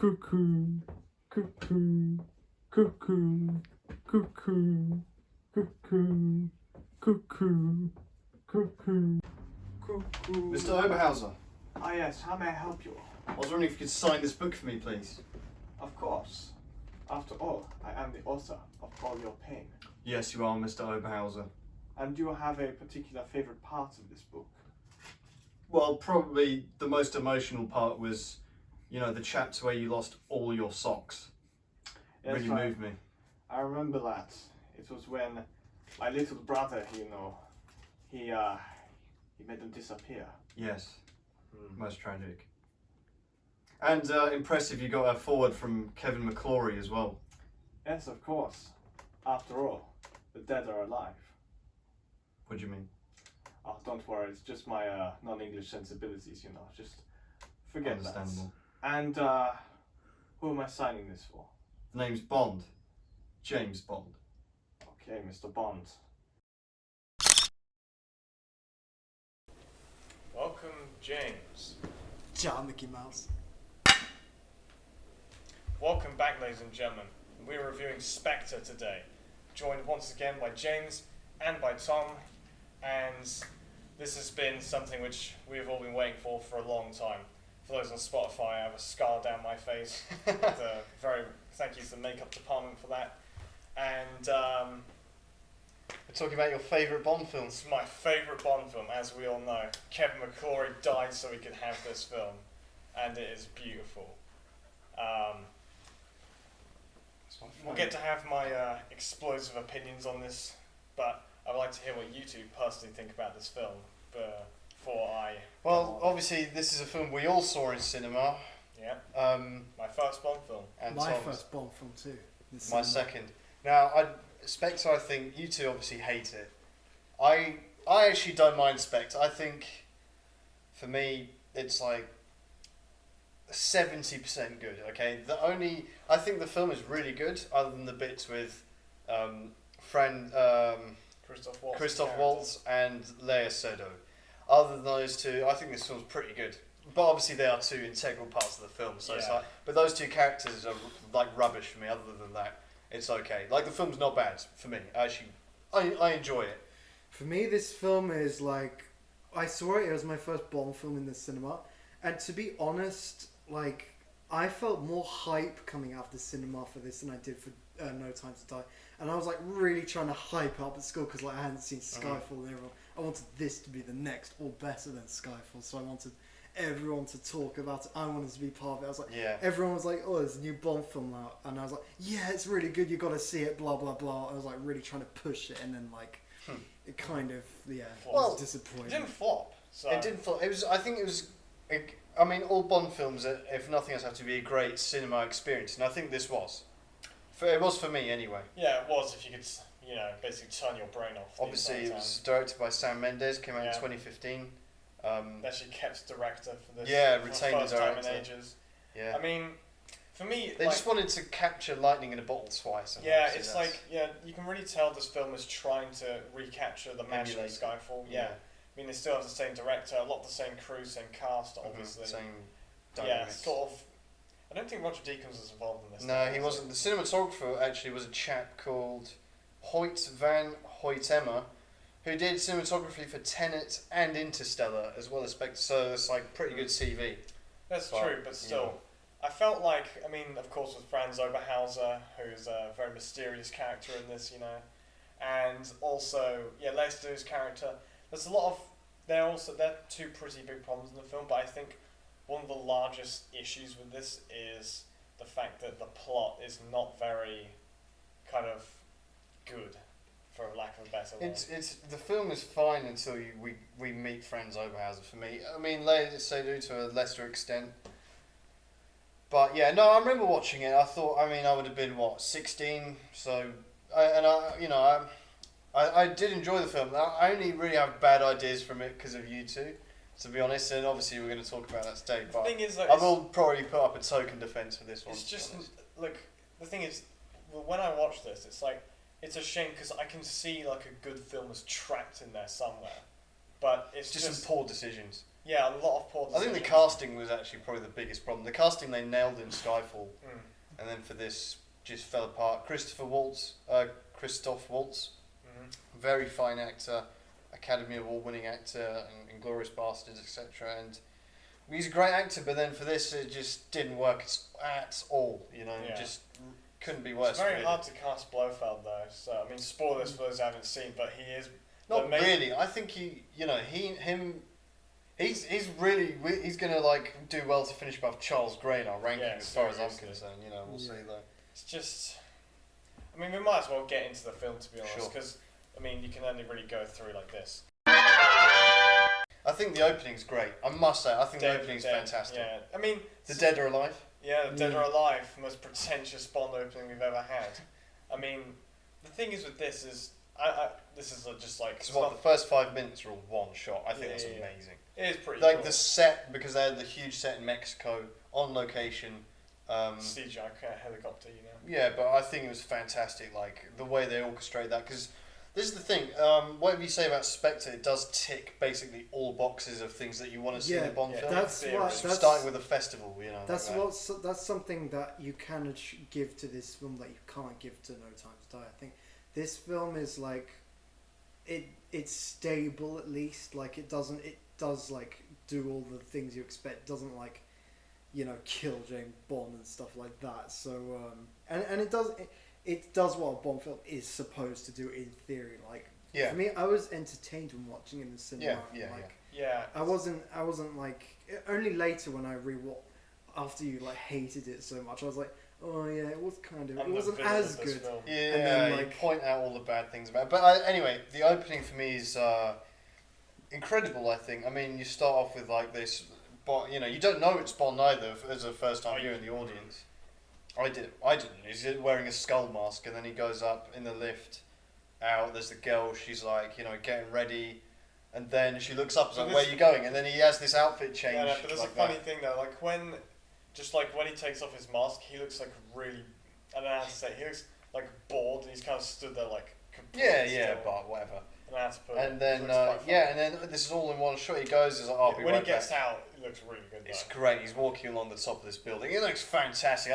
Cuckoo, cuckoo, cuckoo, cuckoo, cuckoo, cuckoo, cuckoo, cuckoo. Mr. Oberhauser, Ah yes, how may I help you? I was wondering if you could sign this book for me, please. Of course. After all, I am the author of All Your Pain. Yes, you are, Mr. Oberhauser. And do you have a particular favorite part of this book? Well, probably the most emotional part was, the chapter where you lost all your socks. Yes, Really moved me. I remember that. It was when my little brother, he made them disappear. Yes, most tragic. And impressive, you got a forward from Kevin McClory as well. Yes, of course. After all, the dead are alive. What do you mean? Oh, don't worry, it's just my non-English sensibilities, just forget that. Understandable. And who am I signing this for? The name's Bond. James Bond. Okay, Mr. Bond. Welcome, James. Ciao, Mickey Mouse. Welcome back, ladies and gentlemen. We're reviewing Spectre today, joined once again by James and by Tom, and this has been something which we've all been waiting for a long time. For those on Spotify, I have a scar down my face. Very thank you to the makeup department for that. And we're talking about your favourite Bond films. it's my favourite Bond film, as we all know. Kevin McClory died so we could have this film, and it is beautiful. We'll get to have my explosive opinions on this, but I'd like to hear what you two personally think about this film before I... Well, obviously this is a film we all saw in cinema. Yeah. My first Bond film. And My Tom's. first Bond film too. My second. Now, Spectre, I think you two obviously hate it. I actually don't mind Spectre. I think, for me, it's like 70% good. Okay, I think the film is really good, other than the bits with Christoph Waltz and Lea Seydoux. Other than those two, I think this film's pretty good. But obviously, they are two integral parts of the film. So it's like, but those two characters are like rubbish for me. Other than that, it's okay. Like the film's not bad for me. Actually, I enjoy it. For me, this film is like, I saw it. It was my first Bond film in the cinema, and to be honest, like I felt more hype coming out of the cinema for this than I did for No Time to Die. And I was like really trying to hype up at school because like I hadn't seen Skyfall and everyone. I wanted this to be the next or better than Skyfall, so I wanted everyone to talk about it. I wanted to be part of it. I was like, everyone was like, oh, there's a new Bond film out, and I was like, yeah, it's really good. You got to see it. Blah blah blah. I was like really trying to push it, and then like it kind of was disappointing. It didn't flop. So. It didn't flop. It was. I think it was. I mean, all Bond films, if nothing else, have to be a great cinema experience, and I think this was. It was for me anyway. Yeah, it was. If you could, basically turn your brain off. Obviously, it was directed by Sam Mendes. Came out in 2015. They actually kept director for this. Yeah, for retained the first the time director. in ages. Yeah. I mean, for me, they just wanted to capture lightning in a bottle twice. Yeah, it's like you can really tell this film is trying to recapture the magic of Skyfall. Yeah. I mean, they still have the same director, a lot of the same crew, same cast, obviously. Same dynamics. Yeah, sort of. I don't think Roger Deakins was involved in this. No, he wasn't. The cinematographer actually was a chap called Hoyt van Hoytema, who did cinematography for Tenet and Interstellar, as well as Spectre. So it's like pretty good CV. That's true, but still, I felt like, of course, with Franz Oberhauser, who's a very mysterious character in this, and also, Lea Seydoux' character. There's a lot of they're two pretty big problems in the film, but I think one of the largest issues with this is the fact that the plot is not very kind of good, for lack of a better word. It's the film is fine until we meet Franz Oberhauser. For me, I mean, Lea Seydoux to a lesser extent, but I remember watching it. I thought, I would have been 16, so I did enjoy the film. I only really have bad ideas from it because of you two, to be honest, and obviously we're going to talk about that today, but the thing is, I will probably put up a token defence for this one. It's just, the thing is, when I watch this, it's like, it's a shame because I can see like a good film is trapped in there somewhere, but it's just some poor decisions. Yeah, a lot of poor I think decisions. the casting was actually probably the biggest problem. The casting they nailed in Skyfall, and then for this just fell apart. Christoph Waltz, very fine actor, Academy Award-winning actor, and Inglourious Basterds, etc. And he's a great actor, but then for this it just didn't work at all. You know, just couldn't be worse. It's very really. hard to cast Blofeld though. So I mean, spoilers for those who haven't seen, but he is. Not really. I think he's gonna like do well to finish above Charles Gray in our ranking as far as I'm concerned. You know, we'll see though. It's just, I mean, we might as well get into the film to be honest, Sure. because I mean, you can only really go through like this. I think the opening's great. I must say, I think the opening's Dead, fantastic. Yeah, I mean, The Dead or Alive? yeah, the Dead or Alive, most pretentious Bond opening we've ever had. I mean, the thing is with this is, this is just like. Because the first 5 minutes are all one shot. I think that's amazing. It is pretty Like cool. the set, because they had the huge set in Mexico on location. CGI helicopter, you know. Yeah, but I think it was fantastic. Like the way they orchestrate that, because this is the thing. Whatever you say about Spectre, it does tick basically all boxes of things that you want to see in a Bond film. That's starting with a festival, you know. That's like that's something that you can give to this film that you can't give to No Time to Die. I think this film is like, it's stable at least. Like it does like do all the things you expect. It doesn't like, you know, kill James Bond and stuff like that. So and it does what a Bond film is supposed to do in theory. Like for me, I was entertained when watching it in the cinema. I wasn't like, only later when I after you like hated it so much, I was like, oh yeah, it was kind of, it wasn't as good. Yeah, and then, you point out all the bad things about it. But anyway, the opening for me is incredible, I think. I mean, you start off with like this, but you know, you don't know it's Bond either as a first time viewer in the audience. I didn't. He's wearing a skull mask, and then he goes up in the lift, out, there's the girl, she's like, you know, getting ready, and then she looks up and like, where are you going? And then he has this outfit change. Yeah, but there's like a funny thing though, like when he takes off his mask, he looks like really, I don't know how to say, he looks like bored, and he's kind of stood there like completely still. But whatever. And then and then this is all in one shot. He goes, he's like, oh, when he gets out, it looks really good. It's great. He's walking along the top of this building. It looks fantastic.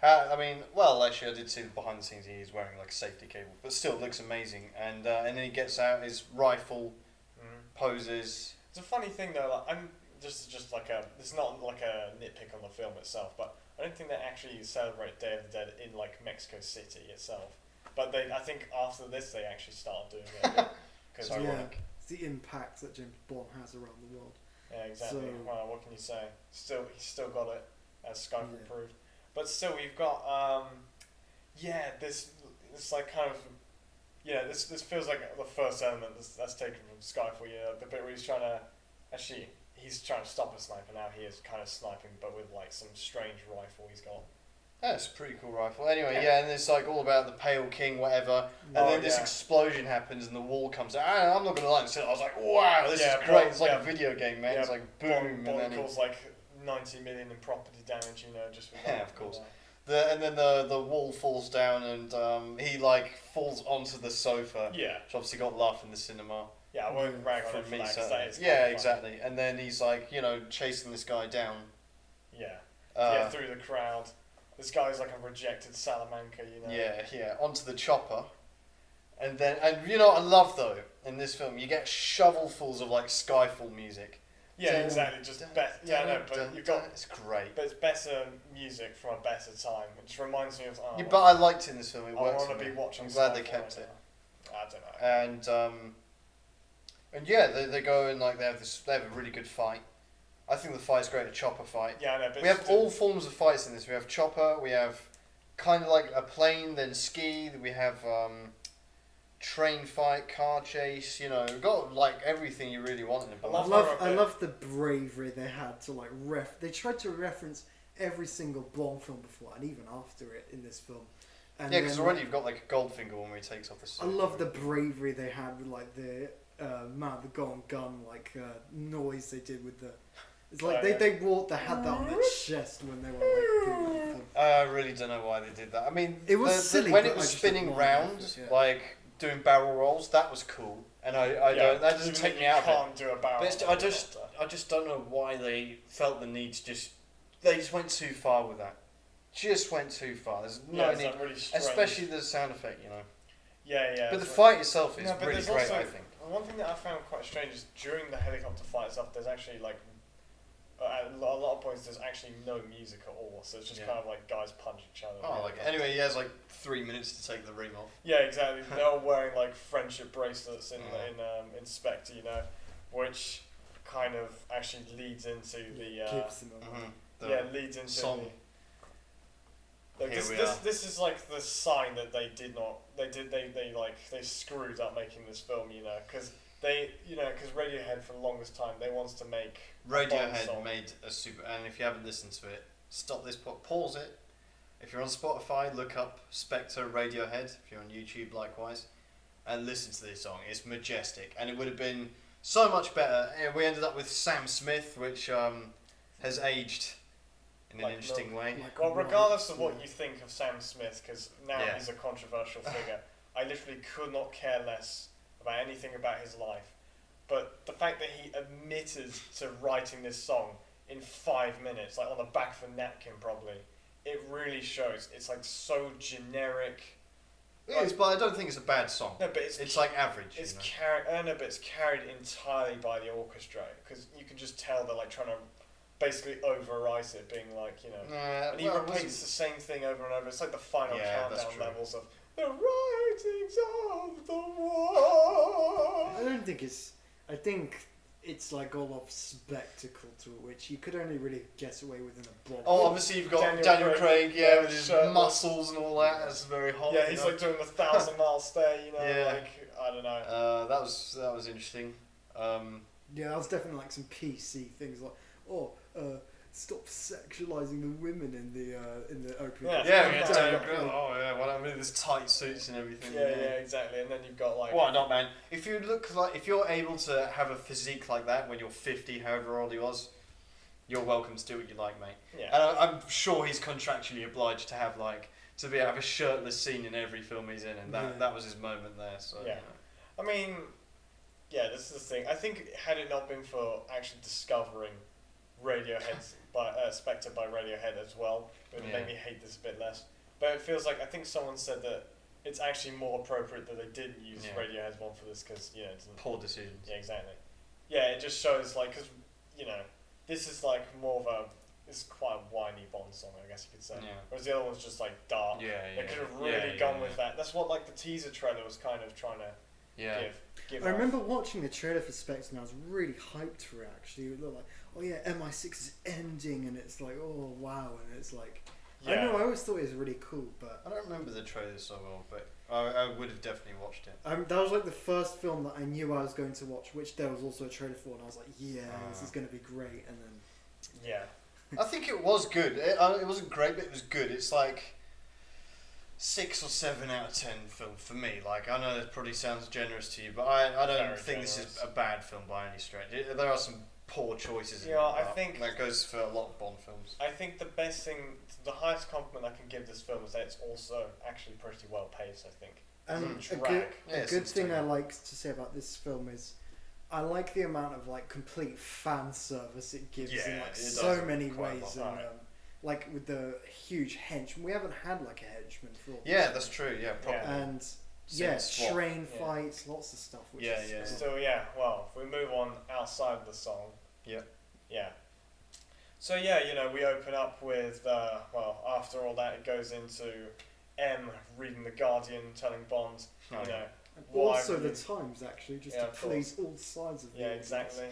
Actually, I did see the behind the scenes. He's wearing like a safety cable, but still, it looks amazing. And then he gets out his rifle, poses. It's a funny thing though. Like, just like it's not like a nitpick on the film itself, but I don't think they actually celebrate Day of the Dead in like Mexico City itself. But I think after this they actually start doing it. It's the impact that James Bond has around the world. Yeah, exactly. So, well, what can you say? He's still got it, as Skyfall proved. But still, we've got this like kind of this feels like the first element that's taken from Skyfall. The bit where he's trying to stop a sniper. Now he is kind of sniping, but with like some strange rifle he's got. That's a pretty cool rifle. Anyway, and it's like all about the Pale King, whatever. And then this explosion happens and the wall comes out. I'm not going to lie, I was like, wow, this is great. It's like a video game, man. It's like boom. Bond calls like 90 million in property damage, just with of course. And then the wall falls down and he like falls onto the sofa. Yeah. Which obviously got laugh in the cinema. Yeah, I won't rag on it for that, 'cause that is exactly. And then he's like, chasing this guy down. Yeah. Through the crowd. This guy's like a rejected Salamanca, Yeah, onto the chopper. And you know what I love though, in this film, you get shovelfuls of like Skyfall music. Yeah, exactly. Just better. Yeah, no, but you've got. It's great. But it's better music from a better time. It just reminds me of. But I liked it in this film. It works. I want to be watching. I'm glad they kept it. I don't know. And they go and like they have a really good fight. I think the fight's great, a chopper fight. Yeah, I know. But we have all forms of fights in this. We have chopper. We have kind of like a plane, then ski. We have train fight, car chase. We've got like everything you really want in a Bond. I love the bravery they had to like They tried to reference every single Bond film before and even after it in this film. And because already you've got like a Goldfinger when he takes off the suit. I love the bravery they had with like the the golden gun noise they did with the. It's like they had that on their chest when they were like. I really don't know why they did that. I mean, it was silly when it was spinning round, like doing barrel rolls. That was cool, and that doesn't take me out of it. Do a barrel. But I just don't know why they felt the need to they just went too far with that. Just went too far. There's no it's need, like really strange. especially the sound effect, you know. Yeah. But the it's fight itself is No, but really there's great, also- I think. One thing that I found quite strange is during the helicopter fight itself, there's actually like at a lot of points there's actually no music at all, so it's just Yeah. kind of like guys punch each other. Oh, like anyway, he has like 3 minutes to take the ring off. Yeah, exactly. They're all wearing like friendship bracelets Yeah. in SPECTRE, you know, which kind of actually leads into the Gives them a leads into song. the. Like, Here we this are. this is like the sign that they screwed up making this film, you know, because Radiohead for the longest time they wanted to make a Bond Radiohead song. made a super, and if you haven't listened to it, stop this, pause it. If you're on Spotify, look up Spectre Radiohead. If you're on YouTube, likewise, and listen to this song. It's majestic, and it would have been so much better. We ended up with Sam Smith, which has aged in an Like interesting way. Well, regardless of what you think of Sam Smith, because now Yeah. he's a controversial figure, I literally could not care less about anything about his life. But the fact that he admitted to writing this song in 5 minutes, like on the back of a napkin probably, it really shows. It's like so generic. It is, but I don't think it's a bad song. No, but it's like average. It's you know? carried. I don't know, but it's carried entirely by the orchestra because you can just tell they're like trying to basically overwrite it, being like, you know. And he well, it repeats wasn't- the same thing over and over. It's like the final Yeah, that's countdown true. levels of the writings of the wall. I don't think it's. I think it's like all of spectacle to it, which you could only really get away with in a Bond. Oh, obviously you've got Daniel Daniel Craig, Craig, with with his shirtless. muscles and all that. That's very hot. Yeah, you he's know? like doing the 1,000-mile stare, you know, Yeah. like, I don't know. That was interesting. Yeah, that was definitely like some PC things like, stop sexualizing the women in the opening. Yeah. Yeah, we had Yeah. Daniel Craig. Oh yeah, well, I mean, there's tight suits and everything. Yeah, exactly. And then you've got like... Why not, man? If you're able to have a physique like that when you're 50, however old he was, you're welcome to do what you like, mate. Yeah. And I'm sure he's contractually obliged to have have a shirtless scene in every film he's in, and that was his moment there. So Yeah. I mean, yeah, this is the thing. I think had it not been for actually discovering Radiohead's Spectre by Radiohead as well, it would make me hate this a bit less. But it feels like, I think someone said that it's actually more appropriate that they didn't use Radiohead's one for this because, you know, it's poor decisions. Yeah, exactly. Yeah, it just shows, like, because, you know, this is like more of it's quite a whiny Bond song, I guess you could say. Yeah. Whereas the other one's just like dark. Yeah, They could have really gone with that. That's what like the teaser trailer was kind of trying to give I off. remember watching the trailer for Spectre and I was really hyped for it actually. It looked like, oh yeah, MI6 is ending and it's like, oh wow, and it's like, I know, I always thought it was really cool, but... I don't remember the trailer so well, but I would have definitely watched it. That was like the first film that I knew I was going to watch, which there was also a trailer for, and I was like, yeah, this is going to be great, and then... Yeah. I think it was good. It wasn't great, but it was good. It's like 6 or 7 out of 10 film for me. Like, I know that probably sounds generous to you, but I don't Very think this is generous. a bad film by any stretch. There are some poor choices in Yeah, it, I but think- that goes for a lot of Bond films. I think the best thing, the highest compliment I can give this film is that it's also actually pretty well paced, I think. And Doesn't a drag. good, Yeah, a it's good thing I entertaining. like to say about this film is I like the amount of like complete fan service it gives Yeah, in like it so does many quite a ways, lot. and like with the huge henchman. We haven't had like a henchman for all Yeah, this. that's true. Yeah, probably. And yeah, Since what? train Yeah. fights, lots of stuff. Which Yeah, is, yeah. Still, yeah, well, if we move on outside of the song. Yeah. Yeah. So, yeah, you know, we open up with, after all that, it goes into M reading The Guardian, telling Bond, Oh, you know, And why also would the you- Times actually, just Yeah, to of please all sides of the Yeah, audience. exactly.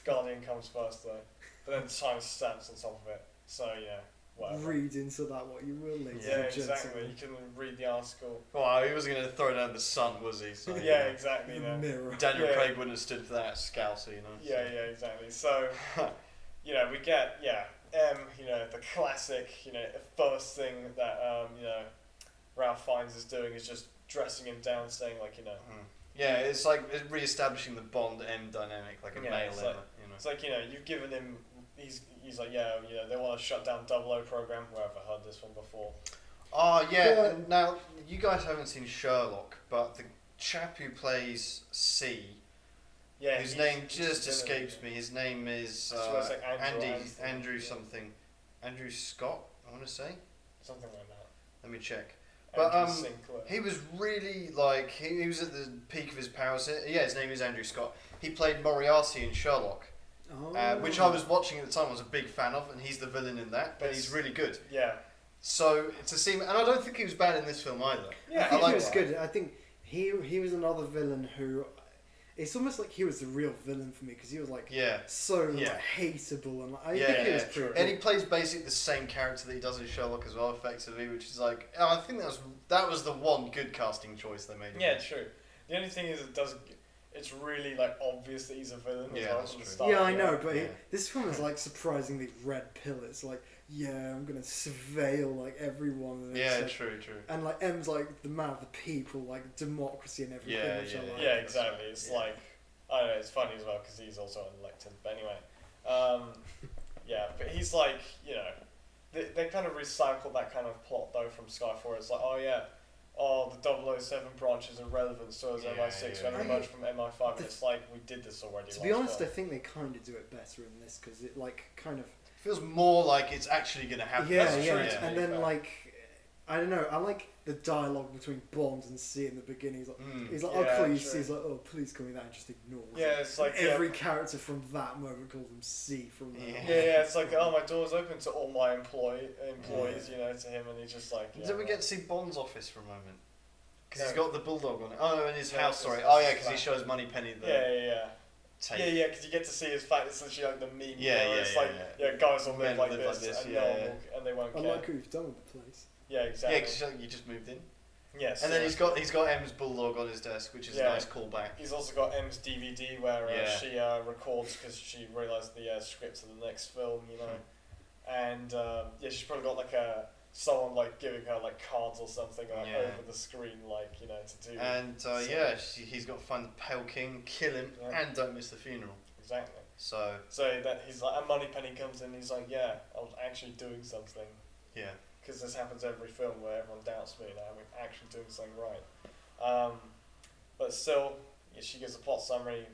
Guardian comes first, though. But then Times stamps on top of it. So, yeah, whatever. Read into that what you will, ladies Yeah, and exactly. gentlemen. You can read the article. Well, he wasn't going to throw down the sun, was he? So, Yeah, exactly. You The know. mirror. Daniel Yeah. Craig wouldn't have stood for that scouser, you know. Yeah, yeah, exactly. So, you know, we get, you know, the classic, you know, first thing that, you know, Ralph Fiennes is doing is just dressing him down, saying, like, you know, Yeah, it's like re-establishing the Bond M dynamic, like a Yeah, male it's M, like- you know. it's like, you know, you've given him, he's like, yeah, you know, they want to shut down 00 program. Where have I heard this one before? Oh yeah. Yeah. and Now you guys haven't seen Sherlock, but the chap who plays C Yeah, whose he's- name he's just the villain. escapes me. His name is I swear it's like Andrew Andrew yeah. something. Andrew Scott, I want to say. Something like that. Let me check. But Andrew Sinclair. he was really like he was at the peak of his powers here. Yeah, his name is Andrew Scott. He played Moriarty in Sherlock, which I was watching at the time. I was a big fan of, and he's the villain in that. But he's really good. Yeah. So to see him, and I don't think he was bad in this film either. Yeah, I think like he was that. good. I think he was another villain who. It's almost like he was the real villain for me because he was like Yeah. so Yeah. like, hateable and I Yeah, think he was yeah, pretty. And he plays basically the same character that he does in Sherlock as well, effectively, which is like I think that was the one good casting choice they made. Yeah, true. The only thing is, it's really like obvious that he's a villain. Yeah, as well that's from the true. start, Yeah, I know, but Yeah. this film is like surprisingly red pill. It's like, yeah, I'm gonna surveil like everyone. And Yeah, it's like, true. And like M's like the man of the people, like democracy and everything, Yeah, which yeah, I like. Yeah, exactly. It's Yeah. like I don't know. It's funny as well because he's also unelected. But anyway, yeah. But he's like they kind of recycled that kind of plot though from Skyfall. It's like the 007 branch is irrelevant, so is Yeah, MI6 yeah. when we merged from MI5. And The- it's like we did this already. To be last honest, I film. think they kind of do it better in this because it like kind of Feels more like it's actually going to happen. yeah, That's yeah. true, yeah. And then like I don't know, I like the dialogue between Bond and C in the beginning. He's like, I'll Yeah, call you true. C. He's like, oh, please call me that, and just ignores it. Yeah, it's like Every character from that moment calls him C from now. Yeah. Yeah, it's like my door's open to all my employees, to him, and he's just like. Yeah, Did we right. get to see Bond's office for a moment? Because No. he's got the bulldog on it. Oh, in his No, house, it's- sorry. it's Oh, yeah, his because he flat. shows Moneypenny the Yeah. tape. Yeah, because you get to see his fact. It's literally like the meme. Yeah, where it's yeah, like, yeah. guys will Men live like live this, and yeah, no one yeah. will, and they won't I care. like what you've done with the place. Yeah, Yeah, exactly. because you just moved in. Yes. And then he's got M's bulldog on his desk, which is Yeah. a nice callback. He's also got M's DVD where Yeah. she records because she realised the script of the next film, and she's probably got like someone like giving her like cards or something like, Yeah. over the screen, like to do. And So- he's got to find the Pale King, kill him, Yeah. and don't miss the funeral. Exactly. So So that he's like, and Moneypenny comes in, he's like, yeah, I was actually doing something. yeah, Because this happens every film where everyone doubts me and I'm actually doing something right. But still, she gives a plot summary,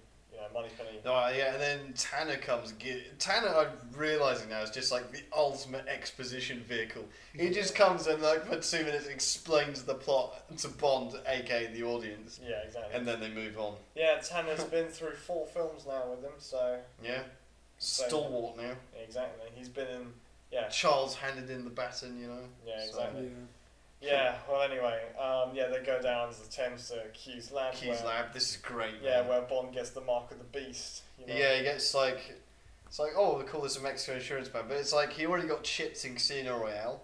Moneypenny. no, yeah, and then Tanner comes. Tanner, I'm realizing now, is just like the ultimate exposition vehicle. He just comes and like for 2 minutes explains the plot to Bond, aka the audience, Yeah, exactly. and then they move on. Yeah, Tanner's been through 4 films now with him, so Yeah, So- stalwart now. exactly. He's been in, Charles handed in the baton, Yeah, So- exactly. Yeah. Yeah, well, anyway, they go down to the Thames to Q's lab. Keys where, Lab. This is great. Yeah, man. where Bond gets the mark of the beast. Yeah, he gets like, it's like, oh, we call this a Mexico insurance man, but it's like he already got chips in Casino Royale,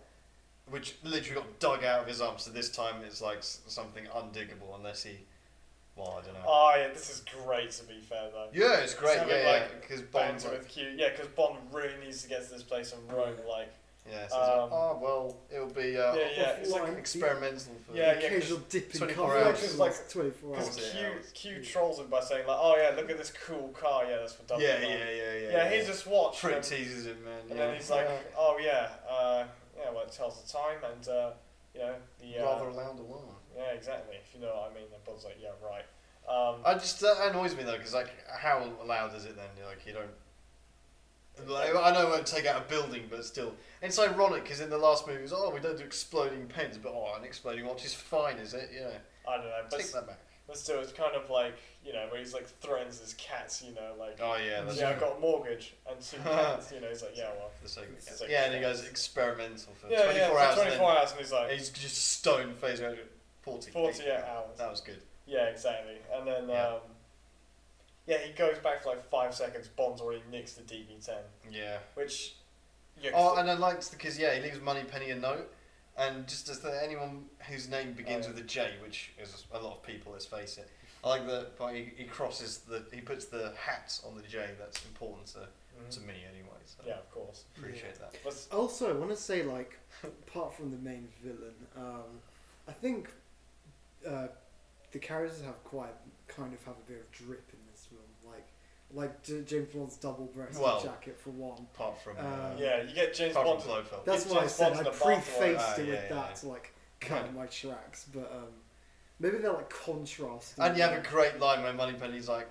which literally got dug out of his arm. So this time it's like something undiggable, unless he, well, I don't know. Oh, yeah, this is great, to be fair, though. Yeah, it's great. Something Yeah, like because Bond's Banter like, with Q. Yeah, because Bond really needs to get to this place in Rome, like. yeah, so it's like, Um, oh well, it'll be Yeah, it's like. Offline. experimental for Yeah, The occasional dip in 24 car hours. for Like- 24 Because hours. Hours. Q, Hours. Q trolls him by saying, like, oh, yeah, look at this cool car. Yeah, that's for double. yeah, Yeah, he just watched. Fruit And, teases him, man. and yeah. then he's like, oh, yeah, well, it tells the time and, the. rather loud alarm. Yeah, exactly. If you know what I mean. And Bond's like, yeah, right. I just that annoys me though, because like, how loud is it then? Like you don't. Like, I know it won't take out a building, but still, it's ironic because in the last movie, it was, oh, we don't do exploding pens, but an exploding watch is fine, is it? Yeah, I don't know. But, take that back. but still, it's kind of like, where he's like threatens his cats, like. Oh yeah, that's Yeah, I've got a mortgage and 2 cats. He's like, yeah, well. for the sake of It's it. like- Yeah, and he goes experimental for Yeah, 24 for hours. 24 hours, and he's and like, then he's just stone faced. 48 hours. That was good. Yeah, exactly. And then, Yeah. he goes back for like 5 seconds. Bond's already nicks the DB10, Yeah. which. Yeah, Oh, and I liked because he leaves Moneypenny a note, and just as anyone whose name begins Oh, yeah. with a J, which is a lot of people, let's face it. I like that, but he puts the hat on the J. That's important to me anyway. So yeah, of course. appreciate that. But Also, I want to say, like, apart from the main villain, I think the characters have kind of have a bit of drip in this film. Like James Bond's double-breasted Well, jacket for one. Apart from yeah, you get James apart Bond. from Blofeld. That's James why I said Bond's I in a bathrobe. prefaced it Ah, with yeah, that yeah. to like cut my tracks, but maybe they're like contrasting. And you have a great line where Moneypenny's like,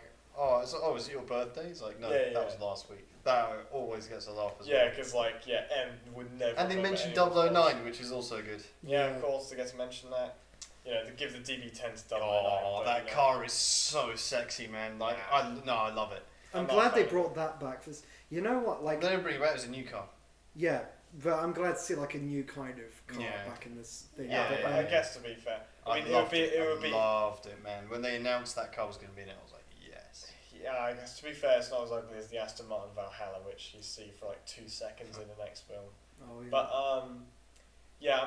is it your birthday? He's like, no, Yeah, that was last week. That always gets a laugh as well. Yeah, because like M would never. And they remember mentioned anyone's 009, voice. which is also good. Yeah, of course they get to mention that. You know, to give the DB10 to 009. Oh, but, that you know, car is so sexy, man. Like, I love it. I'm I'm not glad a they fan. brought that back. 'Cause you know what? Like, They don't bring it back as a new car. yeah, but I'm glad to see like a new kind of car Yeah. back in this thing. Yeah, Yeah, but yeah, I guess to be fair, I mean, loved it would be. loved it, man. When they announced that car was going to be in it, I was like, yes. Yeah, I guess to be fair, it's not as ugly as the Aston Martin Valhalla, which you see for like 2 seconds in the next film. Oh, yeah. But yeah,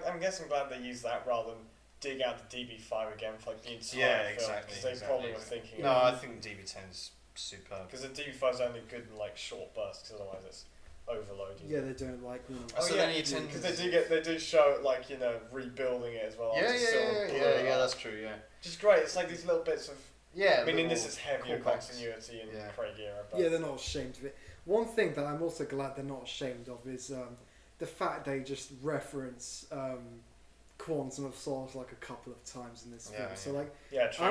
I'm guessing glad they used that rather than dig out the DB5 again for like the entire Yeah, film, exactly, because they exactly. probably were thinking. No, I think DB10's superb. Because the DB5 is only good in like short bursts, because otherwise it's overloaded. Yeah, they don't like them. Oh, So yeah, then you tend because to- they do show it like, you know, rebuilding it as well. Yeah, after Silver Bullet. yeah, that's true, yeah. Which is great. It's like these little bits of. Yeah, I mean, in little this is heavier callbacks. continuity in Yeah. Craig era. But Yeah, they're not ashamed of it. One thing that I'm also glad they're not ashamed of is the fact they just reference Quantum of Solace like a couple of times in this film. Yeah, So yeah. like, yeah, true.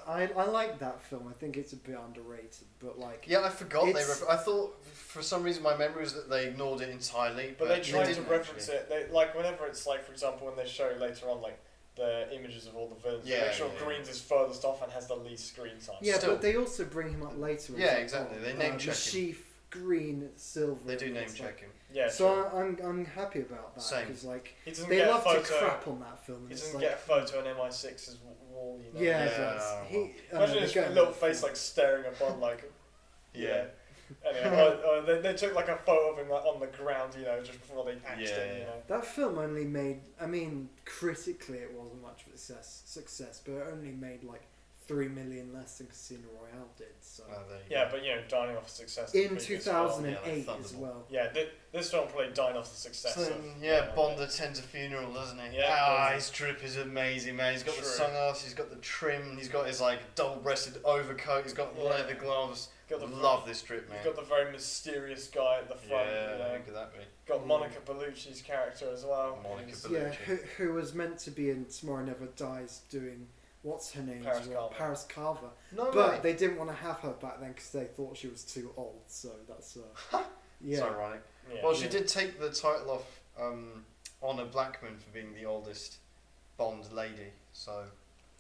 I like that film. I think it's a bit underrated, but like, Yeah, I forgot they. It's- I thought for some reason my memory was that they ignored it entirely, But they tried to didn't reference actually. it. They, like whenever it's like, for example, when they show later on like the images of all the villains, they Yeah, make sure yeah, yeah. Greens is furthest off and has the least screen time. yeah, Still. but they also bring him up later. as Yeah, like, exactly. oh, They name the check him. Sheaf, Green, Silver. They do and name it's check like- him. Yeah, So true. I'm happy about that Same. because like He doesn't they get a love photo. to crap on that film. and He it's doesn't like, get a photo on MI6's wall. You know. Yeah, Yeah. that's- he. Imagine they his go- little face like staring at Bond like. Yeah. Anyway, they took like a photo of him like on the ground, you know, just before they axed him. Yeah. You know. That film only made. I mean, critically, it wasn't much of a success, but it only made like 3 million less than Casino Royale did. So Oh, there you Yeah, go. but you know, dying off the success. of in the previous film. 2008 Yeah, as like well. Yeah, this film probably died off the success So, of. yeah, Bond attends a funeral, doesn't he? Yeah, Ah, does. his drip is amazing, man. He's got the True. sunglasses, he's got the trim, he's got his like double-breasted overcoat, he's got Yeah. leather gloves. Got the Love this drip, man. You've got the very mysterious guy at the front. Yeah, you know. who could that be? Got Monica Bellucci's character as well. Monica who's- Bellucci. Yeah, who was meant to be in Tomorrow Never Dies doing what's her name? Paris as well? Carver. Paris Carver. No But way. they didn't want to have her back then because they thought she was too old. So that's It's yeah. ironic. Yeah. Well, she Yeah. did take the title off Honor Blackman for being the oldest Bond lady. So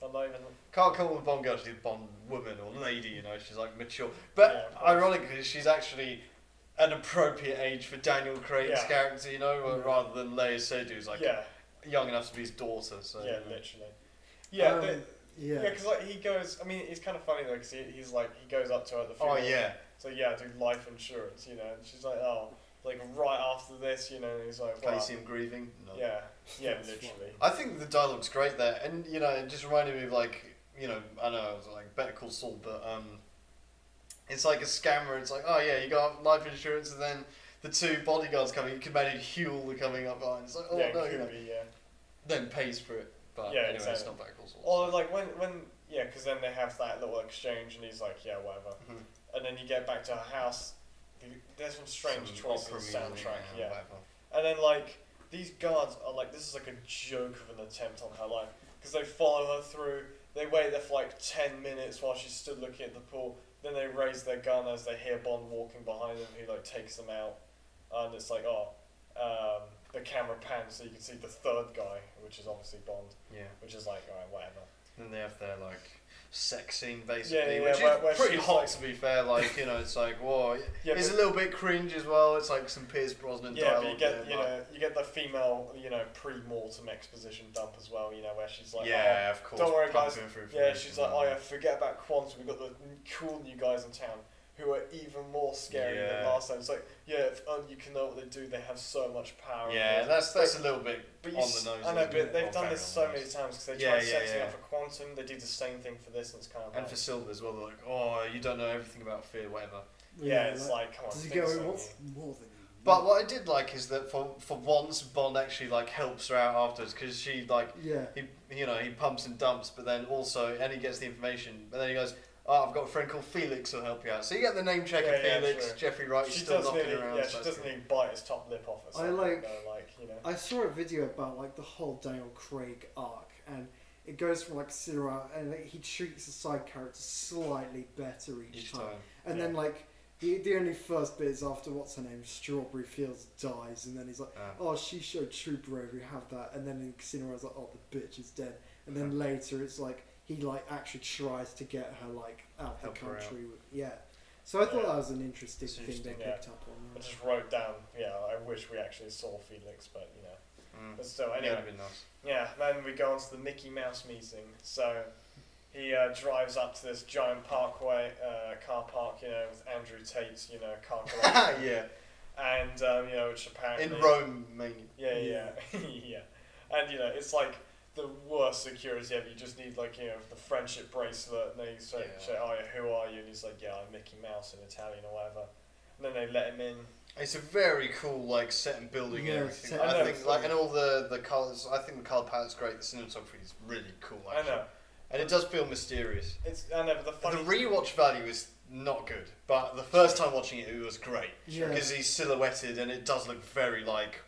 I'm not even. can't call her Bond girl. She's a Bond woman or lady. You know, she's like mature. But Yeah, of course. ironically, she's actually an appropriate age for Daniel Craig's Yeah. character. You know, Yeah. rather than Leia Seydoux, who's like Yeah, young enough to be his daughter. So yeah, literally. Yeah, Yeah. because like he goes. I mean, it's kind of funny though, because he's like he goes up to her at the Oh funeral. yeah. So yeah, I do life insurance, you know, and she's like, oh, like right after this, you know, and he's like, Can you wow. see him grieving? No. Yeah, yeah, That's literally. I think the dialogue's great there, and you know, it just reminded me of like, you know, I know it was like Better Call Saul, but it's like a scammer. It's like, oh yeah, you got life insurance, and then the two bodyguards coming. You can imagine Huel coming up behind. It's like, oh yeah, no, could you know, be, yeah. then pays for it. But Yeah, anyway, it's exactly. not Better Call Saul. Or like when yeah, because then they have that little exchange, and he's like, yeah, whatever. Mhm. And then you get back to her house. There's some strange Some choices in opera the music, soundtrack, yeah. whatever. And then like these guards are like, this is like a joke of an attempt on her life, because they follow her through. They wait there for like 10 minutes while she stood looking at the pool. Then they raise their gun as they hear Bond walking behind them, who like takes them out. And it's like, the camera pans so you can see the third guy, which is obviously Bond, Yeah. which is like, alright, whatever. Then they have their like sex scene basically, Yeah, which where is pretty she's hot like- to be fair. Like, you know, it's like whoa, Yeah, it's but- a little bit cringe as well. It's like some Pierce Brosnan Yeah, dialogue. but you get there, you get the female pre-mortem exposition dump as well. You know, where she's like, yeah, of course. don't worry, guys. pumping through Yeah, information. she's like, oh yeah, forget about Quantum. We've got the cool new guys in town who are even more scary than Yeah. last time. It's like, yeah, if only you can know what they do. They have so much power. Yeah, that's a little bit But on you the nose. I know, isn't but it? they've Or done very this on so the many nose. times because they Yeah, tried yeah, setting yeah. up for Quantum. They do the same thing for this, and it's kind of And like, for Silver as well, they're like, oh, you don't know everything about fear, whatever. yeah, it's like, come on, Does he think go? something What's new." more than you? But what I did like is that for once Bond actually like helps her out afterwards because she like Yeah. he pumps and dumps, but then also and he gets the information, but then he goes, oh, I've got a friend called Felix who'll help you out. So you get the name check of Yeah, yeah, Felix, true. Jeffrey Wright, he's She still does knocking nearly, around. yeah, so she that's doesn't cool. even bite his top lip off or something. like- though, like, you know. I saw a video about like the whole Daniel Craig arc, and it goes from like cinema, and like, he treats the side characters slightly better each time. And then like the only first bit is after what's her name, Strawberry Fields dies, and then he's like, oh, she showed true bravery, have that. And then in cinema, it's like, oh, the bitch is dead. And then later, it's like he like actually tries to get her like out the country. Yeah. So I thought that was an interesting thing they picked up on. I just wrote down, I wish we actually saw Felix, but but still, anyway. That'd be nice. Yeah, then we go on to the Mickey Mouse meeting. So he drives up to this giant parkway, car park, with Andrew Tate's, car collection. Yeah. And, which apparently... In Rome, mainly. Yeah. Yeah. And, it's like the worst security ever. You just need, like, the friendship bracelet, and they say, oh, yeah, who are you? And he's like, I'm Mickey Mouse in Italian or whatever. And then they let him in. It's a very cool, like, set and building and everything. I think, like, and all the colours, I think the colour palette's great, the cinematography is really cool, actually. I know. And it does feel mysterious. I know, but the rewatch value is not good, but the first time watching it was great. Yeah. Because he's silhouetted and it does look very, like...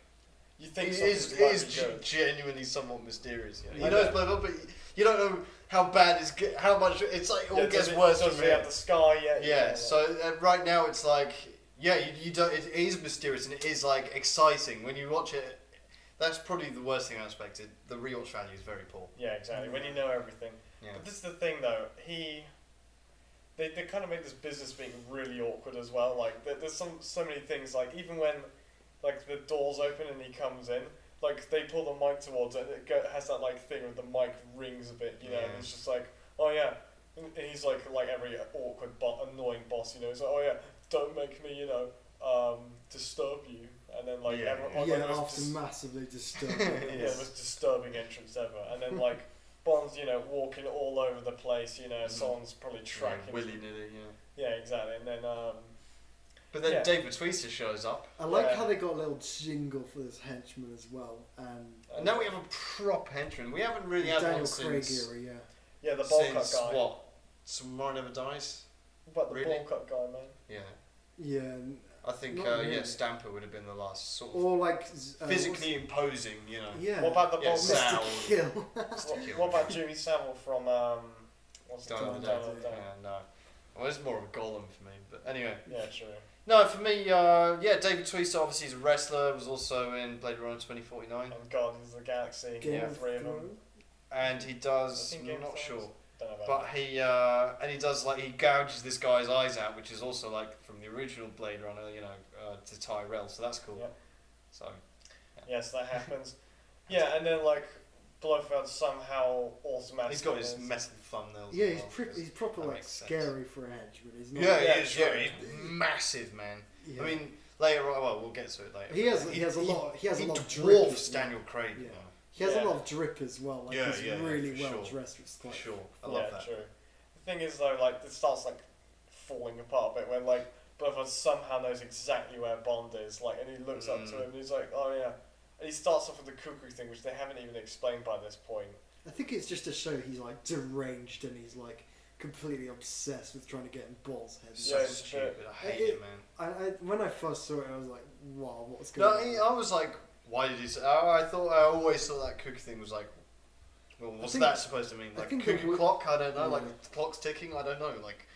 You think it is genuinely somewhat mysterious. He knows blah, blah, but you don't know how bad how much... It's like, all gets worse from here. Have the sky yet? Yeah, so right now it's like... Yeah, you don't. It is mysterious and it is like exciting when you watch it. That's probably the worst thing I expected. The rewatch value is very poor. Yeah, exactly. When you know everything. Yeah. But this is the thing, though. They kind of make this business being really awkward as well. Like there's so many things. Like even when like the doors open and he comes in, like they pull the mic towards it. And it has that like thing where the mic rings a bit, And it's just like, oh yeah. And he's like every awkward, annoying boss, He's like, oh yeah. Don't make me, disturb you. And then, like, after massively disturbing. The most disturbing entrance ever. And then, like, Bond's, walking all over the place, someone's probably tracking. Willy-nilly, Yeah, exactly. And then, But then David Twister shows up. I like how they got a little jingle for this henchman as well. And now we have a prop henchman. We haven't really had Daniel one Craig since... era, Yeah, the bowl cut since, guy. what? Tomorrow Never Dies? But the Really? bowl cut guy, man. Yeah. Yeah. I think, Not really. Stamper would have been the last sort of... Or like... physically imposing, Yeah. What about the bowl Sal. cut? Mr. Kill. What about Jimmy Savile from, what's the Dawn of the Dawn Dead. of the Dead? Yeah, no. Well, it's more of a golem for me, but anyway. Yeah, true. No, for me, David Twister, obviously he's a wrestler, was also in Blade Runner 2049. And Guardians of the Galaxy. Game of three of them. Thrones. And he does, I think I'm Game of not Thrones. sure, Don't know about but he does, like, he gouges this guy's eyes out, which is also, like, from the original Blade Runner, to Tyrell, so that's cool. Yeah. So, Yes, that happens. Yeah, and then like Blofeld somehow automatically. he's got his metal thumbnails. Yeah, as well, he's proper that like makes sense. scary for a henchman. He's not. Yeah, Yeah, he is, sure. he's massive, man. Yeah. I mean, later, well, we'll get to it later. He has a lot of dwarfs drip. Daniel Craig. Yeah. You know, He has a lot of drip as well. Like Yeah, he's yeah, really for well sure. dressed. Which is for quite sure. I love that. True. The thing is though, like it starts like falling apart a bit when like Blofeld somehow knows exactly where Bond is, like, and he looks up to him and he's like, oh yeah, and he starts off with the cuckoo thing, which they haven't even explained by this point. I think it's just to show he's like deranged and he's like completely obsessed with trying to get in Bond's head. So Yeah, it's stupid. I hate it, man. I when I first saw it, I was like, wow, what's going on? I was like, why did he say... I always thought that cuckoo thing was like... Well, what's that supposed to mean? Like, cuckoo clock? I don't know. Like, the clock's ticking? I don't know. Like...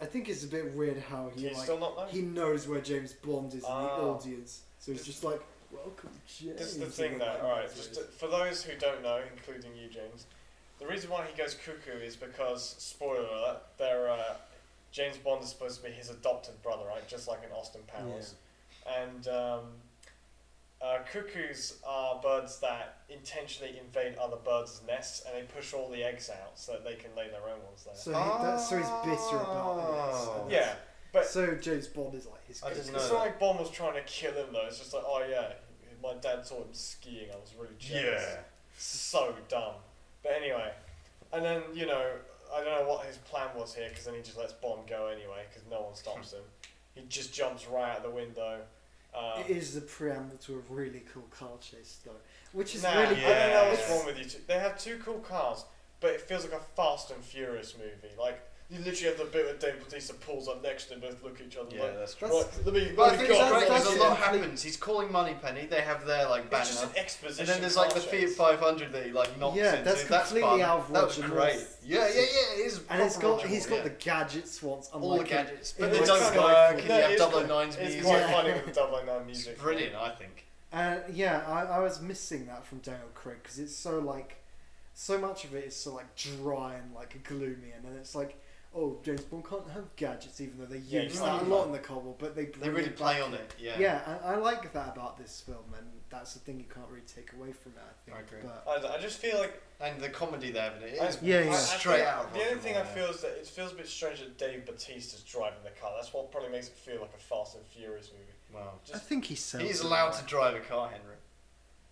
I think it's a bit weird how Do you still not know? he knows where James Bond is in the audience. So he's just like, welcome, James. This is the thing though, alright, for those who don't know, including you, James, the reason why he goes cuckoo is because, spoiler alert, James Bond is supposed to be his adopted brother, right? Just like in Austin Powers. Yeah. And cuckoos are birds that intentionally invade other birds' nests and they push all the eggs out so that they can lay their own ones there. So, so he's bitter about it. Yeah, but so James Bond is like his. It's not like Bond was trying to kill him though. It's just like, oh yeah, my dad taught him skiing. I was really jealous. Yeah. So dumb. But anyway, and then I don't know what his plan was here because then he just lets Bond go anyway because no one stops him. He just jumps right out the window. It is the preamble to a really cool car chase though, which is I really. don't know what's wrong with you two. They have two cool cars, but it feels like a Fast and Furious movie. Like You literally have the bit where Dave Bautista pulls up next to him, both look at each other. Yeah, like, that's true. right, let me. But I let me think it's go. great because a That's lot actually- happens. He's calling Moneypenny. They have their like banner. It's just an exposition. And then there's like the car Fiat chase. 500 that he like knocks Yeah, into. that's completely fun. out of That was Roger great. Moore's- Yeah, it is. And it's proper got Roger he's Moore, got the gadget swans. all the unlike in- gadgets, in but they like don't Skyfall. work. And you No, have it's 009's It's music. quite Yeah. funny with the 009 music. It's brilliant, I think. Yeah, I was missing that from Daniel Craig because it's so like, so much of it is so like dry and like gloomy, and then it's like, oh, James Bond can't have gadgets, even though they Yeah, use you that a can't. lot in the Cobble, but they They bring really it play back on in. it. Yeah. Yeah, I like that about this film, and that's the thing you can't really take away from it. I think. I agree. But I just feel like And the comedy they have in it I- is Yeah, yeah. straight I out of The Roger only thing Moore, I yeah. feel is that it feels a bit strange that Dave Bautista's driving the car. That's what probably makes it feel like a Fast and Furious movie. Wow. I Just, think he's sells He's it allowed right. to drive a car, Henry.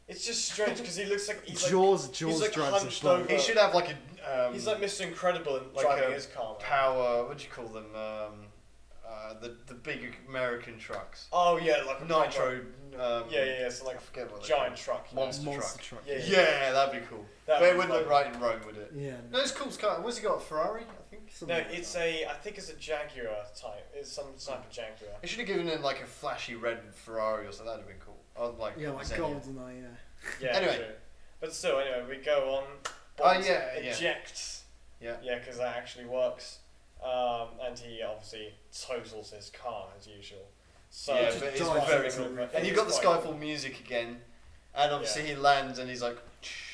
it's just strange because he looks like he's like Jaws he's like drives hunched a boat. over. He should have like a he's like Mr. Incredible in like driving a his car. Man. power. What do you call them? The big American trucks. Oh yeah, like a Nitro. proper- Yeah. So I like forget what they're giant called. truck. you know. Monster truck. Yeah, Yeah, that'd be cool. That'd But it be wouldn't look fun. right in Rome, would it? Yeah. No, it's cool. What's he got? A Ferrari, I think. something No, like it's that. I think it's a Jaguar type. It's some type of Jaguar. They should have given him like a flashy red Ferrari or something. That'd have been cool. Or like Yeah, like Xenia. GoldenEye. Yeah. Yeah. Anyway. True. But still, anyway, we go on. Oh, Bond yeah. ejects. Yeah. Yeah, because that actually works. And he obviously totals his car as usual. So Yeah, just but it's dives very into cool. it. And you've got the Skyfall music again, and obviously Yeah. he lands and he's like.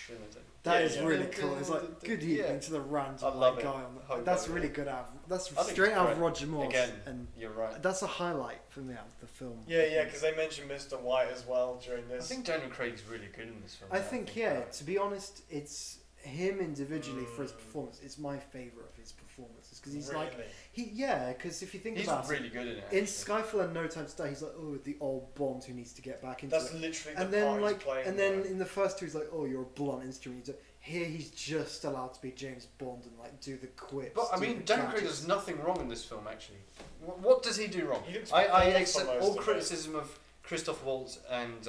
And it's like, That Yeah, is yeah. really cool. It's like good evening Yeah. to the random I love like, it. guy on the. Hobo, That's yeah. really good. That's I think straight it's out of great. Roger Moore. Again. And You're right. that's a highlight for me out of the film. Yeah, because they mentioned Mr. White as well during I this. think Daniel Craig's really good in this film. I think yeah. about it. To be honest, it's him individually for his performance. It's my favorite of his performances because he's really. like because if you think He's about really it, good in it. in actually. Skyfall and No Time to Die, he's like the old Bond who needs to get back into That's it. literally the And part then he's like, playing. and then in the first two, he's like, "Oh, you're a blunt instrument." Here, he's just allowed to be James Bond and like do the quips. But I do mean, the Daniel Craig gadgets. does nothing wrong in this film. Actually, what does he do wrong? He looks I bored for accept most all of it. criticism of Christoph Waltz and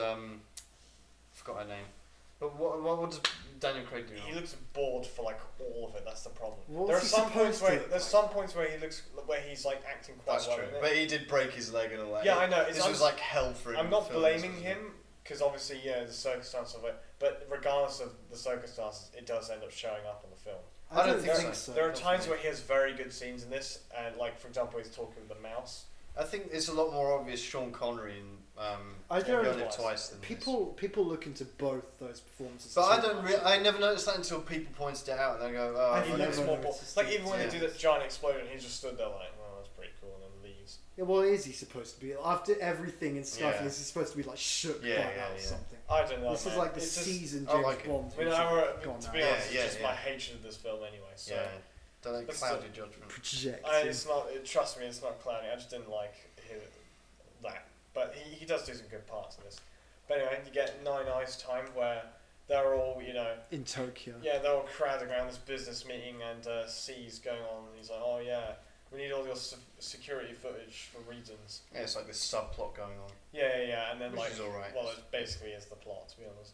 forgot her name. But what does Daniel Craig do? He wrong? looks bored for like all of it. That's the problem. What's there are he some points supposed where to- there's some points where he looks where he's like acting quite That's well. true. in it. But he did break his leg and all that. Yeah, I know. This was like hell for him. I'm not filming this, blaming wasn't it? him because obviously the circumstances of it. But regardless of the circumstances, it does end up showing up in the film. I don't think think so. There are times where he has very good scenes in this, and like for example, he's talking with the mouse. I think it's a lot more obvious Sean Connery in I don't- Millionth twice than this. People look into both those performances. But I too don't. much. I never noticed that until people pointed it out and they go, "Oh, I He okay." looks never more noticed like it. even when Yeah. they do that giant explosion, he just stood there like, "Oh, that's pretty cool," and then leaves. Yeah, well, is he supposed to be? After everything in Skyfall, Yeah. is he supposed to be like shook Yeah, by yeah, now or yeah. something? I don't know. This man. is like the It's just- seasoned I James like it. Bond. I mean, who's to gone be now. honest, Yeah, it's just yeah. my hatred of this film anyway. So Yeah. Don't But cloud still- your judgment. Project. it's not. Trust me, it's not clowning. I just didn't like that. But he does do some good parts in this. But anyway, you get Nine Eyes time where they're all in Tokyo. they're all crowding around this business meeting and C's going on. And he's like, oh yeah, we need all your security footage for reasons. Yeah, it's like this subplot going on. Yeah, and then Which like, is alright. well, it basically is the plot to be honest.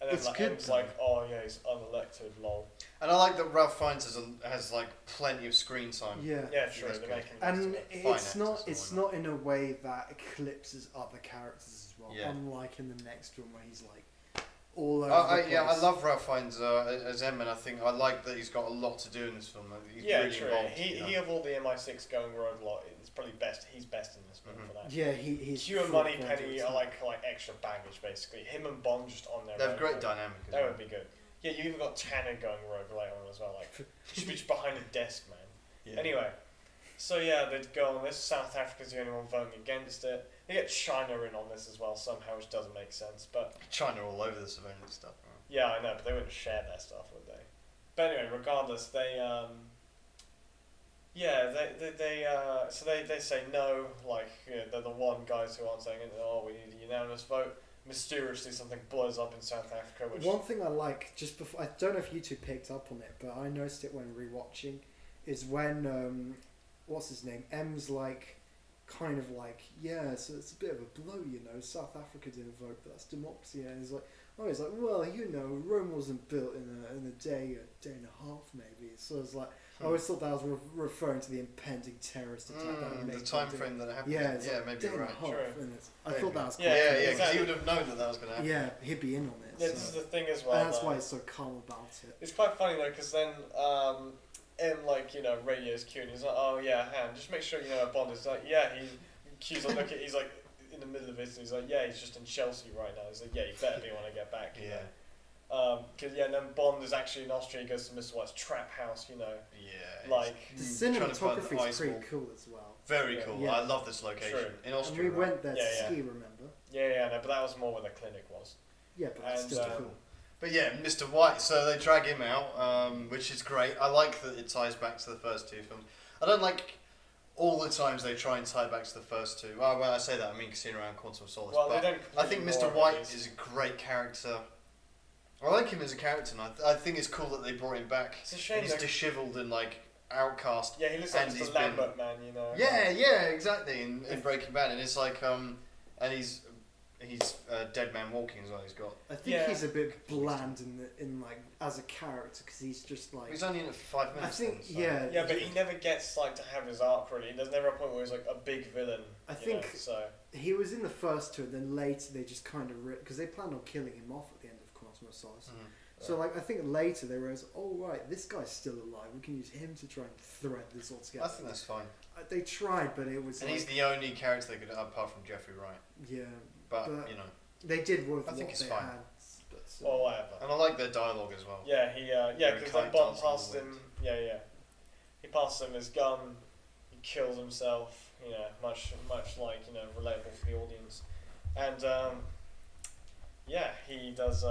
And then It's like, good, M's though. like, oh yeah, he's unelected, lol. And I like that Ralph Fiennes has like plenty of screen time. Yeah. Yeah, true. That's They're good. making And this Fine it's actors, not so it's why not in a way that eclipses other characters as well. Yeah. Unlike in the next one where he's like all over I the place. yeah, I love Ralph Fiennes as M, and I think I like that he's got a lot to do in this film. He's yeah, really true. involved. He of all the MI6 going rogue lot, it's probably best. He's best in this film Mhm. for that. Yeah, he's Hugh and full Moneypenny project. are like extra baggage basically. Him and Bond just on their They have own. great like, dynamic as That well. would be good. Yeah, you even got Tanner going rogue later on as well. Like, should be just behind a desk, man. Yeah. Anyway, so yeah, they'd go on this. South Africa's the only one voting against it. They get China in on this as well somehow, which doesn't make sense. But China all over the surveillance stuff. Right? yeah, I know, but they wouldn't share their stuff, would they? But anyway, regardless, they so they say no. Like they're the one guys who aren't saying it. Oh, we need a unanimous vote. Mysteriously, something blows up in South Africa, which One thing I like just before I don't know if you two picked up on it, but I noticed it when rewatching, is when what's his name? M's like kind of like, yeah, so it's a bit of a blow, South Africa didn't vote, but that's democracy, and he's like, oh, he's like, well, Rome wasn't built in a day and a half, maybe. So it's like, I always thought that was referring to the impending terrorist attack. That would make the time them do. frame that it happened. Yeah, it's yeah, like maybe day you're and right. a half, True. and I thought that was quite Yeah, Yeah, cool. because exactly. he would have known that was going to happen. Yeah, he'd be in on it. Yeah, so. this is the thing as well. And that's though. why he's so calm about it. It's quite funny though, because then in like radio's cue, and he's like, oh yeah, Han, just make sure Bond is like, yeah, Q's like, look at, he's like in the middle of it, and he's like, yeah, he's just in Chelsea right now. He's like, yeah, he better be when I get back. Yeah. And then Bond is actually in Austria. He goes to Mr. White's trap house. Yeah. Like The trying to find the cinematography is ice pretty wall. cool as well. Very Yeah. cool. Yeah. I love this location True. in And Austria. we right? went there to Yeah, yeah. ski, remember? yeah, no, but that was more where the clinic was. Yeah, but that's And, still um, cool. But yeah, Mr. White. So they drag him out, which is great. I like that it ties back to the first two films. I don't like all the times they try and tie back to the first two. Well, when I say that, I mean Casino and Quantum of Solace. Well, but they don't. I think completely Mr. ignore White it, is a great character. I like him as a character, and I think it's cool that they brought him back. It's a shame. And he's though. dishevelled and like outcast. Yeah, he looks like and he's Mr. been- Lambert man. Yeah, exactly. In Breaking Bad, and it's like and he's Dead Man Walking as well. He's got. I think Yeah. he's a bit bland in like as a character because he's just like. He's only in it for 5 minutes. I think then, so. yeah. Yeah, but he never gets like to have his arc really. There's never a point where he's like a big villain. I you think- know, so. He was in the first two, and then later they just kind of because they planned on killing him off at the end of Quantum of Solace. Mhm. So like I think later they realized, oh right, this guy's still alive. We can use him to try and thread this all together. I think that's fine. They tried, but it was And like, he's the only character they could, apart from Jeffrey Wright. yeah. But But- you know, They did with I what think it's they fine. had. But, Or whatever. and I like their dialogue as well. Yeah, yeah, Very because kite like Bond dancing in the passed him. wind. Yeah. He passes him his gun. He kills himself. Much like relatable for the audience. And he does.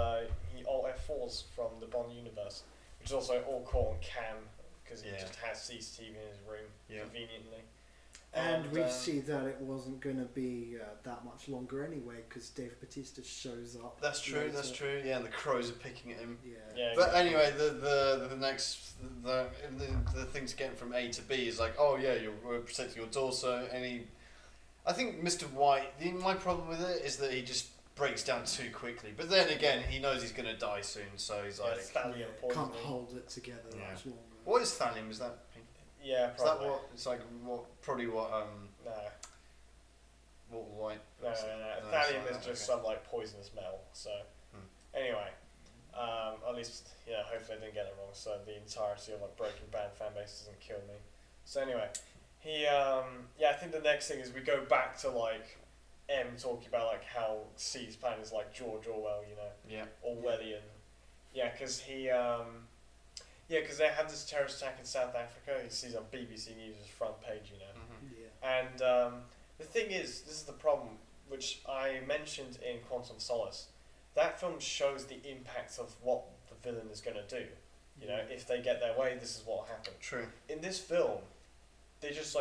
He alt F4s from the Bond universe, which is also all caught on cam because he Yeah. just has CCTV in his room Yeah. conveniently. And we see that it wasn't going to be that much longer anyway because Dave Bautista shows up. That's true. later. That's true. Yeah, and the crows are picking at him. Yeah. Yeah. But exactly. anyway, the next the thing to get from A to B is like, oh yeah, we're protecting your torso. I think Mr. White. My problem with it is that he just breaks down too quickly. But then again, he knows he's gonna die soon, so he's Yeah, like, it's thallium Can't poisoning. hold it together Yeah. much longer. what is thallium? Is that Yeah, is that probably. what it's like? Probably what No. White. No. No, Thallium sorry, is okay. just some like poisonous metal. So, anyway, at least hopefully I didn't get it wrong. So the entirety of like Breaking Bad fan base doesn't kill me. So anyway, I think the next thing is we go back to like M talking about like how C's plan is like George Orwell, Yeah. Orwellian. Yeah, because because they have this terrorist attack in South Africa. He sees on BBC News' front page, Mm-hmm. Yeah. And the thing is, this is the problem, which I mentioned in Quantum of Solace. That film shows the impact of what the villain is going to do. If they get their way, this is what will happen. True. In this film, they just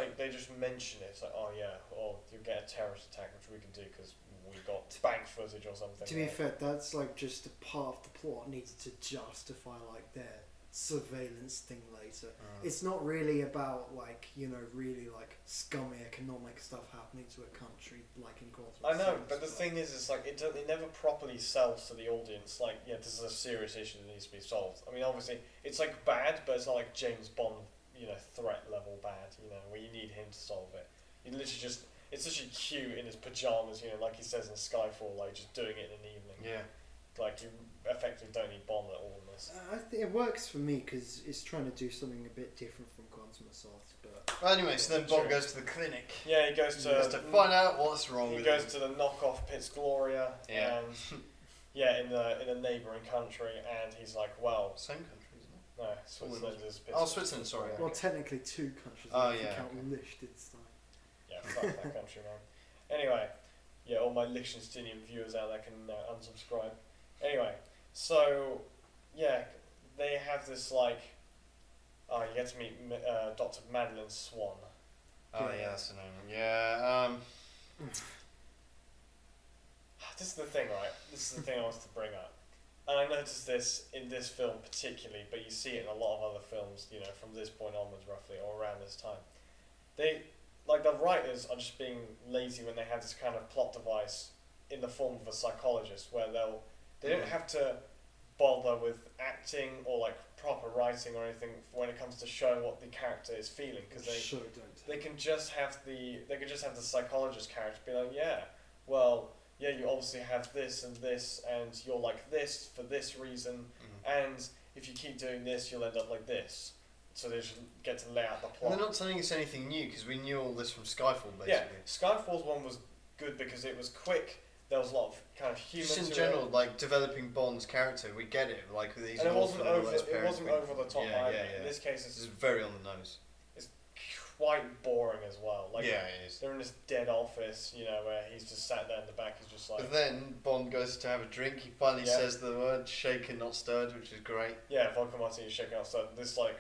mention it. It's like, oh yeah, you'll get a terrorist attack, which we can do because we got bank footage or something. To be fair, that's like just a part of the plot needed to justify like their surveillance thing later. It's not really about like really like scummy economic stuff happening to a country like in Quantum I of know, Solace, but the thing is, it's like it never properly sells to the audience. Like, yeah, this is a serious issue that needs to be solved. I mean, obviously, it's like bad, but it's not like James Bond, threat level bad. Where you need him to solve it. You literally it's literally Q in his pajamas, like he says in Skyfall, like just doing it in an evening. Yeah. Like you effectively don't need Bond at all in this. I think it works for me because it's trying to do something a bit different from Quantum of Solace. But Well, anyway, so then Bond True. goes to the clinic. Yeah, he goes Just to to find out what's wrong he with goes him. to the knockoff Piz Gloria, Yeah. and in a neighbouring country, and he's like, well, Same country, isn't it? no, Switzerland is Piz. Oh, Switzerland, sorry. well, technically two countries. Oh, if you yeah, count okay. Liechtenstein. Yeah, fuck that country, man. Anyway, all my Liechtensteinian viewers out there can unsubscribe. Anyway, so they have this like, you get to meet Dr. Madeline Swan. Oh, yeah, that's the name. Yeah, This is the thing, right? This is the thing I wanted to bring up. And I noticed this in this film particularly, but you see it in a lot of other films, from this point onwards roughly, or around this time. The writers are just being lazy when they have this kind of plot device in the form of a psychologist, where they'll They don't have to bother with acting or like proper writing or anything when it comes to showing what the character is feeling, because they can just have the psychologist character be like, yeah, well, yeah, you obviously have this, and you're like this for this reason, and if you keep doing this, you'll end up like this. So they just get to lay out the plot. And they're not telling us anything new, because we knew all this from Skyfall, basically. Yeah, Skyfall's one was good because it was quick. There was a lot of kind of humour. Just in general, like developing Bond's character, we get it. Like these, and it wasn't over the top either. In this case, it's very on the nose. It's quite boring as well. Like, yeah, it is. They're in this dead office, where he's just sat there in the back. He's just like. But then Bond goes to have a drink. He finally says the word "shaken, not stirred," which is great. Yeah, vodka martini, shaken, not stirred. This like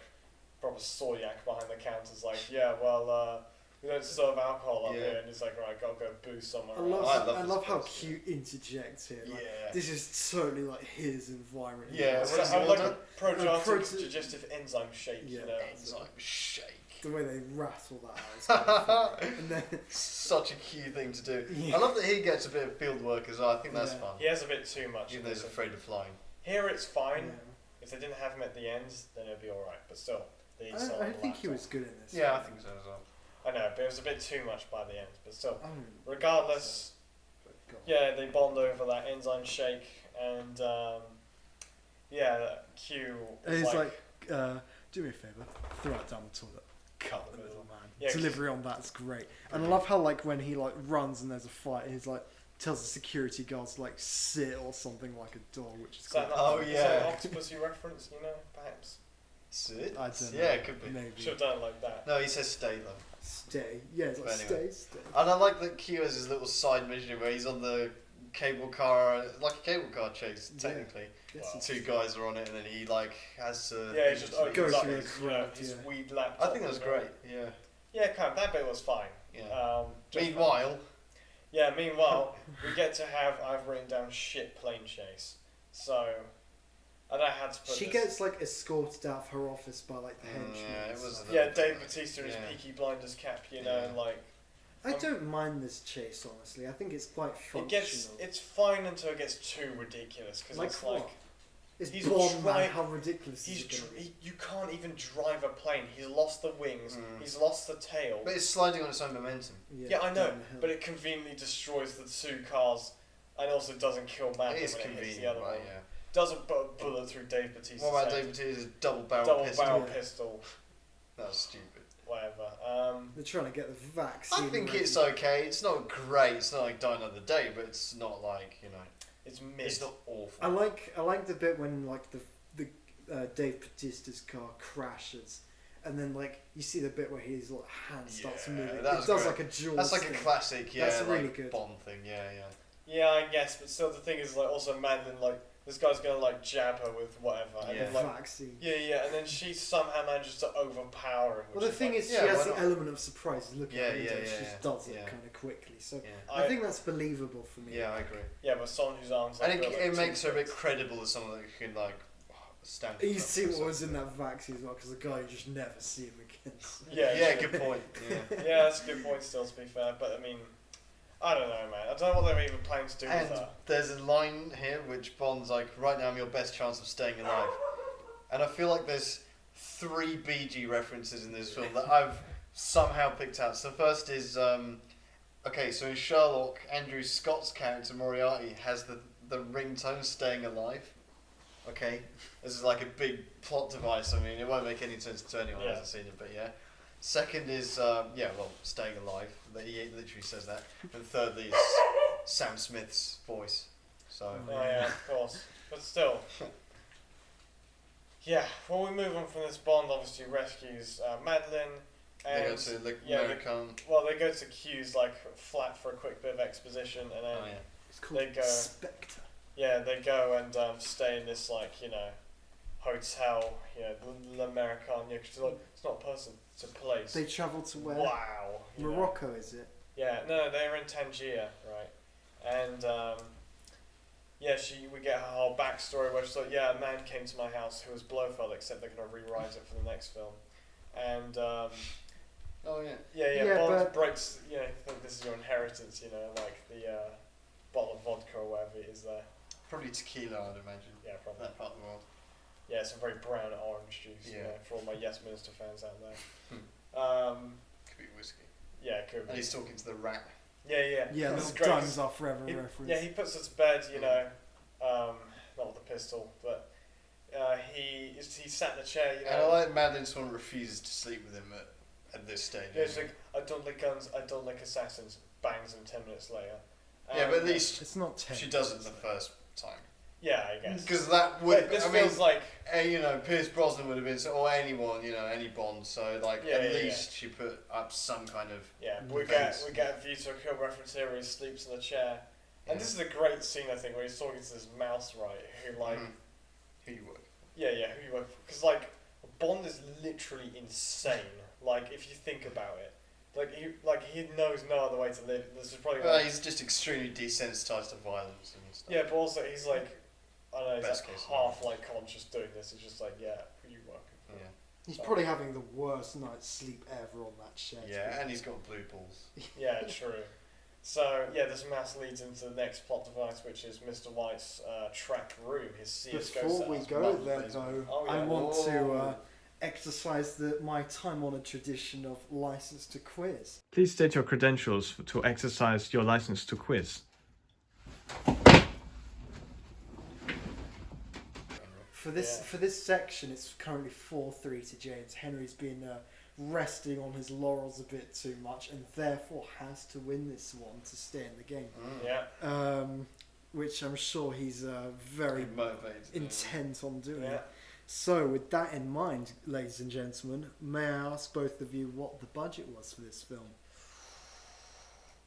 proper Sawyak behind the counter is like, yeah, well. We don't serve alcohol up here, and it's like, right, gotta go booze somewhere. I love how Q interjects here. Like, this is totally like his environment. Yeah, I like a proteolytic digestive enzyme shake. Yeah, enzyme shake. The way they rattle that out. Is quite funny. And then, such a Q thing to do. Yeah. I love that he gets a bit of field work as well. I think that's fun. He has a bit too much. Even though he's afraid of flying. Here it's fine. Yeah. If they didn't have him at the end, then it'd be alright. But still, I think he was good in this. Yeah, I think so as well. I know, but it was a bit too much by the end. But still, regardless, they bond over that enzyme shake, and Q. And he's like, do me a favour, throw it down the toilet. Cut the middle, man. Yeah, delivery on that's great. And I love how like when he like runs and there's a fight, he's like tells the security guards to like sit or something like a dog, which is cool. Is that an Octopussy reference? Perhaps. Sit? I don't know. Yeah, it could be. Maybe. Should have done it like that. No, he says stay though. Stay. Yeah, it's like Anyway. stay. And I like that Q has his little side mission where he's on the cable car, like a cable car chase, technically. Yeah. Wow. Two guys are on it, and then he like has to. Yeah, he just opens up through his, the crowd, his yeah. weed laptop. I think that was great. Yeah. Yeah, kind of. That bit was fine. Yeah. Meanwhile, we get to have, I've written down shit plane chase. So, I don't know how to put She this. gets like escorted out of her office by like the henchmen. Yeah, it was. Dave Bautista in his Peaky Blinders cap, and like. I don't mind this chase, honestly. I think it's quite functional. It's fine until it gets too ridiculous, because Like it's what? like. It's he's Bond, man. trying- How ridiculous is it gonna be? You can't even drive a plane. He's lost the wings. He's lost the tail. But it's sliding on its own momentum. Yeah, I know, down the hill. but it conveniently destroys the two cars, and also doesn't kill Madeline It is when it hits convenient, the other right? one. Yeah. Doesn't put a bullet through Dave Bautista's What about head. Dave Bautista's double barrel pistol? Pistol, That was stupid. whatever. They're trying to get the vaccine. I think ready. it's okay. It's not great. It's not like Die Another Day, but it's not like It's mid. It's not awful. I like the bit when like the Dave Bautista's car crashes, and then like you see the bit where his like hand starts moving. It does great. like a jaw. That's like a classic, That's like, really good. Bond thing. Yeah. Yeah, I guess, but still, the thing is, like, also Madeline, like, this guy's gonna like jab her with whatever, and then, like, vaccine. yeah, and then she somehow manages to overpower him. Well, the thing is, she yeah, has why the not? element of surprise. Look Yeah, at her, yeah, she yeah, just does it yeah. kind of quickly. So Yeah. I think that's believable for me. Yeah, I agree. Yeah, but someone whose arms. And like, go, like, it makes her a bit toothpicks. credible as someone that can like stand. You for see herself. what was in that vaccine as well, because the guy you just never see him again. Yeah, Good point. Yeah. Yeah, that's a good point. Still, to be fair, but I mean, I don't know, man. I don't know what they're even planning to do And with her. there's a line here which Bond's like, right now I'm your best chance of staying alive. And I feel like there's 3 BG references in this film that I've somehow picked out. So first is, okay, so in Sherlock, Andrew Scott's character Moriarty has the ringtone Staying Alive. Okay, this is like a big plot device. I mean, it won't make any sense to anyone who hasn't seen it, but yeah. Second is, Staying Alive. He literally says that. And thirdly is Sam Smith's voice. So. Oh yeah, of course. But still. Yeah, well, we move on from this. Bond obviously rescues Madeline. And They go to American. they go to Q's like flat for a quick bit of exposition, and then It's called They go- Spectre. they go and stay in this hotel, l'American. Yeah, 'cause it's not a person, it's a place. They travel to where? Wow. you know. Morocco, is it? Yeah, no, they were in Tangier, right? And we get her whole backstory where she's like, yeah, a man came to my house who was Blofeld, except they're gonna rewrite it for the next film. And Yeah, Bond but- breaks. Think this is your inheritance. Like the bottle of vodka or whatever it is there. Probably tequila, I'd imagine. Yeah, probably. That part of the world. Yeah, some very brown orange juice. Yeah. You know, for all my Yes Minister fans out there. Could be whiskey. Yeah, it could be. And he's talking to the rat. Yeah. Yeah, This is little great, Guns 'cause Are Forever he, reference. yeah, he puts her to bed. You know, not with the pistol, but he sat in a chair. You know. And I like Madeline Swan refuses to sleep with him at this stage. Yeah, it's like, I don't like guns, I don't like assassins. Bangs him 10 minutes later. Yeah, but at least It's not 10. she does it the first time. Yeah, I guess. Because that would. But this I feels mean, like you know, Pierce Brosnan would have been, or anyone, you know, any Bond. So like, Yeah, at yeah, least she put up some kind of. we Defense. get a View to a Kill reference here where he sleeps in the chair, and this is a great scene I think where he's talking to this mouse right who like Who you would. who you work for, because like Bond is literally insane. Like if you think about it, he knows no other way to live. This is probably Well, he's just extremely desensitized to violence and stuff. yeah, but also he's like I don't know, he's Best like case half scenario. like conscious doing this. He's just like who you working for? Yeah. He's probably having the worst night's sleep ever on that chair. Yeah, and he's got blue balls. Yeah, true. So this mass leads into the next plot device, which is Mr. White's track room, his CS:GO Before we setup. go Lovely there, basement. though, Oh, I yeah. want to Whoa. exercise my time-honored tradition of license to quiz. Please state your credentials to exercise your license to quiz. For this section, it's currently 4-3 to James. Henry's been resting on his laurels a bit too much, and therefore has to win this one to stay in the game. Yeah. Which I'm sure he's very Motivated. intent on doing. Yeah. So, with that in mind, ladies and gentlemen, may I ask both of you what the budget was for this film?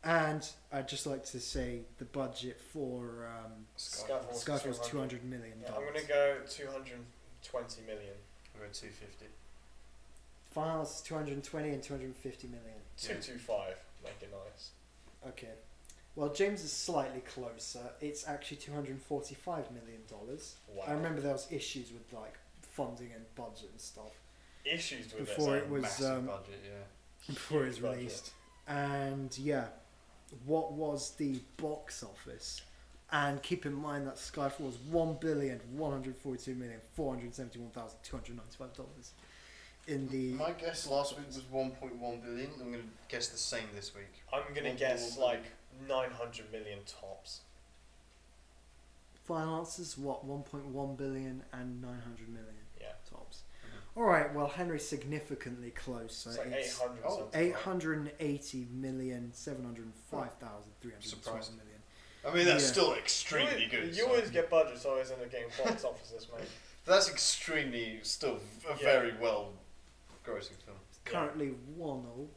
And I'd just like to say the budget for Skyfall was $200 million. Yeah, I'm gonna go 220 million. We're at 250. Finals 220 and 250 million. 225. Make it nice. Okay. Well, James is slightly closer. It's actually $245 million. Wow. I remember there was issues with like funding and budget and stuff Issues with before it. it was Massive budget, yeah. before it was Huge budget. released. And yeah, what was the box office? And keep in mind that Skyfall was $1,142,471,295 in the. My guess last week was 1.1 billion. I'm going to guess the same this week. I'm gonna guess like 900 million tops. Final answers, what, 1.1 billion and 900 million Yeah. tops. All right, well, Henry's significantly closer. It's like It's 800 oh, something. 880,705,312 Surprising. million. I mean, that's Yeah. still extremely good. You so- always get budgets always end up getting box offices, mate. That's extremely, still a very well grossing film. Currently 1-0.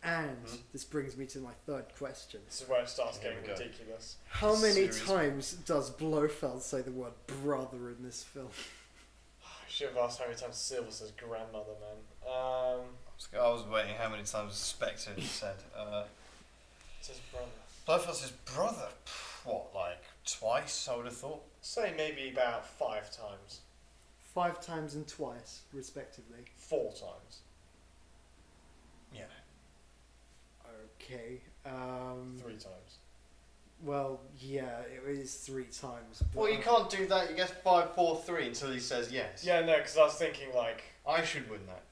And Mhm. this brings me to my third question. This is where it starts Here getting we go. ridiculous. How many Serious. times does Blofeld say the word brother in this film? I should have asked how many times Silver says grandmother, man. I was waiting how many times Spectre said. It says brother. Blofeld says brother. What, like twice? I would have thought. Say maybe about 5 times. 5 times and twice, respectively. 4 times. Yeah. Okay. 3 times. Well, yeah, it is 3 times. But Well, you can't do that. You get 5, 4, 3 until he says yes. Yeah, no, because I was thinking like, I should win that.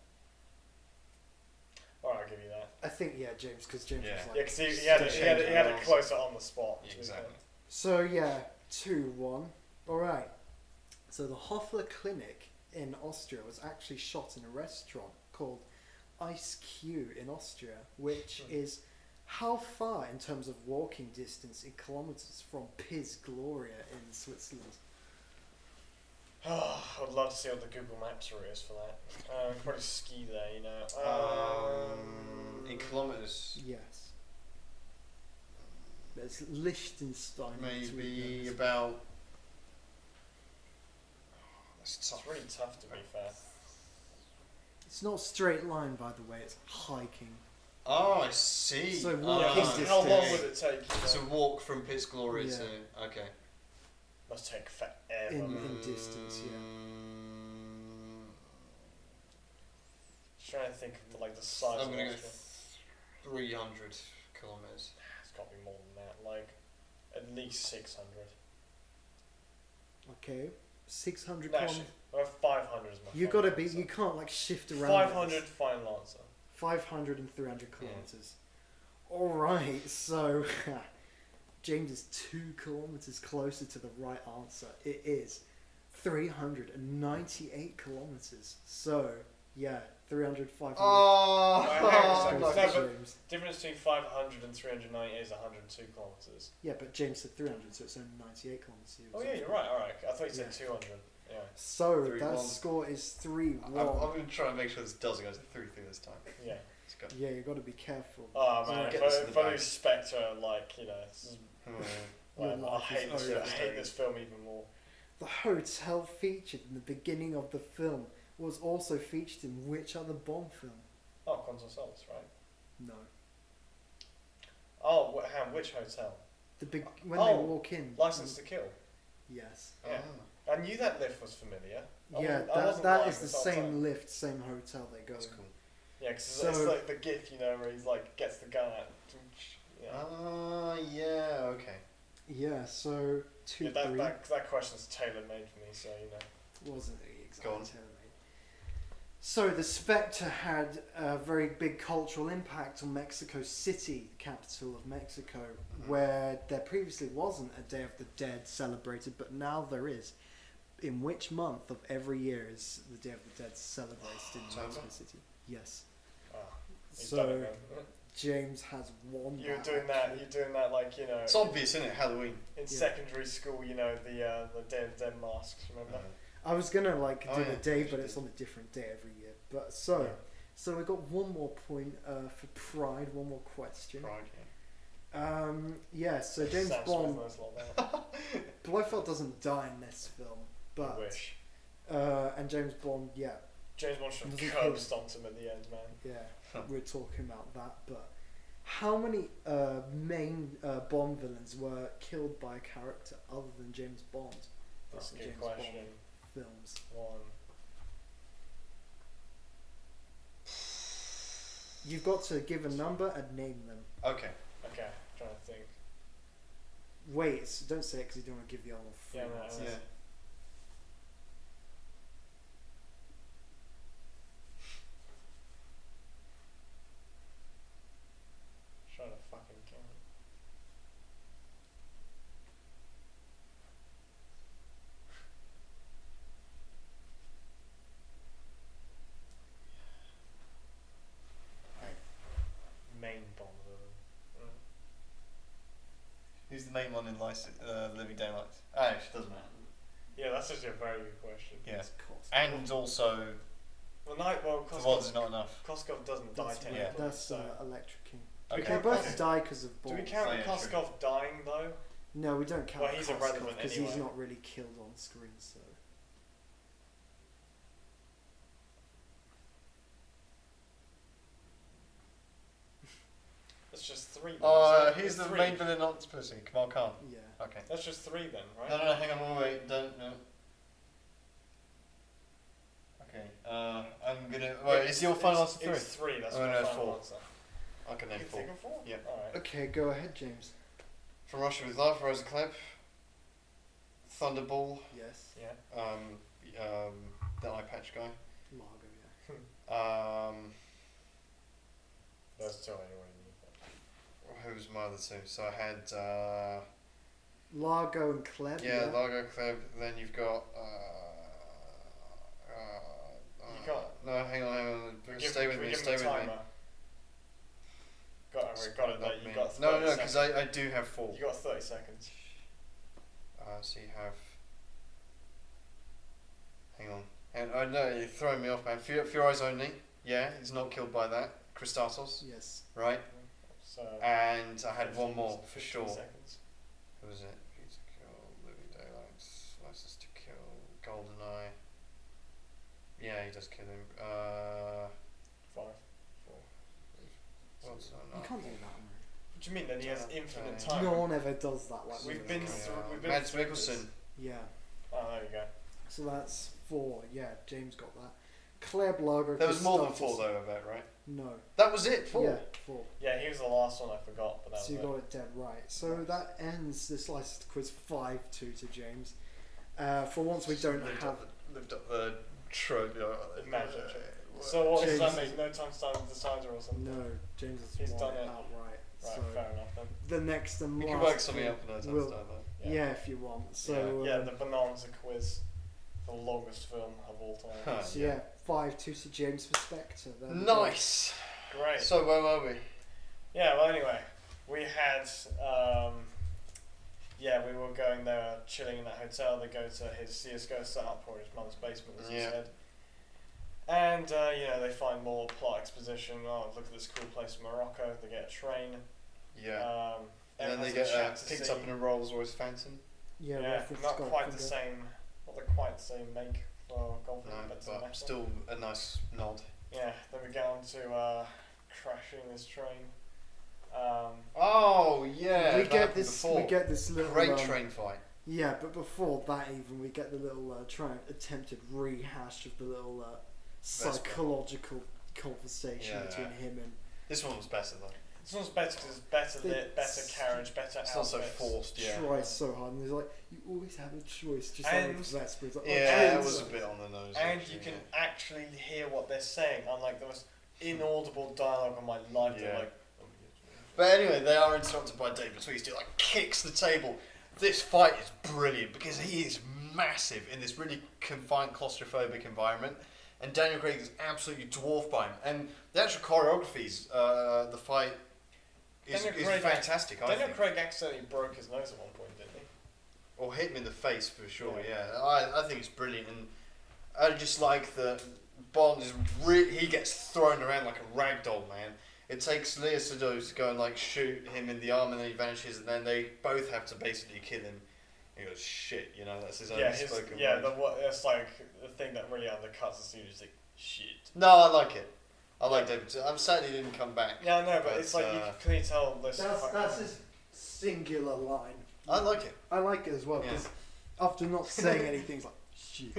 alright, I'll give you that. I think, yeah, James, because James Yeah. was like. Yeah, because he Just had to it change the closer on the spot. to be Exactly. So, yeah, 2-1. Alright. So, the Hoffler Clinic in Austria was actually shot in a restaurant called Ice Q in Austria, which is how far in terms of walking distance in kilometres from Piz Gloria in Switzerland? fair. I'd love to see what the Google Maps route is for that. Could probably ski there, you know. In kilometres, Yes. There's Liechtenstein. maybe between them. about. That's It's tough. really tough to be fair. It's not a straight line, by the way, it's hiking. Oh, I see. So Yeah, walking because how long distance. would it take? You know? To walk from Piz Gloria Yeah. to. Okay. Must take forever. In distance, yeah. Just trying to think of like the size I'm of going to go Austria. 300 kilometres. It's got to be more than that. Like at least 600. Okay, 600 No, kilometers. 500 is my You final gotta be. answer. You can't like shift around. 500 final answer. 500 and 300 kilometers. All right, so James is 2 kilometers closer to the right answer. It is 398 kilometers. So yeah, 300, 500. Oh, Well, hang on a second. goes No, to but James. difference between 500 and 390 is 102 kilometers. Yeah, but James said 300, so it's only 98 kilometers. Oh yeah, you're right. All right, I thought you said 200. Yeah. So 3-1. that score is 3-1. I'm going to try and make sure this doesn't go to 3-3 this time. Yeah. Let's go. Yeah, you got to be careful. Oh So man, get this in the if I bag. lose Spectre, like this is, Your I life hate is this. I over. hate this film even more. The hotel featured in the beginning of the film was also featured in which other Bond film? Oh, Quantum of Solace, right? No. Oh, which hotel? When Oh, they walk in. License to Kill. Yes. Yeah. I knew that lift was familiar. I Yeah, wasn't that lying is the this whole same time. lift, same hotel they go That's in. cool. Yeah, because So- it's like the GIF, you know, where he's like gets the gun out. Yeah. Yeah, okay. Yeah, so 2 Yeah, 3 that question's tailor made for me, so you know. wasn't Go exactly on. tailor-made. So the Spectre had a very big cultural impact on Mexico City, the capital of Mexico, where there previously wasn't a Day of the Dead celebrated, but now there is. In which month of every year is the Day of the Dead celebrated in October? Mexico City? Yes. Ah, he's So done it, man. James has won. You're that, doing that. actually. You're doing that like you know. It's obvious, isn't it? Halloween. In Yeah. secondary school, you know the Day of the Dead masks. Remember? I was gonna like Oh, do yeah, the day, you but did. it's on a different day every year. But so, Yeah. so we got one more point for Pride. One more question. Pride, Yeah. So James Sam Bond, Smith knows a lot about Blofeld doesn't die in this film, it. but Wish. and James Bond, yeah, James Bond should Doesn't have kill curb stomped him at the end, man. yeah, we're talking about that. But how many main Bond villains were killed by a character other than James Bond? That's a in good James question. Bond films. One. You've got to give a number and name them. Okay. Okay, trying to think. Wait, don't say it because you don't want to give the other one free Yeah, no, answers. Yeah. Trying to fucking count. Main Bond villain. Who's the main one in Living Daylights? Actually, doesn't matter. Yeah, that's actually a very good question. Yeah. It's cost. And also, Well, the one's not enough. Koskov doesn't die That's, technically. that's so. Electric King. Okay. They count both Koskov? die because of Do bombs. we count Oh, yeah, Koskov dying though? No, we don't count Well, he's irrelevant because he's anyway. not really killed on screen. So That's just three. Then, He's the three. main villain, not Pussy. Kamal Khan. yeah. Okay. That's just three then, right? No, hang on, wait, don't, no. Okay, I'm gonna, wait, is your final answer three? It's three, that's Oh, my no, final four. answer. I can name You four. think of four? Yeah. Alright. Okay, go ahead, James. From Russia with Love, Rosa Klebb, Thunderball, Yes. Yeah. the eye patch guy, Largo. Yeah. Those two anyway. You who was my other two? So I had, Largo and Klebb. yeah, Largo Klebb, then you've got, You got- no, hang on, stay with me, give stay him with a me. timer. Got it there. You got 30 No, because seconds. I do have four. You got 30 seconds. So you have. Hang on. And no, you're throwing me off, man. For Your Eyes Only. Yeah, he's not killed by that. Christatos, Yes. right? So. And I had 15 one more for 15 sure. Seconds. Who was it? View to Kill, Living Daylights, License to Kill, GoldenEye. Yeah, he does kill him. 5, 4. What's that? You can't do that, man. What do you mean? Then he has infinite Okay. time. No one ever does that. Like We've we been do. through. We've been Mads through this. Mikkelsen. Yeah. Oh, there you go. So that's 4. Yeah, James got that. Klebb, Largo. There was more than Christopherson. 4 though, I bet, right? No. That was it, 4. Yeah, 4. Yeah, he was the last one I forgot, but that So you was got it dead right. So that ends this licensed quiz 5-2 to James. For once, we don't have. Lived up the trope. Imagine. So what does that James- make? No time to start with the decider or something? No, James has He's won done it. outright. Right, So fair enough then. the next and You last. can work something film up for no time will- to start though. Yeah, if you want. So Yeah, the Bonanza quiz, the longest film of all time. Huh. So yeah, 5-2 to James for Spectre. There we go. Nice. Great. So where were we? Yeah, well, anyway, we had, we were going there, chilling in that hotel. They go to his CSGO setup or his mum's basement, as he Yeah. said. And, they find more plot exposition. Oh, look at this cool place in Morocco. They get a train. Yeah. And then everyone they has a get chat to picked see. up in a Rolls Royce Phantom. Yeah, Yeah, reference not Goldfinger. quite the same. Not quite the same make for Goldfinger, No, but, but still a nice nod. Yeah, then we get on to crashing this train. Oh yeah. we that get happened this. Before. We get this little. Great train fight. Yeah, but before that, even we get the little attempted rehash of the little psychological conversation Yeah. between him and. This one was better though. This one's better because it's better lit, better carriage, better It's not outfits. so forced. Yeah. Tries so hard, and he's like, "You always have a choice." Just And- like Vesper. It's like, Yeah, oh, it was a Jesus. bit on the nose. And actually, you can yeah. actually hear what they're saying, unlike the most inaudible dialogue of my life. They're Yeah. like, But anyway, they are interrupted by David Tweedy, who like kicks the table. This fight is brilliant because he is massive in this really confined, claustrophobic environment, and Daniel Craig is absolutely dwarfed by him. And the actual choreography's, the fight is Daniel Craig- fantastic. I Daniel think. Craig accidentally broke his nose at one point, didn't he? Or hit him in the face for sure. Yeah. Yeah, I think it's brilliant, and I just like that Bond is he gets thrown around like a rag doll, man. It takes Lea Seydoux to go and like shoot him in the arm, and then he vanishes, and then they both have to basically kill him. He goes, "Shit," you know, that's his own spoken word. it's like the thing that really undercuts the scene is like shit. No, I like it. I like David. I'm sad he didn't come back. Yeah, I know, but it's like you can clearly tell this. That's his singular line. I like it. I like it as well because after not saying anything, it's like shit.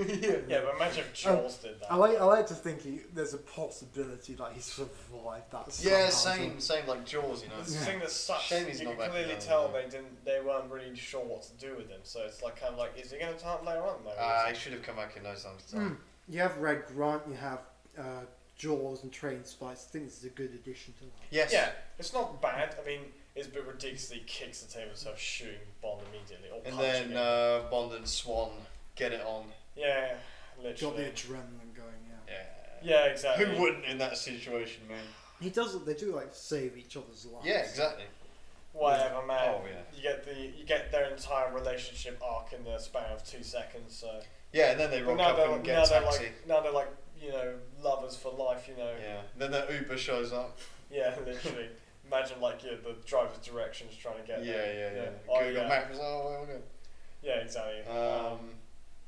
Yeah, but imagine if Jaws did that. I like to think there's a possibility that he survived that. Yeah, somehow. same like Jaws, you know. It's the thing that sucks. Shame he's You not can back clearly now, tell yeah. they weren't really sure what to do with him. So it's like kind of like, is he going to turn up later on? No. He should have come back in no time to time. You have Red Grant, you have Jaws and Train Spice. I think this is a good addition to that. Yes. Yeah, it's not bad. I mean, it's a bit ridiculous that he kicks the table and starts shooting Bond immediately or And punching then him. Bond and Swan get it on. Yeah, Got the literally. adrenaline going. Yeah. Yeah, exactly. Who wouldn't in that situation, man? He does. They do like save each other's lives. Yeah, exactly. Whatever, man. Oh, yeah. You get their entire relationship arc in the span of 2 seconds. So. Yeah, and then they But rock up and get a taxi. now they're like lovers for life. Yeah. Then the Uber shows up. Yeah, literally. Imagine the driver's directions trying to get there. Yeah. Oh, Google yeah. Maps. Oh, okay. Yeah, exactly.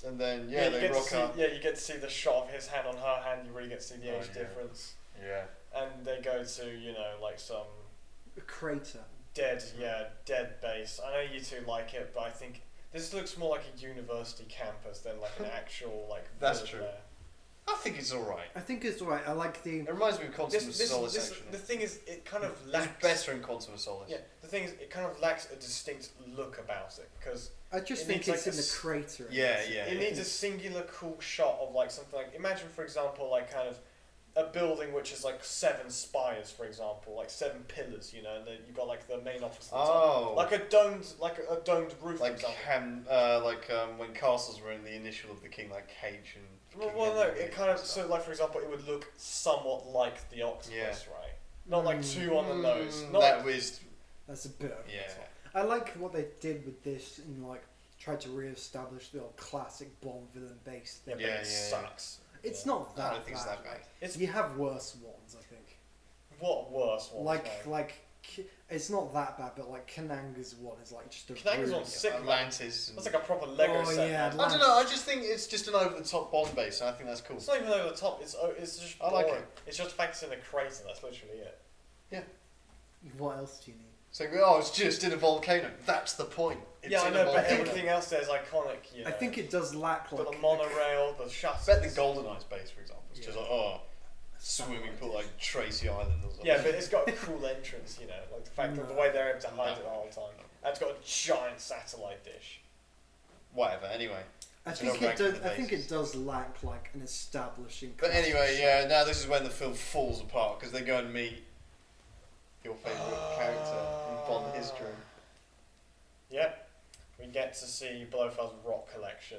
And then you they get rock to see, up. Yeah, you get to see the shot of his hand on her hand. You really get to see the Oh, age yeah. difference. Yeah. And they go to like some A crater. dead base. I know you two like it, but I think this looks more like a university campus than like an actual That's village true. there. I think it's alright. I think it's alright. I like the. It reminds me of Quantum of Solace, The actually. thing is, it kind of It's lacks. better in Quantum of Solace. Yeah, the thing is, it kind of lacks a distinct look about it because I just it think needs, it's in the crater. Yeah. it needs a singular cool shot of something like, imagine for example kind of a building which is 7 spires, for example, 7 pillars, and then you've got the main office at the top. Oh. Like a domed roof, for Like example. when castles were in the initial of the king, like Cage and. Well, King no, Henry it and kind of stuff. for example, it would look somewhat like the octopus, Yeah. right? Not too on the nose. Not That was. That's a bit. Yeah. I like what they did with this and tried to re-establish the old classic Bond villain base. yeah, Thing. but Yeah, it yeah. sucks. It's Yeah. not that. I don't think it's that bad. You have worse ones, I think. What worse ones? man? It's not that bad, but Kananga's one is just a. Kananga's really one's sick, man. Atlantis. That's like a proper Lego Oh, set. yeah, man. I don't know. I just think it's just an over-the-top Bond base, and I think that's cool. It's not even over the top. It's just I like boring. it. It's just facts in a crater. That's literally it. What else do you need? So it's just in a volcano. That's the point. It's Yeah, I in a know, but volcano. everything else there is iconic. I think it does lack But the monorail, the shuttles. I bet the GoldenEye base, for example, is just Yeah. swimming pool like Tracy Island or something. Yeah, but it's got a cool entrance. The fact that the way they're able to hide it the whole time. And it's got a giant satellite dish. Whatever. Anyway, I So think not it ranking does. the I think bases. it does lack like an establishing. But cast anyway, of yeah. Now this is when the film falls apart because they go and meet your favourite character in Bond history. Yep. We get to see Blofeld's rock collection.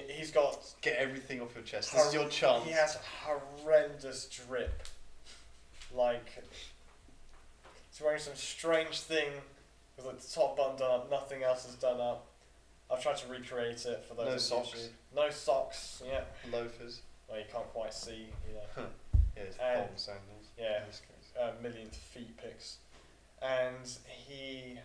He's got... Get everything off your chest. This is your chance. He has horrendous drip. Like, he's wearing some strange thing with like the top button done up, nothing else is done up. I've tried to recreate it for those. No on socks. YouTube. No socks. Yeah. Loafers. Well, you can't quite see. You know. Yeah, it's And- Bond sandals. Yeah. In this case. Millionth feet pics, and he.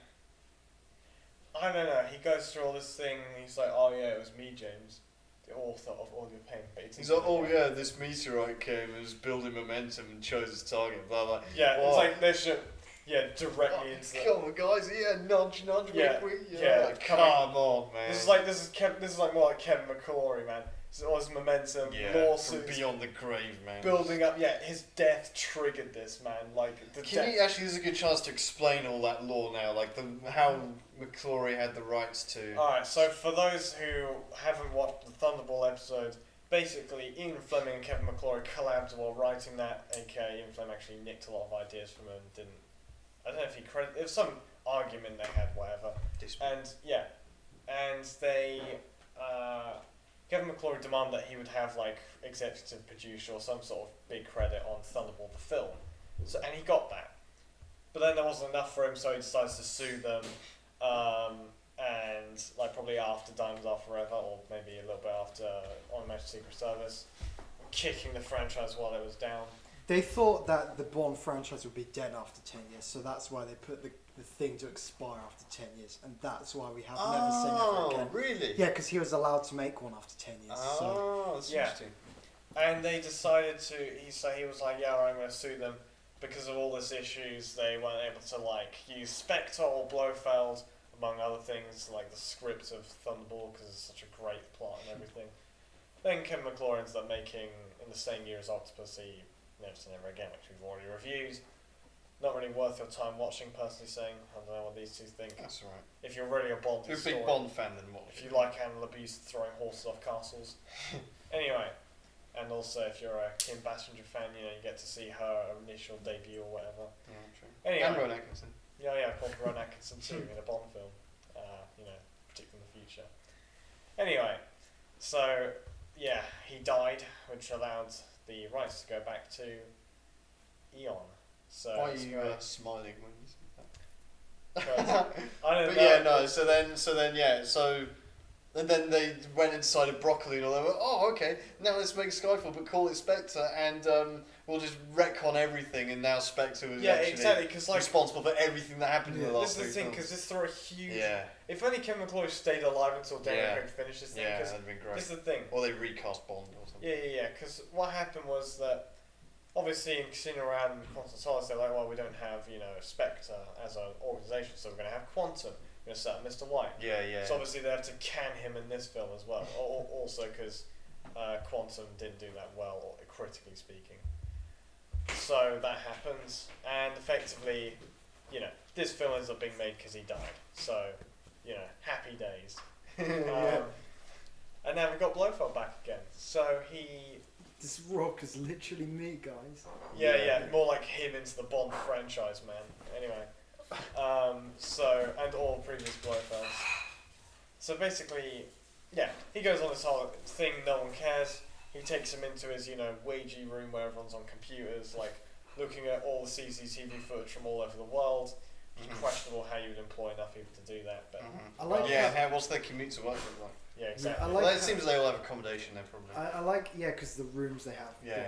I don't know. He goes through all this thing. And he's like, "Oh yeah, it was me, James, the author of All Your Pain." He's like, oh yeah, this meteorite came and was building momentum and chose its target, blah blah. Yeah, Whoa. it's like they should. Yeah, directly into the. Come on, guys, yeah, nudge, Yeah, wink, wink. yeah, Like, come come on, man. This is like more like Kevin McClory, man. It's all this momentum, yeah, from lawsuits, beyond the grave, man. building up. Yeah, his death triggered this, man. Like the Can death. you actually? There's a good chance to explain all that law now, like how McClory had the rights to. Alright, so for those who haven't watched the Thunderball episode, basically Ian Fleming and Kevin McClory collabed while writing that, aka Ian Fleming actually nicked a lot of ideas from him and didn't. I don't know if he credited. There was some argument they had, whatever. And yeah, and they. Kevin McClory demanded that he would have like executive producer or some sort of big credit on Thunderball the film, so and he got that, but then there wasn't enough for him, so he decides to sue them, and like probably after Diamonds Are Forever, or maybe a little bit after On Majesty's Secret Service, kicking the franchise while it was down. They thought that the Bond franchise would be dead after 10 years, so that's why they put the thing to expire after 10 years, and that's why we have never seen it again. Really? Yeah, because he was allowed to make one after 10 years. So. Oh, that's Yeah. interesting. And they decided to. He was like, "Yeah, I'm going to sue them because of all these issues. They weren't able to like use Spectre or Blofeld, among other things, like the script of Thunderball because it's such a great plot and everything." Then Kevin McClory ends up making, in the same year as Octopussy, Never Say Never Again, which we've already reviewed. Not really worth your time watching, personally saying. I don't know what these two think. That's alright. If you're really a Bond If you're a historian, big Bond fan, then what? if you like animal abuse, throwing horses off castles. Anyway, and also if you're a Kim Basinger fan, you know, you get to see her initial debut or whatever. Yeah, true. Anyway. And Rowan Atkinson. Yeah, called Ron Atkinson too in a Bond film. You know, predicting the future. Anyway, so yeah, he died, which allowed the rights to go back to Eon. So Why are it's you great. smiling when you speak that? 'Cause I don't But know. yeah, no. So then they went and decided broccoli, and all that. Oh, okay. Now let's make Skyfall, but call it Spectre, and we'll just retcon everything. And now Spectre was Yeah, actually exactly. Because like responsible for everything that happened in the this last is the three thing. films. Because this threw a huge. Yeah, If only Kevin McClory stayed alive until Daniel Yeah. Craig finished this thing. yeah, Because that'd been great. this is the thing. Or they recast Bond or something. Yeah. Because what happened was that obviously in Casino Royale and Quantum of Solace, they're like, well, we don't have, you know, Spectre as an organisation, so we're going to have Quantum. We're going to set up Mr. White. Yeah. So obviously they have to can him in this film as well. Also because Quantum didn't do that well, or critically speaking. So that happens, and effectively, you know, this film ends up being made because he died. So, you know, happy days. And now we've got Blofeld back again. So he... This rock is literally me, guys. Yeah, more like him into the Bond franchise, man. Anyway, and all previous Blofelds. So basically, yeah, he goes on this whole thing, no one cares. He takes him into his, you know, Ouija room where everyone's on computers, like, looking at all the CCTV footage from all over the world. It's questionable how you would employ enough people to do that, but... I like Yeah, how- what's their commute to work look like? Yeah, exactly. I Well, like it seems they all have accommodation there, probably. I like, yeah, because the rooms they have. Yeah.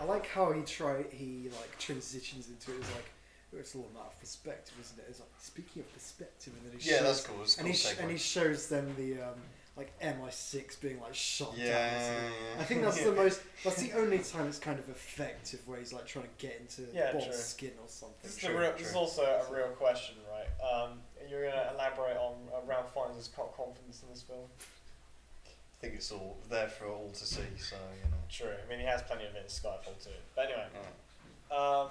I like how he transitions into it as like, oh, it's all a matter of perspective, isn't it? It's like, speaking of perspective, and then he Yeah, shows, that's cool. It's a and cool he segue. shows them the like MI6 being like shot down. Yeah. I think that's the most. That's the only time it's kind of effective where he's like trying to get into Bond's true. skin or something. This is, True, this is true. also a real question, right? You're going to elaborate on Ralph Fiennes' confidence in this film? I think it's all there for all to see, so, you know. True. I mean, he has plenty of it in Skyfall too. But anyway, Yeah.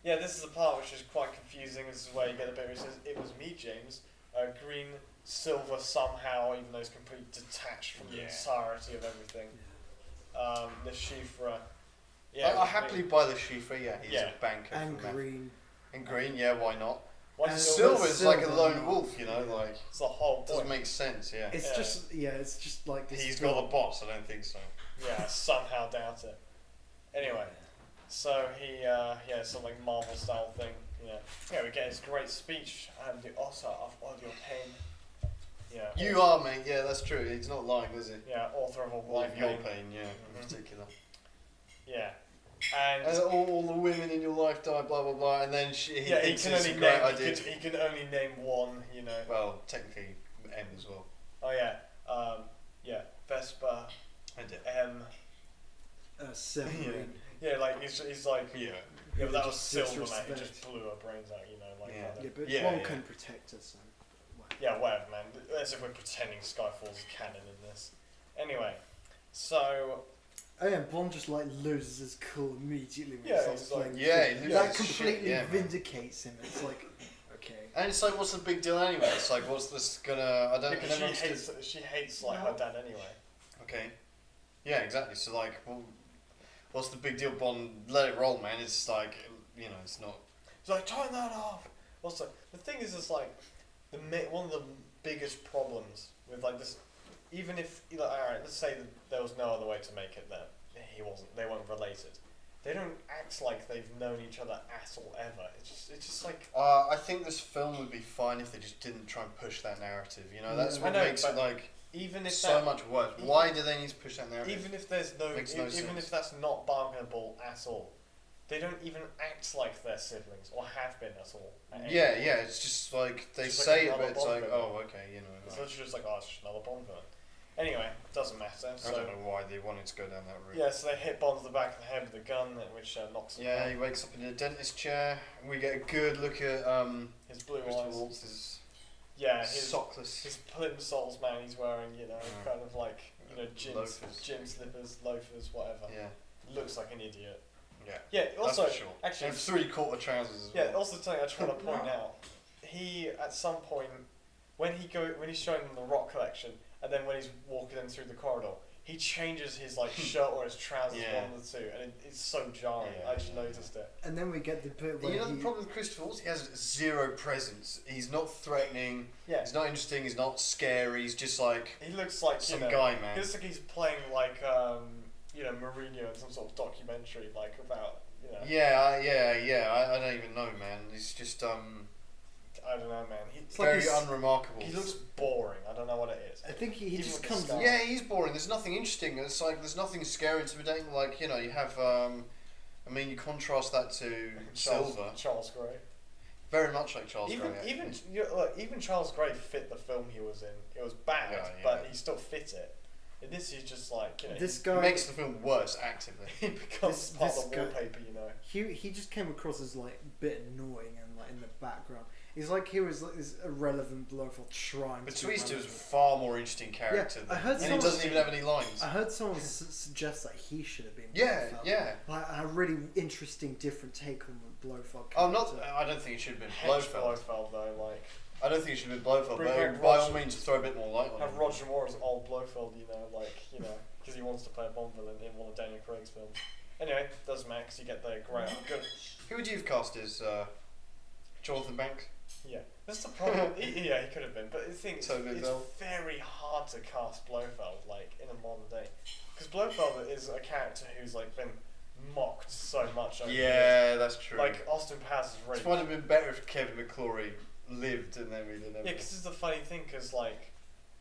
yeah, this is the part which is quite confusing. This is where you get the bit where he says, "It was me, James, green Silver somehow, even though he's completely detached from the entirety of everything. The Shifra. Yeah, I happily buy the Shifra. Yeah, he's a banker. And from green. And green, yeah, why not? Why And Silver's like a Silver, lone wolf, you know, like it's the whole point. doesn't make sense. Yeah, It's just like this. he's got a boss. I don't think so. Yeah, somehow doubt it. Anyway, so he, some like Marvel style thing. Yeah, we get his great speech. I'm the author of all your pain. Yeah. You are, mate. Yeah, that's true. He's not lying, is he? Yeah, author of all All my of your pain. pain, yeah, Mhm. in particular. Yeah, and And all the women in your life die, blah blah blah, and then he he thinks can it's only a great name idea. he can only name one. Well, technically, M as well. Oh yeah, Vespa I did. M. Seven. Yeah, like he's like Yeah. yeah, but that was Just Silver, man. He disrespect. just blew her brains out, like Yeah. kind of- Yeah, but Yeah, one yeah. can protect us. So. Yeah, whatever, man. As if we're pretending Skyfall's canon in this. Anyway, so Oh yeah, Bond just like loses his cool immediately when Yeah, he starts he's like- playing. Yeah, the he film. loses That his completely shit, yeah, man. vindicates him. It's like, okay. And it's like, what's the big deal anyway? It's like, what's this gonna? I don't. because I never understood. she hates like her dad anyway. Okay. Yeah, exactly. So like, well, what's the big deal? Bond, let it roll, man. It's like, it's not. She's like, turn that off. Also, the thing is, it's like one of the biggest problems with like this. Even if alright, let's say that there was no other way to make it that they weren't related. They don't act like they've known each other at all ever. It's just like I think this film would be fine if they just didn't try and push that narrative. That's I what know, makes it but like even if so that, much worse. Why do they need to push that narrative? even if there's no, Makes no even sense. if that's not bargainable at all, they don't even act like they're siblings or have been at all. At any Yeah, point. yeah. It's just like they Just like say it, another but it's Bond like, villain. oh, okay, It's right. literally just like, oh, it's just another Bond villain. Anyway, doesn't matter. I So don't know why they wanted to go down that route. yeah, so they hit Bond to the back of the head with a gun, which knocks him Yeah, out. he wakes up in a dentist chair. And we get a good look at His blue Christopher eyes. Waltz's Yeah, his sockless. plimsolls, man. He's wearing, kind of like gym Loafers. slippers, loafers, whatever. Yeah, Looks like an idiot. yeah. Yeah. Also, That's for sure. actually, And 3/4 trousers as yeah. well. Also, something I just want to point out. He at some point when he's showing them the rock collection, and then when he's walking them through the corridor, he changes his like shirt or his trousers, Yeah. one of the two, and it's so jarring. Yeah, I just yeah, noticed it. And then we get the bit where The problem with Christopher Waltz, he has zero presence. He's not threatening. Yeah. He's not interesting. He's not scary. He's just like He looks like some guy, He man. looks like he's playing like Mourinho in some sort of documentary, like about Yeah. I don't even know, man. He's just I don't know, man. It's like very he's- unremarkable. He looks boring. I don't know what it is. I think he Even just with the comes. scar. Yeah, he's boring. There's nothing interesting. It's like there's nothing scary, intimidating. Like you have. You contrast that to Silver. Charles Gray. Very much like Charles Even Gray. even even Charles Gray fit the film he was in. It was bad, Yeah, but yeah. he still fit it. In this, he's just like This It guy. makes the film worse actively. he becomes This- part this of the guy- wallpaper. He just came across as like a bit annoying and like in the background. He's like he was like this irrelevant Blofeld trying. But to Tweezer is a manage it. far more interesting character. I heard and he someone doesn't say- even have any lines. I heard someone suggest that he should have been. Yeah, Blofeld. yeah. Like a really interesting, different take on the Blofeld. Oh, not. character. I don't think it should have been Hedge Blofeld. Blofeld though, like I don't think it should have been Blofeld. Bring But back by all Roger. means, throw a bit more light on have him. Roger Moore as old Blofeld, because he wants to play a Bond villain in one of Daniel Craig's films. Anyway, doesn't matter because you get the great good. Who would you have cast as Jonathan Banks? Yeah, that's the problem. He could have been, but the thing is, Totally it's dull. very hard to cast Blofeld like in a modern day, because Blofeld is a character who's like been mocked so much over the years. Yeah, that's true. Like Austin Powers is really it might have been better if Kevin McClory lived and then we didn't. yeah, because it's the funny thing, because like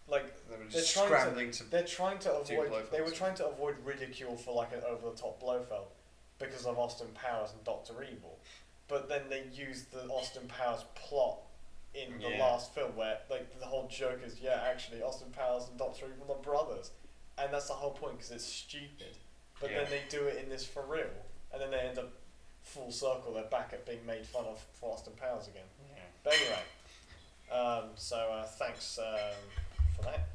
they were just they're trying to- scrambling to. they're trying to Two avoid Blofelds. they were trying to avoid ridicule for like an over the top Blofeld because of Austin Powers and Doctor Evil, but then they used the Austin Powers plot in the Yeah. last film where like the whole joke is actually Austin Powers and Doctor Evil are brothers, and that's the whole point because it's stupid, but Yeah. then they do it in this for real, and then they end up full circle. They're back at being made fun of for Austin Powers again. Yeah. But anyway, thanks for that,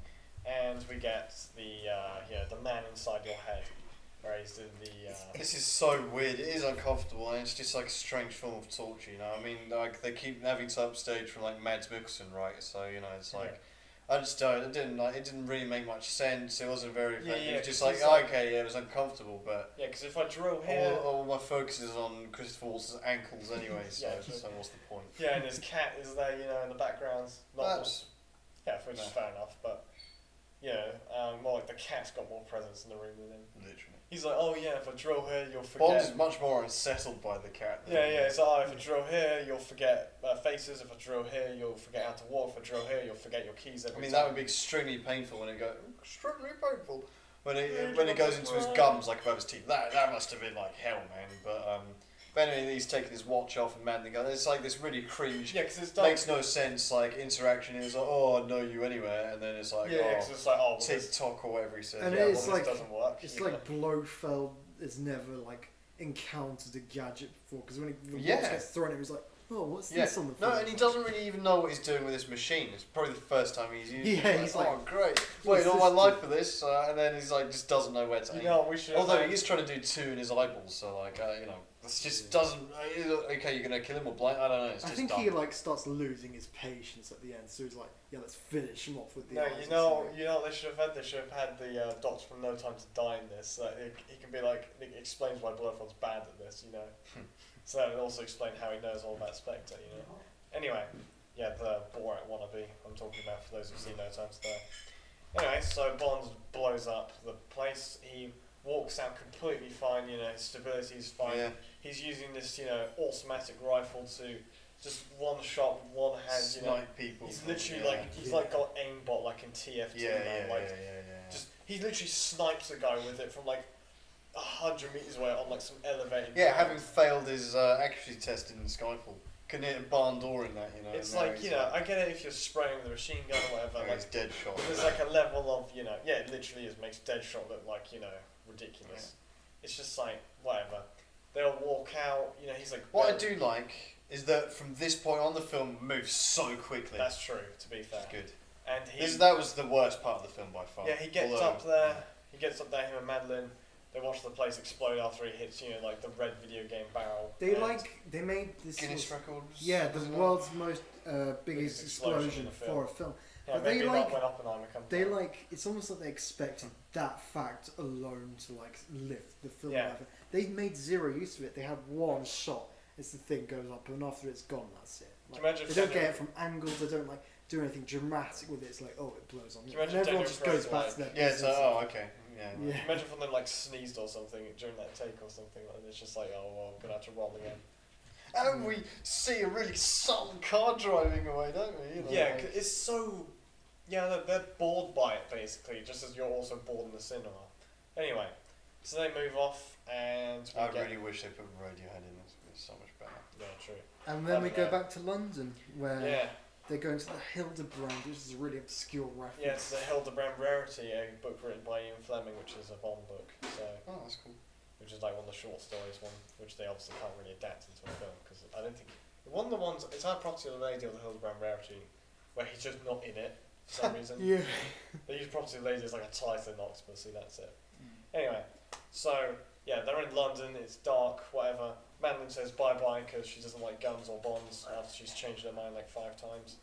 and we get the man inside your head, where he's doing the. This is so weird. It is uncomfortable, and it's just like a strange form of torture. Like they keep having to upstage from like Mads Mikkelsen, right? So it's like I just don't. It didn't like. It didn't really make much sense. It wasn't very. Yeah, It yeah, was just 'cause like, he's like- okay, yeah, it was uncomfortable, but Yeah, because if I drill here, all my focus is on Christopher Waltz's ankles anyway. So, Yeah. so what's the point? yeah, and his cat is there, you know, in the background. That's Yeah, which is No. fair enough, but more like the cat's got more presence in the room than him. literally. He's like, oh yeah, if I drill here, you'll Bond forget. is much more unsettled by the cat. than- Yeah, it's like, oh, if I drill here, you'll forget faces. If I drill here, you'll forget how to walk. If I drill here, you'll forget your keys every I mean, time. that would be extremely painful when it goes. Extremely painful when Yeah, it goes into his gums like above his teeth. That must have been like hell, man. But anyway, he's taking his watch off and Manley goes. It's like this really cringe. Yeah, because it's done. Makes no sense. Like interaction is like, oh, I know you anywhere, and then it's like, Yeah, because oh, it's like, oh, well, this, TikTok or whatever he said. And yeah, it's well, like- this doesn't work. It's you like know? Blofeld has never like encountered a gadget before because when the Yeah. watch gets thrown at him, he's like, "Oh, what's Yeah. this on the No, floor?" and he doesn't really even know what he's doing with this machine. It's probably the first time he's used it. Yeah, he's oh, like, great. "What's Wait all my this life do?" for this, and then he's like, just doesn't know where to aim. You know, we should. Although he is trying to do 2 in his eyeballs, so like, this just doesn't. Okay, you're gonna kill him or blind? I don't know. It's I just think dumb. he like starts losing his patience at the end, so he's like, "Yeah, let's finish him off with the." No, eyes you and know stuff." what they should have had? They should have had the Doctor from No Time to Die in this. He can be like, it explains why Blofeld's bad at this, you know. So that would also explain how he knows all about Spectre, you know. Anyway, yeah, the Borat wannabe I'm talking about for those who've seen No Time to Die. Anyway, so Bond blows up the place. He walks out completely fine, you know, his stability's fine. Yeah. He's using this, you know, automatic rifle to just one shot, one hand, you know. Snipe people. He's from- literally yeah. like he's like got aimbot like in TF2, Yeah, man. yeah, Like yeah. just he literally snipes a guy with it from like 100 meters away on like some elevated. Yeah, ground. having failed his accuracy test in Skyfall, couldn't hit a barn door in that, you know. It's and now like, he's you know, I get it if you're spraying with a machine gun or whatever. now Like he's dead shot. there's like a level of, you know, yeah, it literally is makes Deadshot look like, you know, ridiculous. It's just like whatever. They'll walk out, you know. He's like. What I do like is that from this point on, the film moves so quickly. That's true. To be fair. It's good. And That was the worst part of the film by far. Yeah, he gets Although- up there. He gets up there. Him and Madeline. They watch the place explode after he hits, you know, like the red video game barrel. They and they made this. Guinness was- records. Yeah, the wasn't it? world's most biggest Biggest explosion explosion in the for film. a film. Yeah, but they maybe like- not when Oppenheimer comes. They out. like it's almost like they expected that fact alone to like lift the film. Yeah. Over. They made zero use of it. They had one shot as the thing goes up, and after it's gone, that's it. Can Like, you imagine they if don't Daniel- get it from angles. They don't like do anything dramatic with it. It's like, oh, it blows on. Can you And imagine everyone Daniel just goes Craig, back like- to their Yeah, business. so, okay. Yeah. Yeah. Imagine if they like sneezed or something during that take or something, and it's just like, oh well, I'm gonna have to roll again. And we see a really subtle car driving away, don't we? You know, Yeah, like- 'cause it's so. Yeah, they're bored by it basically, just as you're also bored in the cinema. Anyway, so they move off and we I get. really wish they put Radiohead in this. It's so much better. Yeah, true. And then we go Yeah. back to London, where Yeah, they go into the Hildebrand, which is a really obscure reference. yeah, it's the Hildebrand Rarity, a book written by Ian Fleming, which is a Bond book. So. Oh, that's cool. Which is like one of the short stories, which they obviously can't really adapt into a film because I don't think one of the ones. It's our Property of the Lady or the Hildebrand Rarity, where he's just not in it for some reason. Yeah. They use Property of the Lady as like a title in Octopussy. That's it. Anyway, so yeah, they're in London. It's dark. Whatever. Madeline says bye bye because she doesn't like guns or bonds after she's changed her mind like 5 times.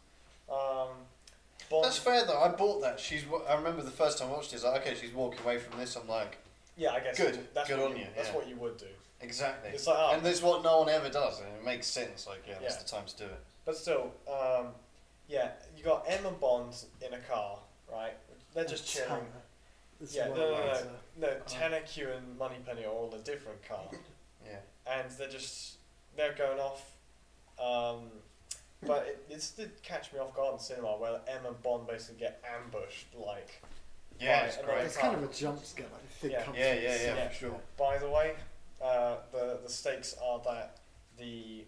Bond. That's fair though. I bought that. I remember the first time I watched it. It's like, okay, she's walking away from this. I'm like, Yeah, I guess Good. That's Good what on you, That's yeah. what you would do. exactly. It's like, oh, And that's what no one ever does, and it makes sense. Like, yeah, that's Yeah. the time to do it. But still, yeah, you got Emma Bond in a car, right? They're just chilling. Tanner. This is Yeah, what no, I no, like, no. Tanner, Q, and Moneypenny are all in a different car, Yeah. and they're going off. But it did catch me off guard in cinema where Emma and Bond basically get ambushed. Like, Yeah, Right, it's and great. It's kind of a jump scare, like the thing Yeah. comes Yeah, from yeah, the yeah, side. for sure. by the way, the stakes are that the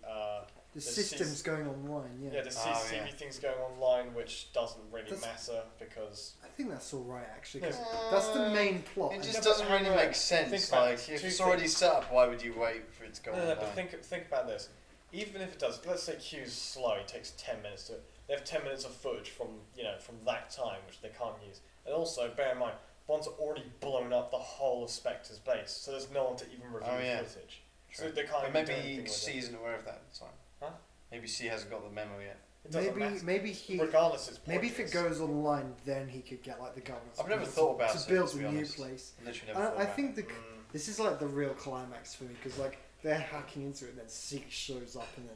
The The system's going online, yeah. yeah the Oh, CCTV yeah. thing's going online, which doesn't really That's- matter because I think that's all right, actually, 'cause Yeah. that's the main plot. It and- just but doesn't really hang on. make sense. Think about Like, it. if Two it's already things. set up, why would you wait for it to go no, online? but think about this. Even if it does, let's say Q's slow, it takes 10 minutes to. They have 10 minutes of footage from from that time, which they can't use. And also, bear in mind, Bond's already blown up the whole of Spectre's base, so there's no one to even review Oh, yeah. footage. True. So they can't But even do maybe anything with C it. isn't aware of that at the time. Huh? Maybe C hasn't got the memo yet. It doesn't matter. Maybe he. Regardless, it's Maybe if it pointless. goes online, then he could get like the government. I've never thought about it, to build to a be new honest. place. Literally never thought I about think it. this is like the real climax for me because like they're hacking into it, and then Zeke shows up, and then.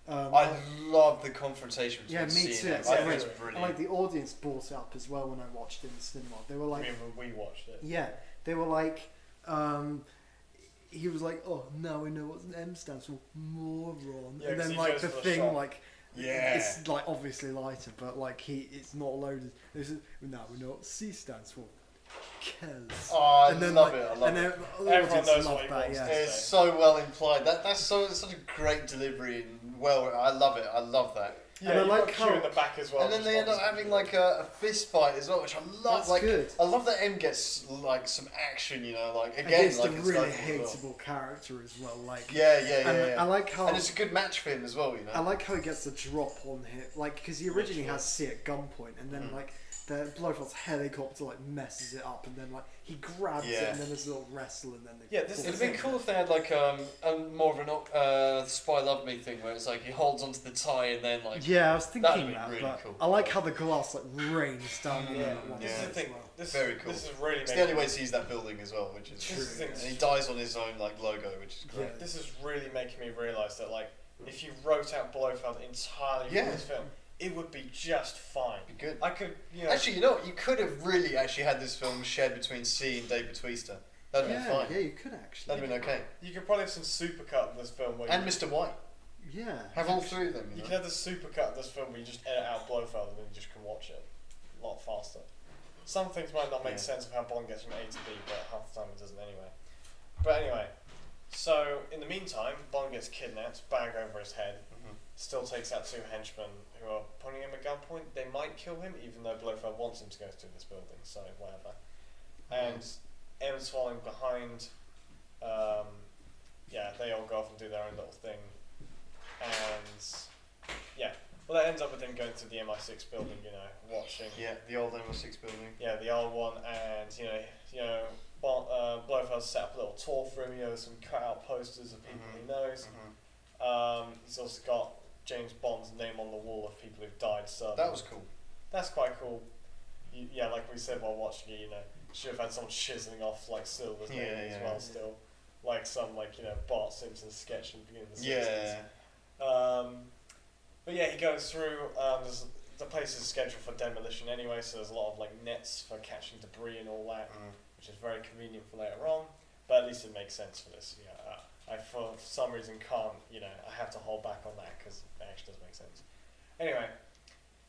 I love the confrontation Yeah, between me C too. and M. It's I think great. it's And brilliant. like the audience brought it up as well when I watched it in the cinema. They were like, I mean, when we watched it. yeah, they were like, he was like, oh, now I know what an M stands for, moron. Yeah, and 'cause then he like goes the for the thing, shot. like, Yeah. it's like obviously lighter, but like it's not loaded. This is now we know what C stands for, Kez. Oh, I and then, love like, it. I love and it. then the Everyone audience knows loved what he that, wants yeah. to It's so well implied. That's such a great delivery and I love it. I love that. Yeah, And I you've like got Q how- in the back as well. And then just they end up obviously. having like a fist fight as well, which I love. That's like good. I love that M gets like some action. You know, like again, Against like a it's really like as well. hateable character as well. Like Yeah. and I like how And it's a good match for him as well. You know. I like how he gets the drop on him, like because he originally Literally. has C at gunpoint, and then like the Blofeld's helicopter like messes it up, and then like he grabs it, Yeah. and then there's a little wrestle, and then they Yeah, this It'd is have been cool if they had like a more of an Spy Love Me thing where it's like he holds onto the tie and then like Yeah, I was That'd thinking be that, really but cool. I like how the glass like rains down on Yeah, him at once. this is Yeah. the thing. as well. This Very cool. This is really. it's the making only way he sees that building as well, which is This true. is the thing. And he dies on his own like logo, which is great. Yeah. This is really making me realise that like if you wrote out Blofeld entirely Yeah. for this film, it would be just fine. Be good. I could, you know. Actually, you know what? You could have really actually had this film shared between C and Dave Bautista. That'd have Yeah, been fine. yeah, you could actually. That'd have been okay. You could probably have some supercut in this film where And you, Mr. White. Yeah. Have all three of them. you You could know? have the supercut of this film where you just edit out Blofeld and then you just can watch it a lot faster. Some things might not make Yeah. sense of how Bond gets from A to B, but half the time it doesn't anyway. But anyway, so in the meantime, Bond gets kidnapped, bag over his head, still takes out two henchmen who are pointing him at gunpoint. They might kill him, even though Blofeld wants him to go to this building, so whatever. And M's following behind. Yeah, they all go off and do their own little thing. And yeah, well, that ends up with him going to the MI6 building, you know, watching. Yeah, the old MI6 building. Yeah, the old one, and Blofeld set up a little tour for him. You know, some cut out posters of people he knows. He's also got James Bond's name on the wall of people who've died. So That was cool. that's quite cool. Yeah, like we said while watching it, you know, should have had someone chiseling off like Silver's name as well. Still, like some Bart Simpson sketch in the beginning of the 60s. Yeah. But yeah, he goes through. The place is scheduled for demolition anyway, so there's a lot of like nets for catching debris and all that, which is very convenient for later on. But at least it makes sense for this. Yeah, I for some reason can't. I have to hold back on that because it actually does make sense. Anyway,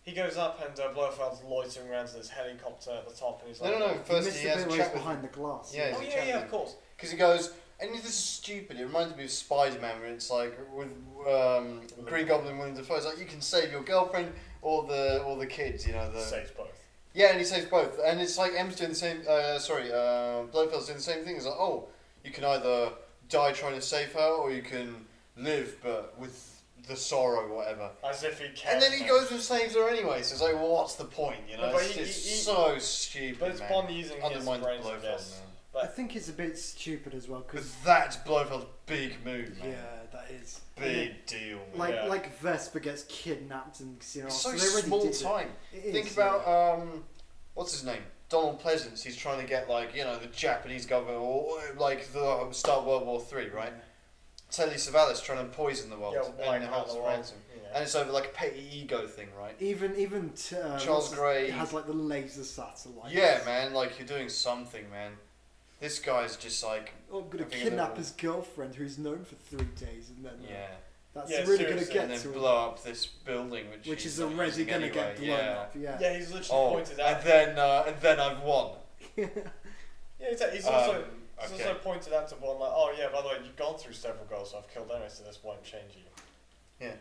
he goes up and Blofeld's loitering around to this helicopter at the top, and he's like, No. You First missed he the has bit a where he's chat with behind the glass. Yeah, "Oh he's yeah, chatting yeah, with of course." Because he goes, and this is stupid. It reminds me of Spider-Man, where it's like with Green Goblin, William Dafoe. It's like you can save your girlfriend or the kids. You know the. Saves both. Yeah, and he saves both, and it's like M's doing the same. Blofeld's doing the same thing. It's like, oh, you can either die trying to save her, or you can live, but with the sorrow, whatever. As if he cares. And then he man. goes and saves her anyway. So it's like, well, what's the point? You know, No, but it's he- just he- so stupid. But it's man. Bond using his Undermines brains, I Blofeld, guess. man. I But think it's a bit stupid as well But because that's Blofeld's big move, man. yeah, that is Big deal, man. Like Yeah. like Vesper gets kidnapped and Casino. It's so they already small did it. time. It is, Think about what's his name? Donald Pleasance. He's trying to get the Japanese government or like the start World War III, right? Telly Savalas trying to poison the world yeah, and the House of Ransom, and it's over like a petty ego thing, right? Even Charles Gray. It has like the laser satellite. Yeah, man. Like you're doing something, man. This guy's just like Oh, I'm gonna I think kidnap another- his girlfriend, who he's known for 3 days, and then that's Yeah, really gonna seriously, get and then to him, blow up this building, which which he's is not already using gonna anyway. get blown Yeah. up. Yeah. Yeah, he's literally Oh, pointed out. and then I've won. Yeah, he's also Okay. he's also pointed out to Bond like, oh yeah, by the way, you've gone through several goals, so I've killed enemies, so this won't change you. Yeah.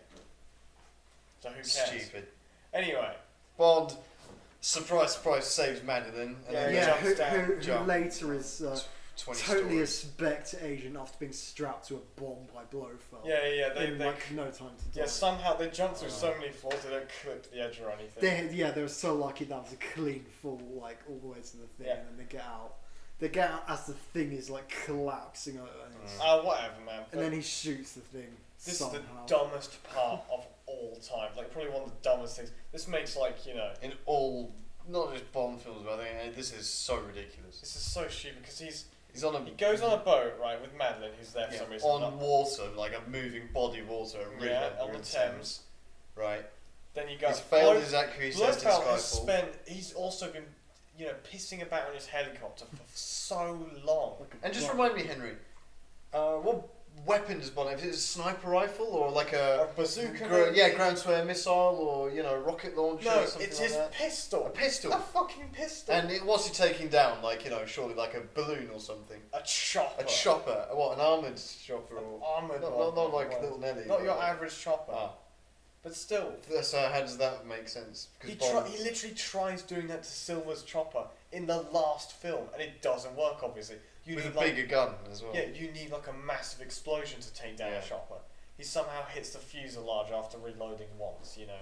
So who cares? Stupid. Anyway, Bond, surprise, surprise, saves Madeline. And Yeah, then Yeah, jumps down, who jump. later is 20 totally a stories. SPECTRE agent after being strapped to a bomb by Blofeld. yeah, they in like no time to die. yeah somehow they jump through so many floors they don't clip the edge or anything. They were so lucky that was a clean fall, like all the way to the thing, Yeah. and then they get out. They get out as the thing is like collapsing over, Whatever, man. and then he shoots the thing. This somehow. is the dumbest part of all time. Like, probably one of the dumbest things. This makes, like, you know... In all, not just Bond films, but I think this is so ridiculous. This is so stupid, because He's on a... he goes on a boat, right, with Madeline, who's there for some reason. on water, like a moving body of water. A river, Yeah, on the Thames. Right. Then you got... He's failed his accuracy test in Blofeld has Skyfall. he's also been, you know, pissing about in his helicopter for so long. And just remind me, Henry, what weapon does Bond have? Is it a sniper rifle or like A bazooka? ground to air missile or rocket launcher? No, or something it's like his that? pistol. A pistol. A fucking pistol. And what's he taking down? Like surely like a balloon or something. A chopper. A chopper. What? An armored chopper? An Or armoured not, one. not like Little Nelly. Not but your like- average chopper. Ah. But still. So how does that make sense? He Bond- literally tries doing that to Silver's chopper in the last film, and it doesn't work, obviously. You with a need, like, bigger gun as well. Yeah, you need like a massive explosion to take down Yeah. a chopper. He somehow hits the fuselage after reloading once, you know.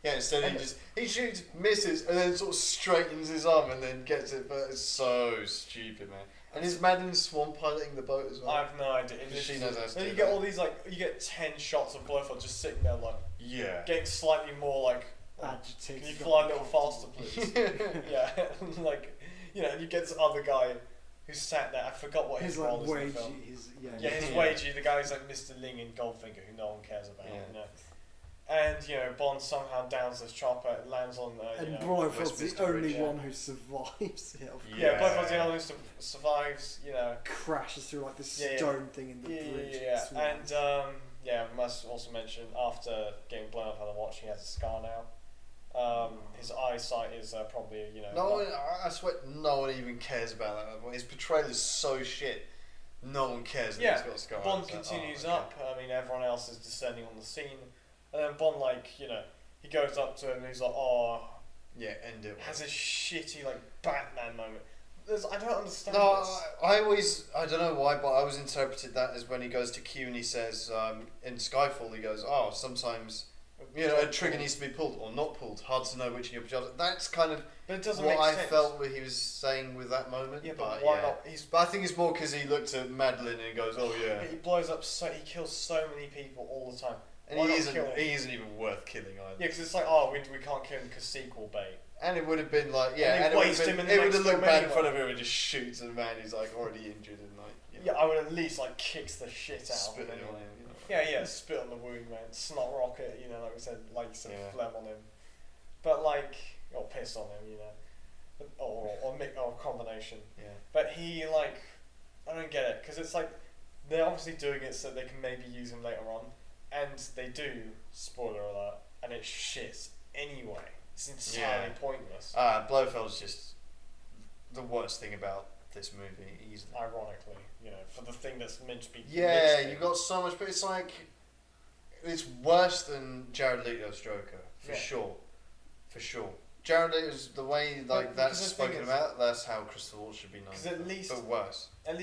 Yeah, instead he shoots, misses, and then sort of straightens his arm and then gets it. But it's so stupid, man. And is Madeline Swan piloting the boat as well? I have no idea. It She is- knows how to Then do you get that. all these you get 10 shots of Blofeld just sitting there like Yeah. getting slightly more like. Agitated. Can you fly a little faster, please? Yeah, like and you get this other guy who sat there. I forgot what his His role like is in the wagey, film. his Yeah, his Yeah. wagey, the guy who's like Mr. Ling in Goldfinger, who no one cares about. Yeah. You know. And Bond somehow downs this chopper, it lands on And Blofeld's Blofeld's the Westminster only Bridge, one who survives it. Of Yeah, Blofeld's the only one who survives. crashes through like this Yeah, stone thing in the bridge. Yeah, It's and we must also mention after getting blown up on the watch, he has a scar now. His eyesight is probably No one, I swear, no one even cares about that. His portrayal is so shit. No one cares that Yeah, he's got a scar. Bond It's like, continues oh, okay. up. I mean, everyone else is descending on the scene, and then Bond he goes up to him and he's like, oh, Yeah, end it. has a shitty Batman moment. I don't understand No, this. I don't know why, but I always interpreted that as when he goes to Q and he says, in Skyfall, he goes, oh, sometimes, a trigger needs to be pulled or not pulled. Hard to know which in your pajamas. That's kind of But it doesn't what make I sense. felt what he was saying with that moment. Yeah, but why yeah. not? But I think it's more because he looked at Madeline and goes, oh yeah. He blows up he kills so many people all the time. And Why he not isn't, kill him? he isn't even worth killing either. Yeah, because it's like, oh, we can't kill him because sequel bait. And it would have been like, yeah, And and they it waste him in the would have next looked film bad in front anyway. of him and just shoots a man who's like already injured and Yeah, I would at least kicks the shit out spit of him. on Anyway. him. Yeah, spit on the wound, man. Snot rocket, like we said, Yeah. phlegm on him. But or piss on him, But, or a combination. Yeah. But he I don't get it because it's like they're obviously doing it so they can maybe use him later on, and they do. Spoiler alert, and it shits anyway. It's entirely pointless. Blofeld's just the worst thing about this movie, easily. Ironically, for the thing that's meant to be. Yeah, mixed you in. got so much, but it's it's worse than Jared Leto's Joker, for Yeah. sure. For sure. Jared Leto's, the way But that's because the spoken thing is- about, that's how Christopher Waltz should be known. Because at least But worse. Jared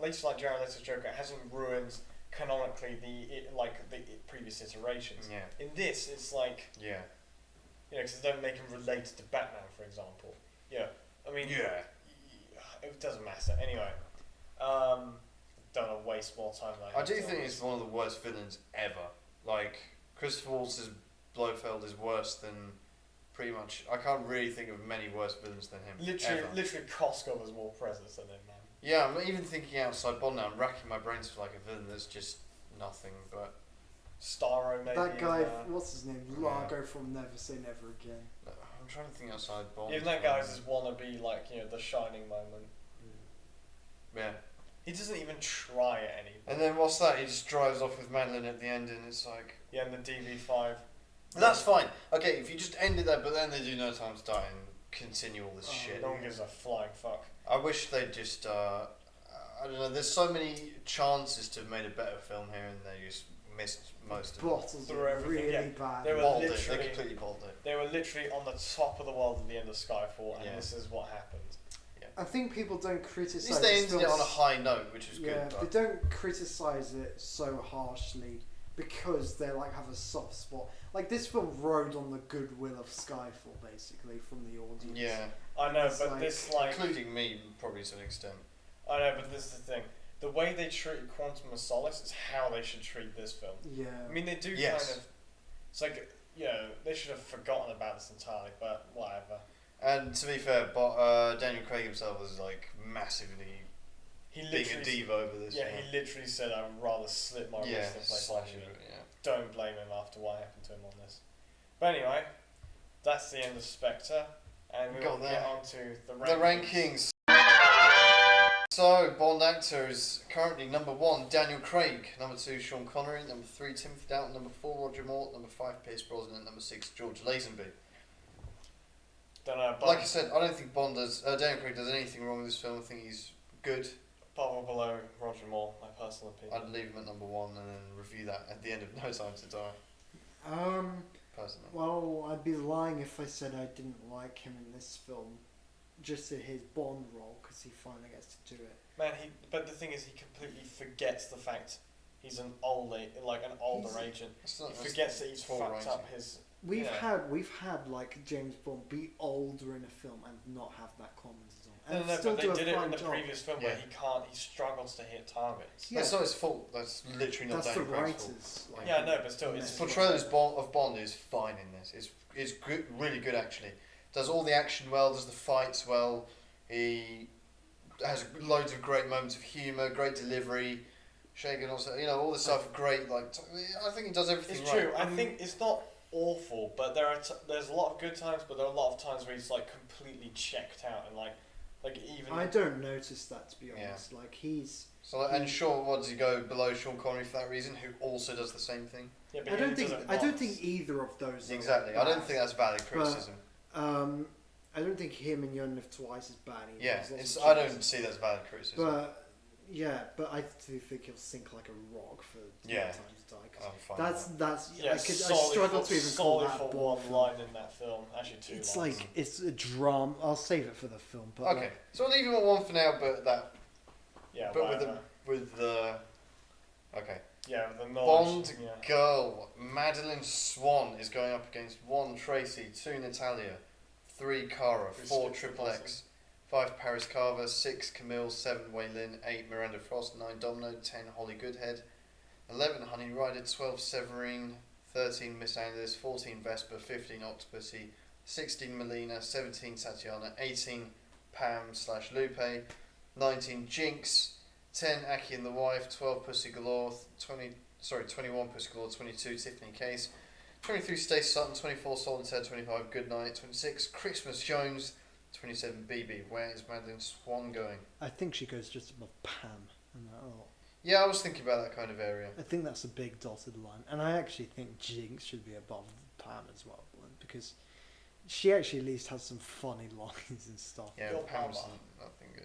Leto's Joker hasn't ruined canonically the previous iterations. Yeah. In this, it's Yeah. because they don't make him related to Batman, for example. Yeah, I mean, Yeah. it doesn't matter anyway. Don't want to waste more time. I do think it's one of the worst villains ever. Christopher Waltz's Blofeld is worse than pretty much. I can't really think of many worse villains than him. Literally, Costco has more presence than him, man. Yeah, I'm even thinking outside Bond now. I'm racking my brains for a villain that's just nothing but. Starro, maybe. That guy, and, what's his name? Yeah. Largo from Never Say Never Again. I'm trying to think outside Bond. even that guy's just wannabe, the shining moment. Yeah. He doesn't even try at any. And then what's that? He just drives off with Madeline at the end, and it's like. Yeah, and the DV5. That's fine. Okay, if you just end it there, but then they do No Time to Die and continue all this shit. No one gives a flying fuck. I wish they'd just. I don't know. There's so many chances to have made a better film here, and they just missed most of it. Bottled Through it everything, really yeah. bad. They were Bottled it. They literally- completely bottled it. They were literally on the top of the world at the end of Skyfall, and Yeah. this is what happened. I think people don't At criticize least they this ended it film on a high note, which was Yeah, good. they But don't criticize it so harshly because they like have a soft spot. Like this film rode on the goodwill of Skyfall, basically, from the audience. Yeah, I know, It's but like- this like including me, probably to an extent. I know, but this is the thing. The way they treated Quantum of Solace is how they should treat this film. Yeah. I mean, they do Yes. kind of. It's like, they should have forgotten about this entirely, but whatever. And to be fair, Daniel Craig himself was like massively He being literally. a diva over this. Yeah, he literally said, "I would rather slit my yeah, wrist than play slash Bond." it, yeah. Don't blame him after what happened to him on this. But anyway, that's the end of Spectre, and we Got will get on to the The rankings. So, Bond actors currently number 1, Daniel Craig. Number 2, Sean Connery. Number 3, Timothy Dalton. Number 4, Roger Moore. Number 5, Pierce Brosnan. Number 6, George Lazenby. Don't know, but Like I said, I don't think Daniel Craig does anything wrong with this film. I think he's good. above or below Roger Moore, my personal opinion. I'd leave him at number 1 and then review that at the end of No Time to Die. Personally. Well, I'd be lying if I said I didn't like him in this film, just in his Bond role, because he finally gets to do it. Man, but the thing is, he completely forgets the fact he's an older agent. He forgets that he's poor fucked writing. up his. We've Yeah. had like James Bond be older in a film and not have that commented on. No, And no, still but do they a did it fine in the job. previous film Yeah. where he struggles to hit targets. Yeah. That's not his fault. That's literally not That's the Daniel Craig's fault. writers. Like, Yeah, no, but still, His it's portrayal of Bond is fine in this. It's good, really good actually. Does all the action well. Does the fights well. He has loads of great moments of humour, great delivery. Shagan also, all this stuff. Great, like I think he does everything It's right. true. I think it's not awful, but there's a lot of good times, but there are a lot of times where he's like completely checked out and like even. I don't notice that, to be Yeah. honest. Like he's. So and Sean, what does he go below Sean Connery for that reason? Who also does the same thing. Yeah, but I he don't only think. does it I don't once. think either of those. Exactly. Are I don't bad. think that's valid criticism. I don't think him and Young Live Twice is bad either. Yeah, There's lots it's. of I jokes. don't see that as valid criticism. But I do think he'll sink like a rock for Yeah. No Time to Die. 'Cause I'm fine with that's Yeah, I struggle to even call that for Bond one film. line in that film. Actually, two It's lines. like it's a drama. I'll save it for the film. But okay, so I'll leave him at 1 for now. But yeah, but whatever. with the okay. Yeah, with the knowledge. Bond Yeah. girl Madeline Swan is going up against 1 Tracy, 2 Natalia, 3 Cara, Who 4 skipped the Triple button. X, 5 Paris Carver, 6 Camille, 7 Wei Lin, 8 Miranda Frost, 9 Domino, 10 Holly Goodhead, 11 Honey Rider, 12 Severine, 13 Miss Anders, 14 Vesper, 15 Octopussy, 16 Melina, 17 Tatiana, 18 Pam/Lupe, 19 Jinx, 10 Aki and the Wife, 12 Pussy Galore, 21 Pussy Galore, 22 Tiffany Case, 23 Stacey Sutton, 24 Solitaire, 25 Goodnight, 26 Christmas Jones, 27 BB. Where is Madeline Swan going? I think she goes just above Pam and that lot. Yeah, I was thinking about that kind of area. I think that's a big dotted line, and I actually think Jinx should be above Pam as well, because she actually at least has some funny lines and stuff. Yeah, Your Pam's mama. nothing good.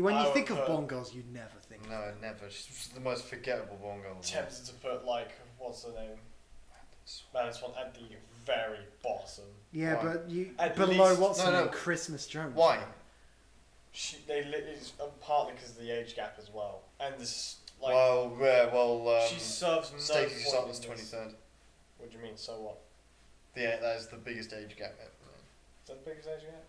When I you would think of put- Bond girls, you never think. No, never. She's the most forgettable Bond girl. Tempted to put like what's her name? Madeline Swan at the very bottom. Yeah, Why? but you At below least- what's her No, name? no. Christmas Jones. Why? It's partly because of the age gap as well, and this like she serves no Stacey point Sutton's in this. 23rd. What do you mean? So what? Yeah, that is the biggest age gap ever. Is that the biggest age gap?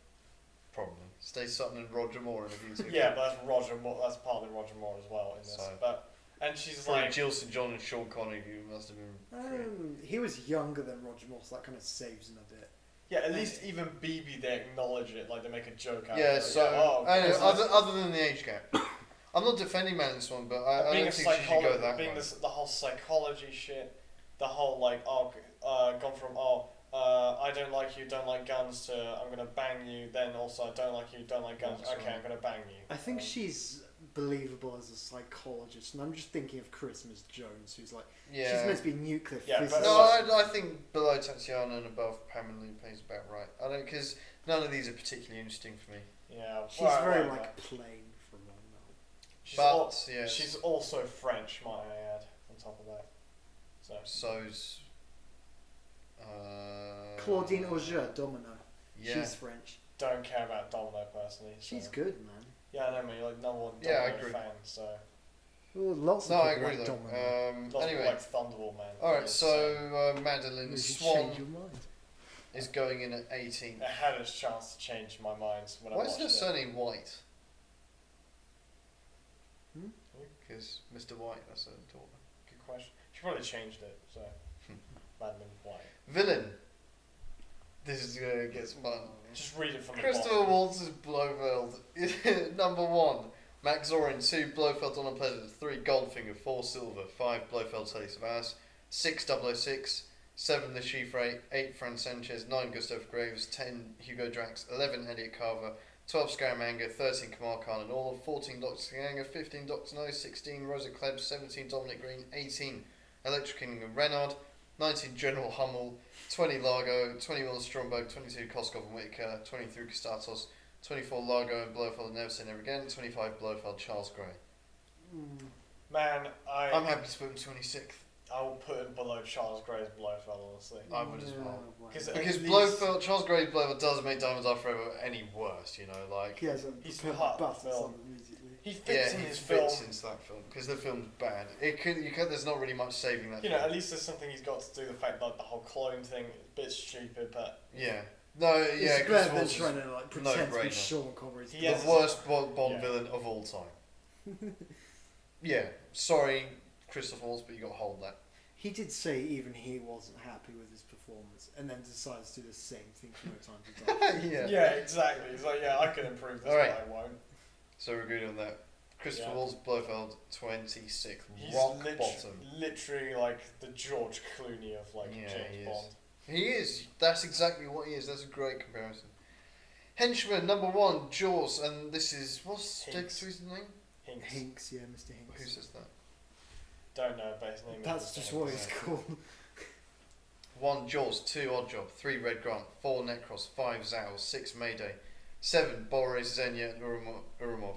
Probably. Stacey Sutton and Roger Moore in a view to Yeah, but that's Roger Moore. That's partly Roger Moore as well in this. So- And she's Probably like, Jill St. John and Sean Connery, who must have been. He was younger than Roger Moore, so that kind of saves him a bit. yeah. At least even BB they acknowledge it, like they make a joke out Yeah, of it. so Like, anyway, because other than the age gap, I'm not defending Madeline Swan, but I being don't a think she should go that being way. the whole psychology shit, the whole like gone from I don't like you, don't like guns to I'm gonna bang you, then also I don't like you, don't like guns. That's Okay, right. I'm gonna bang you. I think she's believable as a psychologist, and I'm just thinking of Christmas Jones, who's like Yeah. she's meant to be nuclear Yeah, but- physicist. No, I think below Tatiana and above Pam and Lupe is about right. I don't because none of these are particularly interesting for me. Yeah, She's well, very whatever. like plain for long now. She's, But al- yes, she's also French, might I add, on top of that. So so's. Claudine Auger, Domino. Yeah. She's French. don't care about Domino personally. So. She's good, man. Yeah, I know, man. You're like number one Yeah, I Domino agree. fan, so Well, lots No, of I people agree like though. Domino. Lots of Anyway, like Thunderball Man. alright, so Madeline You should Swan change your mind. is going in at 18. It had its chance to change my mind when I Why watched is her it. surname White? Hmm? Because Mr. White, that's her daughter. Good question. She probably changed it, so. Madeline White. Villain. This is gonna get fun. Just read it from the Christopher bottom. Waltz's Blofeld. Number 1. Max Zorin. 2. Blofeld on a Pleasant. 3. Goldfinger. 4. Silver. 5. Blofeld Taste of Ass. 6. 006. 7. The Chiffre. 8. Fran Sanchez. 9. Gustav Graves. 10. Hugo Drax. 11. Elliot Carver. 12. Scaramanga. 13. Kamal Khan and all. 14. Dr. Skanga. 15. Dr. No. 16. Rosa Klebb. 17. Dominic Green. 18. Electric King and Renard. 19. General Hummel. 20. Largo. 21. Stromberg. 22. Koskov and Whitaker. 23. Kostatos. 24. Largo and Blofeld. Never Say Never Again. 25. Blofeld. Charles Gray. Man, I'm happy to put him 26th. I will put him below Charles Gray's Blofeld, honestly. I would as well. Because Because Blofeld, Charles Gray's Blofeld does make Diamonds Are Forever any worse, you know, like... He has a He's pimp part of the bust or film. something immediately. he fits in he his fits film. into that film, because the film's bad. There's not really much saving that You know, film. at least there's something he's got to do. The fact that the whole clone thing is a bit stupid, but Yeah. No, yeah, it's Chris better than Waltz is trying to like pretend to be no-brainer. Sean Connery's He the has- worst Bond Yeah. villain of all time. Yeah, sorry, Christopher Waltz, but you got to hold that. He did say even he wasn't happy with his performance, and then decides to do the same thing for No Time to Die. Yeah. yeah, exactly. He's like, yeah, I can improve this, Alright. but I won't. So we're good on that. Christopher Yeah. Waltz, Blofeld, 26th. He's Rock bottom. literally like the George Clooney of like Yeah, he James is. Bond. He is. That's exactly what he is. That's a great comparison. Henchman, number 1, Jaws, and this is... What's Hinks. Jake's name? Hinks. Hinks, yeah, Mr. Hinks. Who says that? Don't know, but his name That's is just Hinks. what it's called. 1, Jaws. 2, Oddjob. 3, Red Grant. 4, Necros. 5, Zao. 6, Mayday. 7, Boris, Xenia, and Urumov.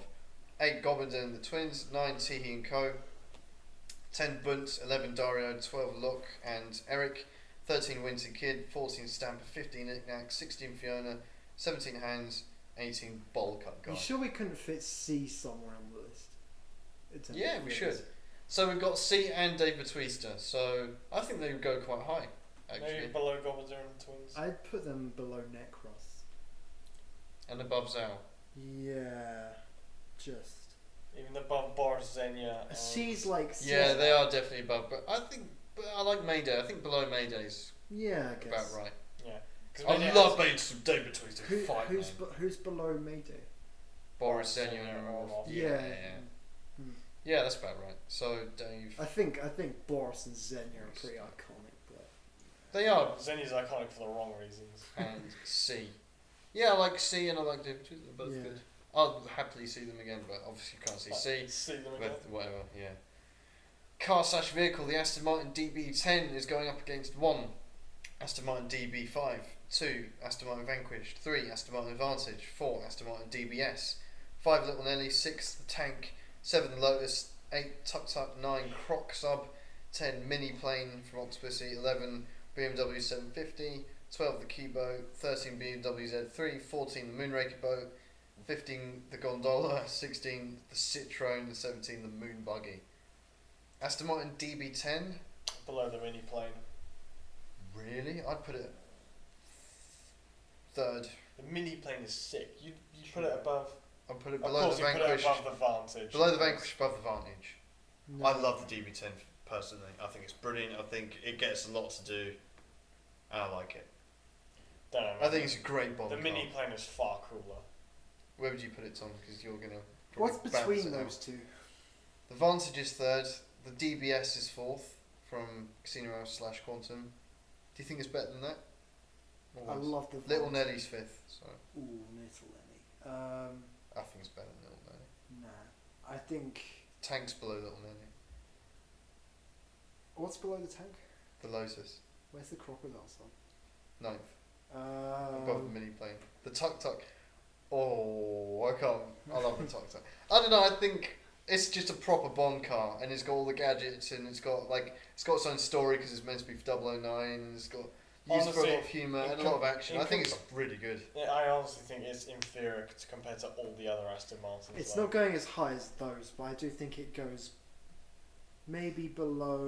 8, Gobind and the Twins. 9, Tihi and Co. 10, Bunt. 11, Dario. 12, Locke and Eric. 13, Winter Kid. 14, Stamper. 15, Knick-Knack. 16, Fiona. 17, Hands. 18, Bowl Cut Guy. You sure we couldn't fit C somewhere on the list? In terms Yeah, of we villains? should. So we've got C and David Twister. So I think they would go quite high, actually. Maybe below Gobbler and the Twins. I'd put them below Necros. And above Zao. Yeah, just. Even above Boris, Xenia. And C's like C. Yeah, they are definitely above. But I like Mayday. I think below Mayday's Yeah, I guess. about right. Yeah. 'Cause I Mayday love has- being some David Twister. Fight, who's man. who's below Mayday? Boris, Xenia, Xenia, and Orlov. Orlov. Yeah. Yeah. Yeah, that's about right. So Dave, I think Boris and Xenia are pretty iconic, but they are. Xenia's iconic for the wrong reasons. And C. Yeah, I like C and I like David Twister. They're both Yeah. good. I'll happily see them again, but obviously you can't see C. See them again. With whatever, yeah. Car/vehicle, the Aston Martin DB10 is going up against 1 Aston Martin DB5, 2 Aston Martin Vanquish, 3 Aston Martin Advantage, 4 Aston Martin DBS, 5 Little Nelly, 6 the Tank, 7 the Lotus, 8 Tuk Tuk, 9 Croc Sub, 10 Mini Plane from Octopussy, 11 BMW 750, 12 the Kibo, 13 BMW Z3, 14 the Moonraker boat, 15 the Gondola, 16 the Citroen, and 17 the Moon Buggy. Aston Martin DB10, Below the mini plane. really? I'd put it third. The mini plane is sick. You put it above. I'd put it Of below course, the you put it Vanquish. above the Vantage. Below the Vanquish, above the Vantage. no. I love the DB10 personally. I think it's brilliant. I think it gets a lot to do, and I like it. Don't know. I think it's a great bomb. the mini plane is far cooler. Where would you put it, Tom? Because you're gonna. What's probably bounce between it out. those two? The Vantage is third. The DBS is fourth from Casino House / Quantum. Do you think it's better than that? Or I worse? love the Little Vantage. Nelly's fifth. So Ooh, Little Lenny. I think it's better than Little Nelly. Nah. I think. Tank's below Little Nelly. What's below the tank? The Lotus, Where's the crocodile son? 9th, above the mini plane. The Tuk Tuk. Oh, I can't. I love the Tuk Tuk. I don't know. I think it's just a proper Bond car, and it's got all the gadgets, and it's got its own story because it's meant to be for 009, and it's got used for a Honestly, lot of humour and a lot of action. I think it's really good. Yeah, I honestly think it's inferior compared to all the other Aston Martins. It's though. not going as high as those, but I do think it goes maybe below,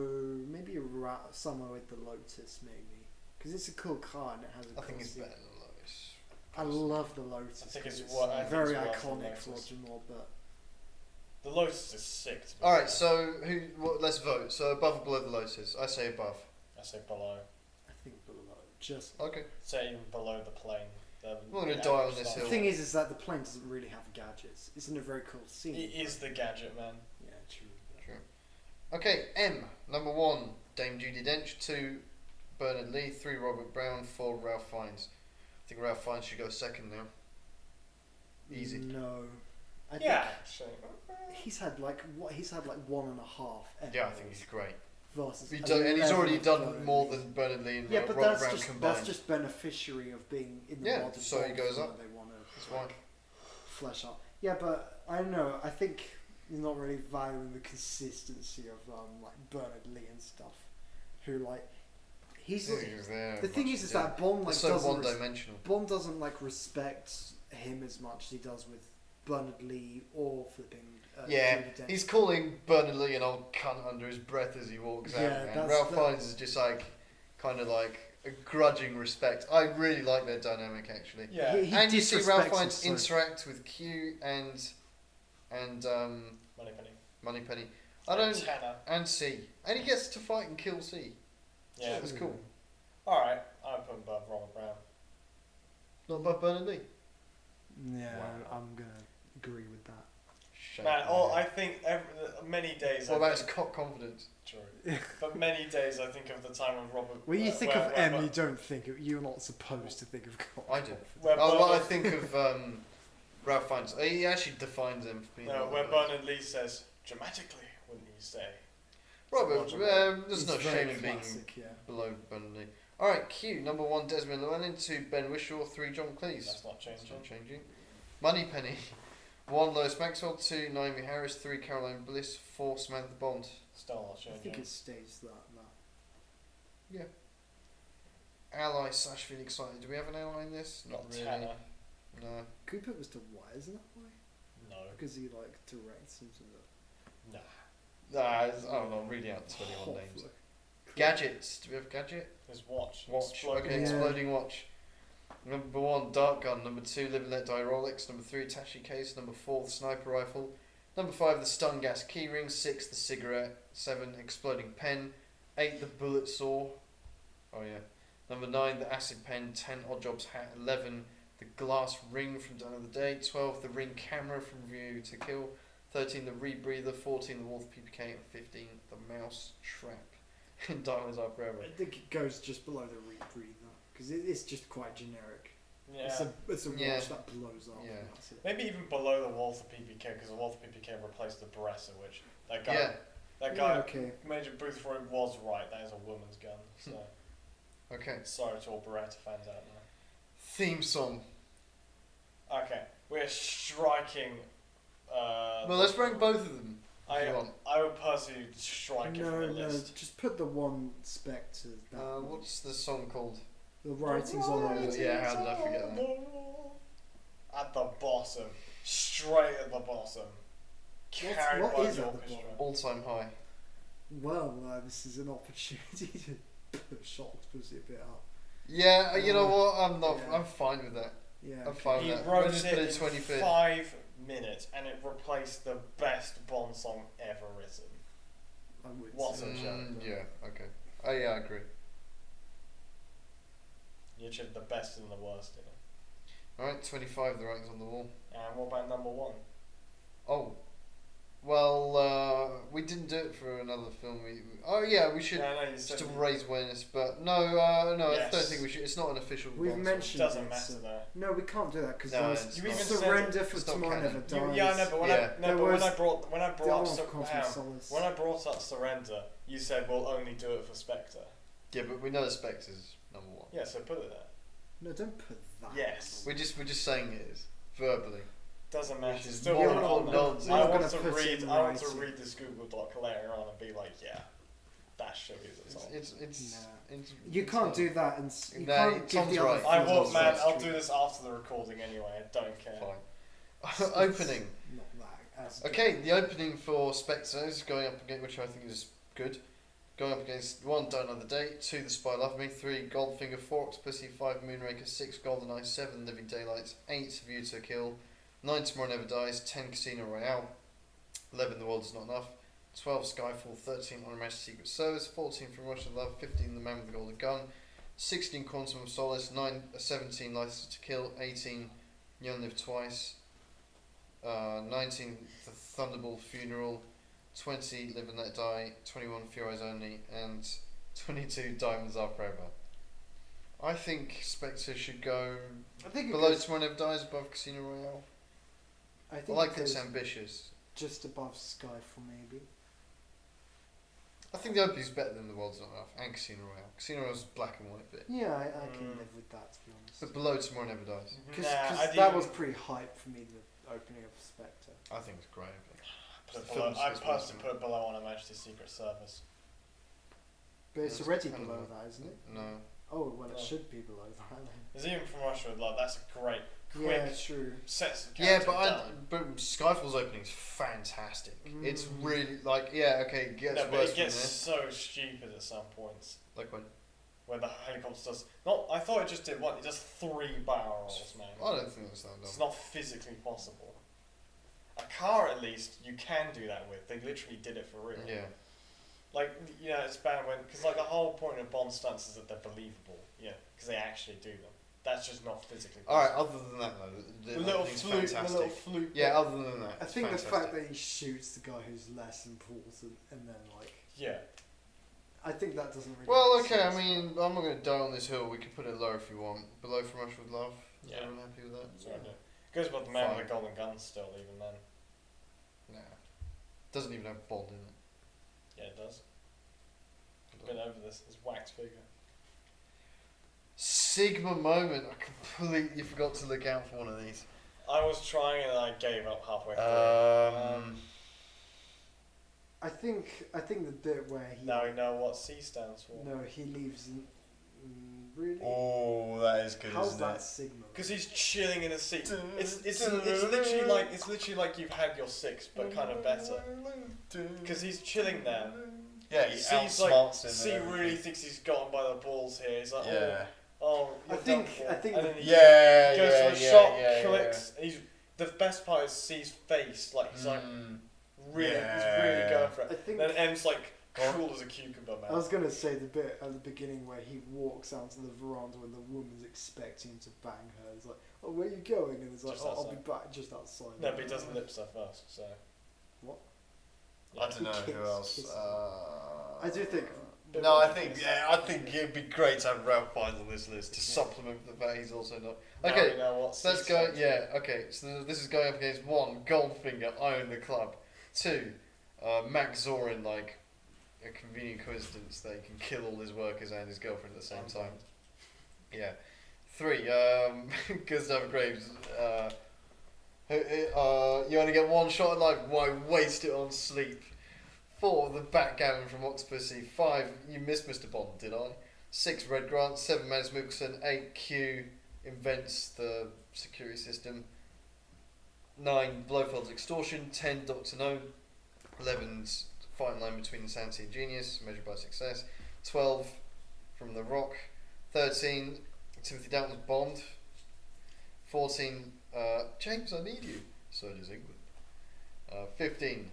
maybe around somewhere with the Lotus, maybe, because it's a cool car and it has a. I think it's cool better scene. than the Lotus. I love the Lotus. I think 'cause it's very worse than iconic for Lotus. Roger Moore, but The Lotus is sick. To be All right, fair. so let's vote. So above or below the Lotus? I say above. I say below. I think below. Just Okay. Say even below the plane. We're gonna die on this the hill. thing is that the plane doesn't really have gadgets. It's in a very cool scene. It is the gadget man. Yeah, true. Okay, M. Number 1, Dame Judi Dench. 2, Bernard Lee. 3, Robert Brown. 4, Ralph Fiennes. I think Ralph Fiennes should go second now. Easy. No. I Yeah, think actually. he's had like 1.5. Yeah, I think he's great. versus. And he's 11 already of done Bernard more Lee. than Bernard Lee and Yeah, but Robert Brown that's combined. just beneficiary of being in the Yeah, modern so he Bond goes film up. They want That's to why. flesh up. Yeah, but I don't know. I think you're not really valuing the consistency of like Bernard Lee and stuff. Who like he's the thing is that Bond like it's so doesn't one-dimensional. Bond doesn't like respect him as much as he does with Bernard Lee or flipping. Yeah, Judi Dench. he's calling Bernard Lee an old cunt under his breath as he walks out. Yeah, Man. that's- Ralph that- Fiennes is just like, kind of like a grudging respect. I really like their dynamic actually. Yeah. He And you see Ralph disrespects Fiennes him so- interact with Q and Moneypenny. Moneypenny. I don't Tanner. and C, and he gets to fight and kill C. Yeah. That's cool. Alright, I put him above Robert Brown. Not above Bernard Lee. Yeah, Wow. I'm gonna agree with that. Shame. Man, I think many days. What I about his think, cock confidence? True. But many days I think of the time of Robert. When you think of where- M, where- you don't think of. You're not supposed to think of. I do. Where Oh, well, I Bernard- think of Ralph Fiennes. He actually defines him for being. No, one where of those. Bernard Lee says dramatically, wouldn't you say? Robert, Roger there's He's no very shame in being classic, yeah. below Bernard Lee. Alright, Q. Number 1, Desmond Llewellyn. 2, Ben Whishaw. 3, John Cleese. That's not That's changing. not changing. Moneypenny. 1, Lois Maxwell. 2, Naomi Harris. 3, Caroline Bliss. 4, Samantha Bond. Still not I changing. think it stays that. Ally / feel excited. Do we have an ally in this? Not really. Tanner. No. Could we put Mr. White, isn't that why? No. Because he like directs him to the. Nah. Nah, I don't know. I'm reading out 21 names. Gadgets. Do we have gadget? His watch. Watch. Exploding Okay, Yeah. exploding watch. Number 1, dart gun. Number 2, live and let die Rolex. Number 3, attache case. Number 4, the sniper rifle. Number 5, the stun gas keyring. 6, the cigarette. 7, exploding pen. 8, the bullet saw. Oh yeah. Number 9, the acid pen. 10, odd jobs hat. 11, the glass ring from Dawn of the Day. 12, the ring camera from View to Kill. 13, the rebreather. 14, the wolf PPK. And 15, the mouse trap. In Diamonds Are Forever. I think it goes just below the rebreather because it's just quite generic. Yeah. It's a watch Yeah. that blows up. Yeah. And that's it. Maybe even below the Walther PPK, because the Walther PPK replaced the Beretta, which that guy, Yeah. that Yeah, guy, okay. Major Boothroyd was right. That is a woman's gun. So Okay. sorry to all Beretta fans out Theme song. there. Okay, we're striking. Well, let's rank both of them. If you want. I would personally strike it from No, the no, list. just put the one Spectre. That one. What's the song called? The writings on it. Yeah, how did I forget that? At the bottom, straight at the bottom. Carried what by is the at the orchestra. bottom? All Time High. Well, this is an opportunity to push Octopussy a bit up. Yeah, you know what? I'm not. Yeah. I'm fine with that. Yeah. I'm okay. fine He with that. wrote We'll just put it it in 25th. 5 minutes, and it replaced the best Bond song ever written. I would What say a that. joke. Yeah. Okay. Oh yeah, I agree. You achieved the best and the worst in it. All right, 25. The writing's on the wall. And what about number 1? Oh. Well, we didn't do it for another film. Oh yeah, we should Yeah, I know you just said to you- raise awareness. But no, I don't Yes. think we should. It's not an official. We've Bond mentioned Doesn't it, matter so- though. No, we can't do that because No, there's it's You not. even said Surrender for it's not Tomorrow canon. Never Dies. Yeah, I know, but when Yeah. There when was I brought the other up one for Cosmic Solace. when I brought up Surrender, you said we'll only do it for Spectre. Yeah, but we know the Spectre's number 1. Yeah, so put it there. No, don't put that. Yes. We're just saying it is verbally. Doesn't matter. Which is Still more put it on important there. than- We're I not want gonna to put it read. in I want to writing. read this Google Doc later on and be like, yeah, that should be the song. It's You can't do that, and you No, can't give Tom's the other. right. I films will, man. a I'll streak. do this after the recording anyway. I don't care. Fine. Opening. Not that. That's Okay, the opening for Spectre is going up against, which I think is good. Going up against 1, Die Another Day, 2, The Spy Love Me, 3, Goldfinger, 4, Octopussy, 5, Moonraker, 6, GoldenEye, 7, Living Daylights, 8, View to a Kill, 9, Tomorrow Never Dies, 10, Casino Royale, 11, The World Is Not Enough, 12, Skyfall, 13, On Her Majesty's Secret Service, 14, From Russia with Love, 15, The Man with the Golden Gun, 16, Quantum of Solace, 17, License to Kill, 18, Young Live Twice, 19, The Thunderbolt Funeral, 20, Live and Let Die, 21, Few Eyes Only, and 22, Diamonds Are Forever. I think Spectre should go I think it below goes, Tomorrow Never Dies, above Casino Royale. I I think like it it's goes ambitious. just above Skyfall maybe. I think the opening's better than The World's Not Enough and Casino Royale. Casino Royale's black and white bit. Yeah, I can live with that to be honest. But below Tomorrow Never Dies. Because Nah, I that do- was pretty hype for me, the opening of Spectre. I think it's great. Put it The below, film's I just personally awesome. put it below On Her Majesty's Secret Service. But it's That's already kind of below a- that, isn't it? No. Oh, well, it No. should be below that then. There's even From Russia with Love. That's a great, Yeah, quick true. sets of Yeah, character but done. Skyfall's opening is fantastic. It's Mm. really like okay, it gets No, but worse it gets from so stupid at some points. there. Like when Where the helicopter does not. I thought it just did one. It does 3 barrel rolls, man. I don't think that's that It's dumb. not physically possible. A car, at least, you can do that with. They literally did it for real. Yeah. Like, you know, it's bad when because like the whole point of Bond stunts is that they're believable. Yeah, because they actually do them. That's just not physically All right. possible. Other than that, though, The little opening's flute, the fantastic. little flute. Yeah. Other than that, I it's think the fantastic. fact that he shoots the guy who's less important and then like Yeah. I think that doesn't really. Well, make okay. sense. I mean, I'm not going to die on this hill. We can put it lower if you want. Below From Russia with Love. Is Yeah. everyone happy with that? Sorry, no. Goes with the man with Fine. the golden gun still, even then. Nah. Doesn't even have Bond in it. Yeah, it does. Been over this. It's wax figure. Sigma moment. I completely forgot to look out for one of these. I was trying and I gave up halfway through. I think the bit where he Now we know what C stands for. no he leaves. Really? Oh, that is good, How's that Sigma? Because he's chilling in a seat. It's literally like you've had your 6, but kind of better. Because he's chilling there. Yeah, he C's outsmarts him. C and really thinks he's gotten by the balls here. He's like, Yeah. oh, I you're think- done for. I think and the- then he Yeah, goes yeah, for a yeah, shot, yeah, clicks. He's the best part is C's face. Like he's like really, he's really going for I it. think Then M's like cool as a cucumber, man. I was gonna say the bit at the beginning where he walks out to the veranda when the woman's expecting him to bang her. It's like, oh, where are you going? And it's like, Just oh, I'll be outside. back just outside. No, but he does the lips up first. So. What? I don't know Kiss, who else. kiss. I do think. No, I think it'd be great to have Ralph Fiennes on this list to supplement the fact he's also not. Now Okay, we know what so let's C go. stands Yeah, okay. So this is going up against 1, Goldfinger, I Own the Club. 2, Max Zorin, like a convenient coincidence that he can kill all his workers and his girlfriend at the same time. Yeah. 3, Gustav Graves. You only get 1 shot at life. Why waste it on sleep? 4, the backgammon from Octopussy. 5, you missed Mr. Bond, did I? 6, Red Grant. 7, Mads Mikkelsen. 8, Q invents the security system. 9, Blofeld's extortion. 10, Dr. No. 11's fine line between insanity and genius, measured by success. 12, From the Rock. 13, Timothy Dalton's Bond. 14, James, I Need You. So does England. 15,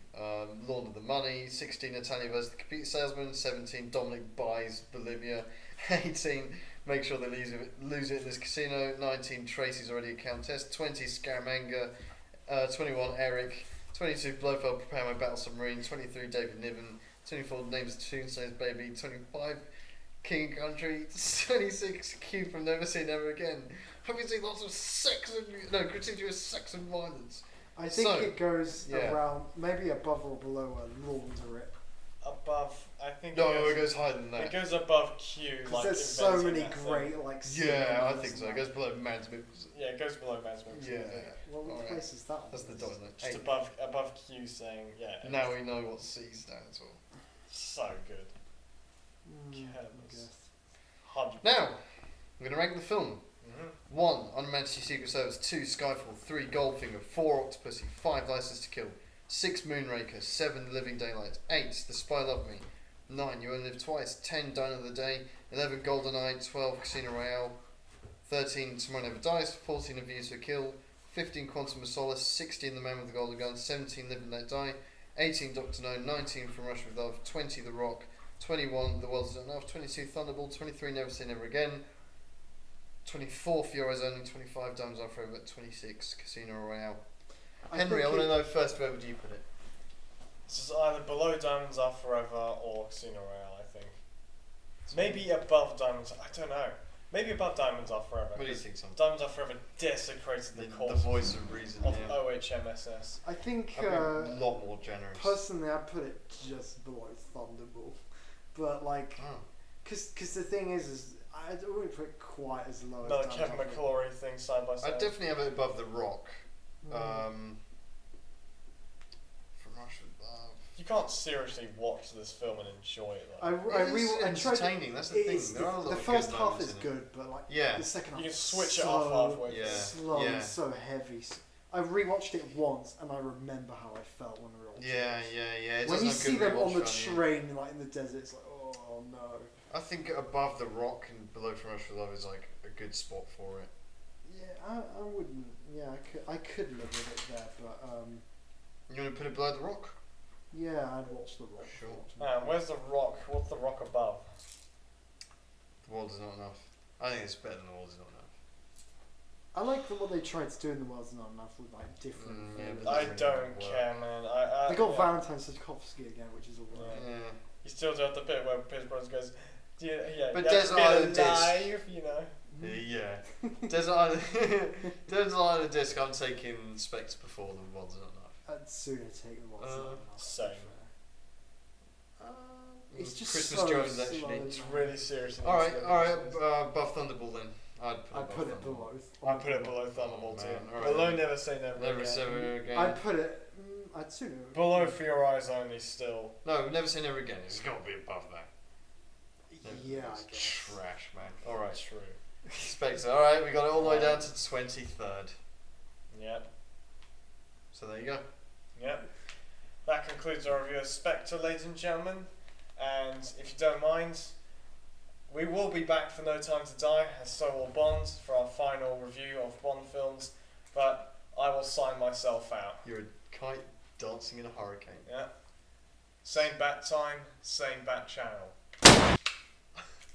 Lord of the Money. 16, Natalia vs. the Computer Salesman. 17, Dominic buys Bolivia. 18, Make Sure They lose it in this casino. 19, Tracy's already a countess. 20, Scaramanga. 21, Eric. 22, Blofeld, Prepare My Battle Submarine. 23, David Niven. 24, Names of Tombstone's Baby. 25, King and Country. 26, Q from Never Say Never Again. Have you seen lots of sex and gratuitous sex and violence? I think So, it goes yeah. around maybe above or below a Laundrette. Above, I think. No, it it goes higher than that. It goes above Q. Because Like there's so inventing many that thing. great like. Yeah, I scenes think so. and It goes below Mads Mikkelsen. Yeah, it goes below Mads Mikkelsen. Yeah. What Alright. place is that? on That's the this? dot. Just 8. above Q saying yeah. Now we know what C stands for. So good. I Careless. guess. 100. Now, I'm going to rank the film. Mhm. 1, On Her Majesty's Secret Service. 2, Skyfall. 3, Goldfinger. 4, Octopussy. 5, License to Kill. 6. Moonraker. 7. Living Daylight. 8. The Spy Loved Me. 9. You Only Live Twice. 10. Die Another Day. 11. GoldenEye. 12. Casino Royale. 13. Tomorrow Never Dies. 14. A View to a Kill. 15. Quantum of Solace. 16. The Man with the Golden Gun. 17. Live and Let Die. 18. Doctor No. 19. From Russia with Love. 20. The Rock. 21. The World Is Not Enough. 22. Thunderbolt. 23. Never Say Never Again. 24. For Your Eyes Only. 25. Diamonds Are Forever. 26. Casino Royale. Henry, I want to know first, where would you put it? This is either below Diamonds Are Forever or Casino Royale, I think. Maybe above Diamonds. I don't know. Maybe above Diamonds Are Forever. What do you think, Sam? Diamonds Are Forever desecrated the The cause voice of reason, of yeah. OHMSS. I think I'd be a lot more generous. personally, I put it just below Thunderbolt, but like, Oh. cause the thing is I wouldn't put it quite as low. Another as Kevin Diamond McClory thing side by side. I'd definitely have it above The Rock. Mm. From Russia with Love. You can't seriously watch this film and enjoy it. I Like. tried. Entertaining, that's the it thing. is- There are a lot the of first good half moments is in it. good, but like Yeah. the second half You can is switch it so off halfway. Yeah. slow Yeah. and so heavy. I rewatched it once and I remember how I felt when I rewatched Yeah, it. yeah. It When does you have see good them on rewatch the value. train, like in the desert, it's like, oh no. I think above The Rock and below From Russia with Love is like a good spot for it. Yeah, I wouldn't. Yeah, I could live with it there, but You want to put it below The Rock? yeah, I'd watch The Rock. Sure. Man, where's the Rock? What's the Rock above? The World Is Not Enough. I think it's better than The World Is Not Enough. I like what they tried to do in The World's Not Enough with like different. Yeah, villains. but I doesn't don't really care, man. I They got yeah. Valentine Tarkovsky again, which is alright. Yeah. Yeah. You still do have the bit where Pierce Brosnan goes, yeah, But you have to Desert be Island Disc. alive, you know. Yeah. Desert Island. Desert Island Disc. I'm taking Spectre before The World Is Not Enough. I'd sooner take The World's Not Enough. Same. It's just Christmas so Jones slow. actually. It's really serious. All right. Above Thunderbolt then. I'd put it below. I put it below Thunderbolt Oh, too. man. All right. Below Never Say Never, Never Again. Say Never Again. I'd put it. I'd sooner. Below For Your Eyes Only still. No, Never Say Never Again. It's got to be above that. Yeah, I It's guess. trash, man. All right. True. Spectre. All right, we got it all the way down to 23rd. Yep. So there you go. Yep. That concludes our review of Spectre, ladies and gentlemen. And if you don't mind, we will be back for No Time to Die, and so will Bond, for our final review of Bond films. But I will sign myself out. You're a kite dancing in a hurricane. Yeah. Same bat time, same bat channel.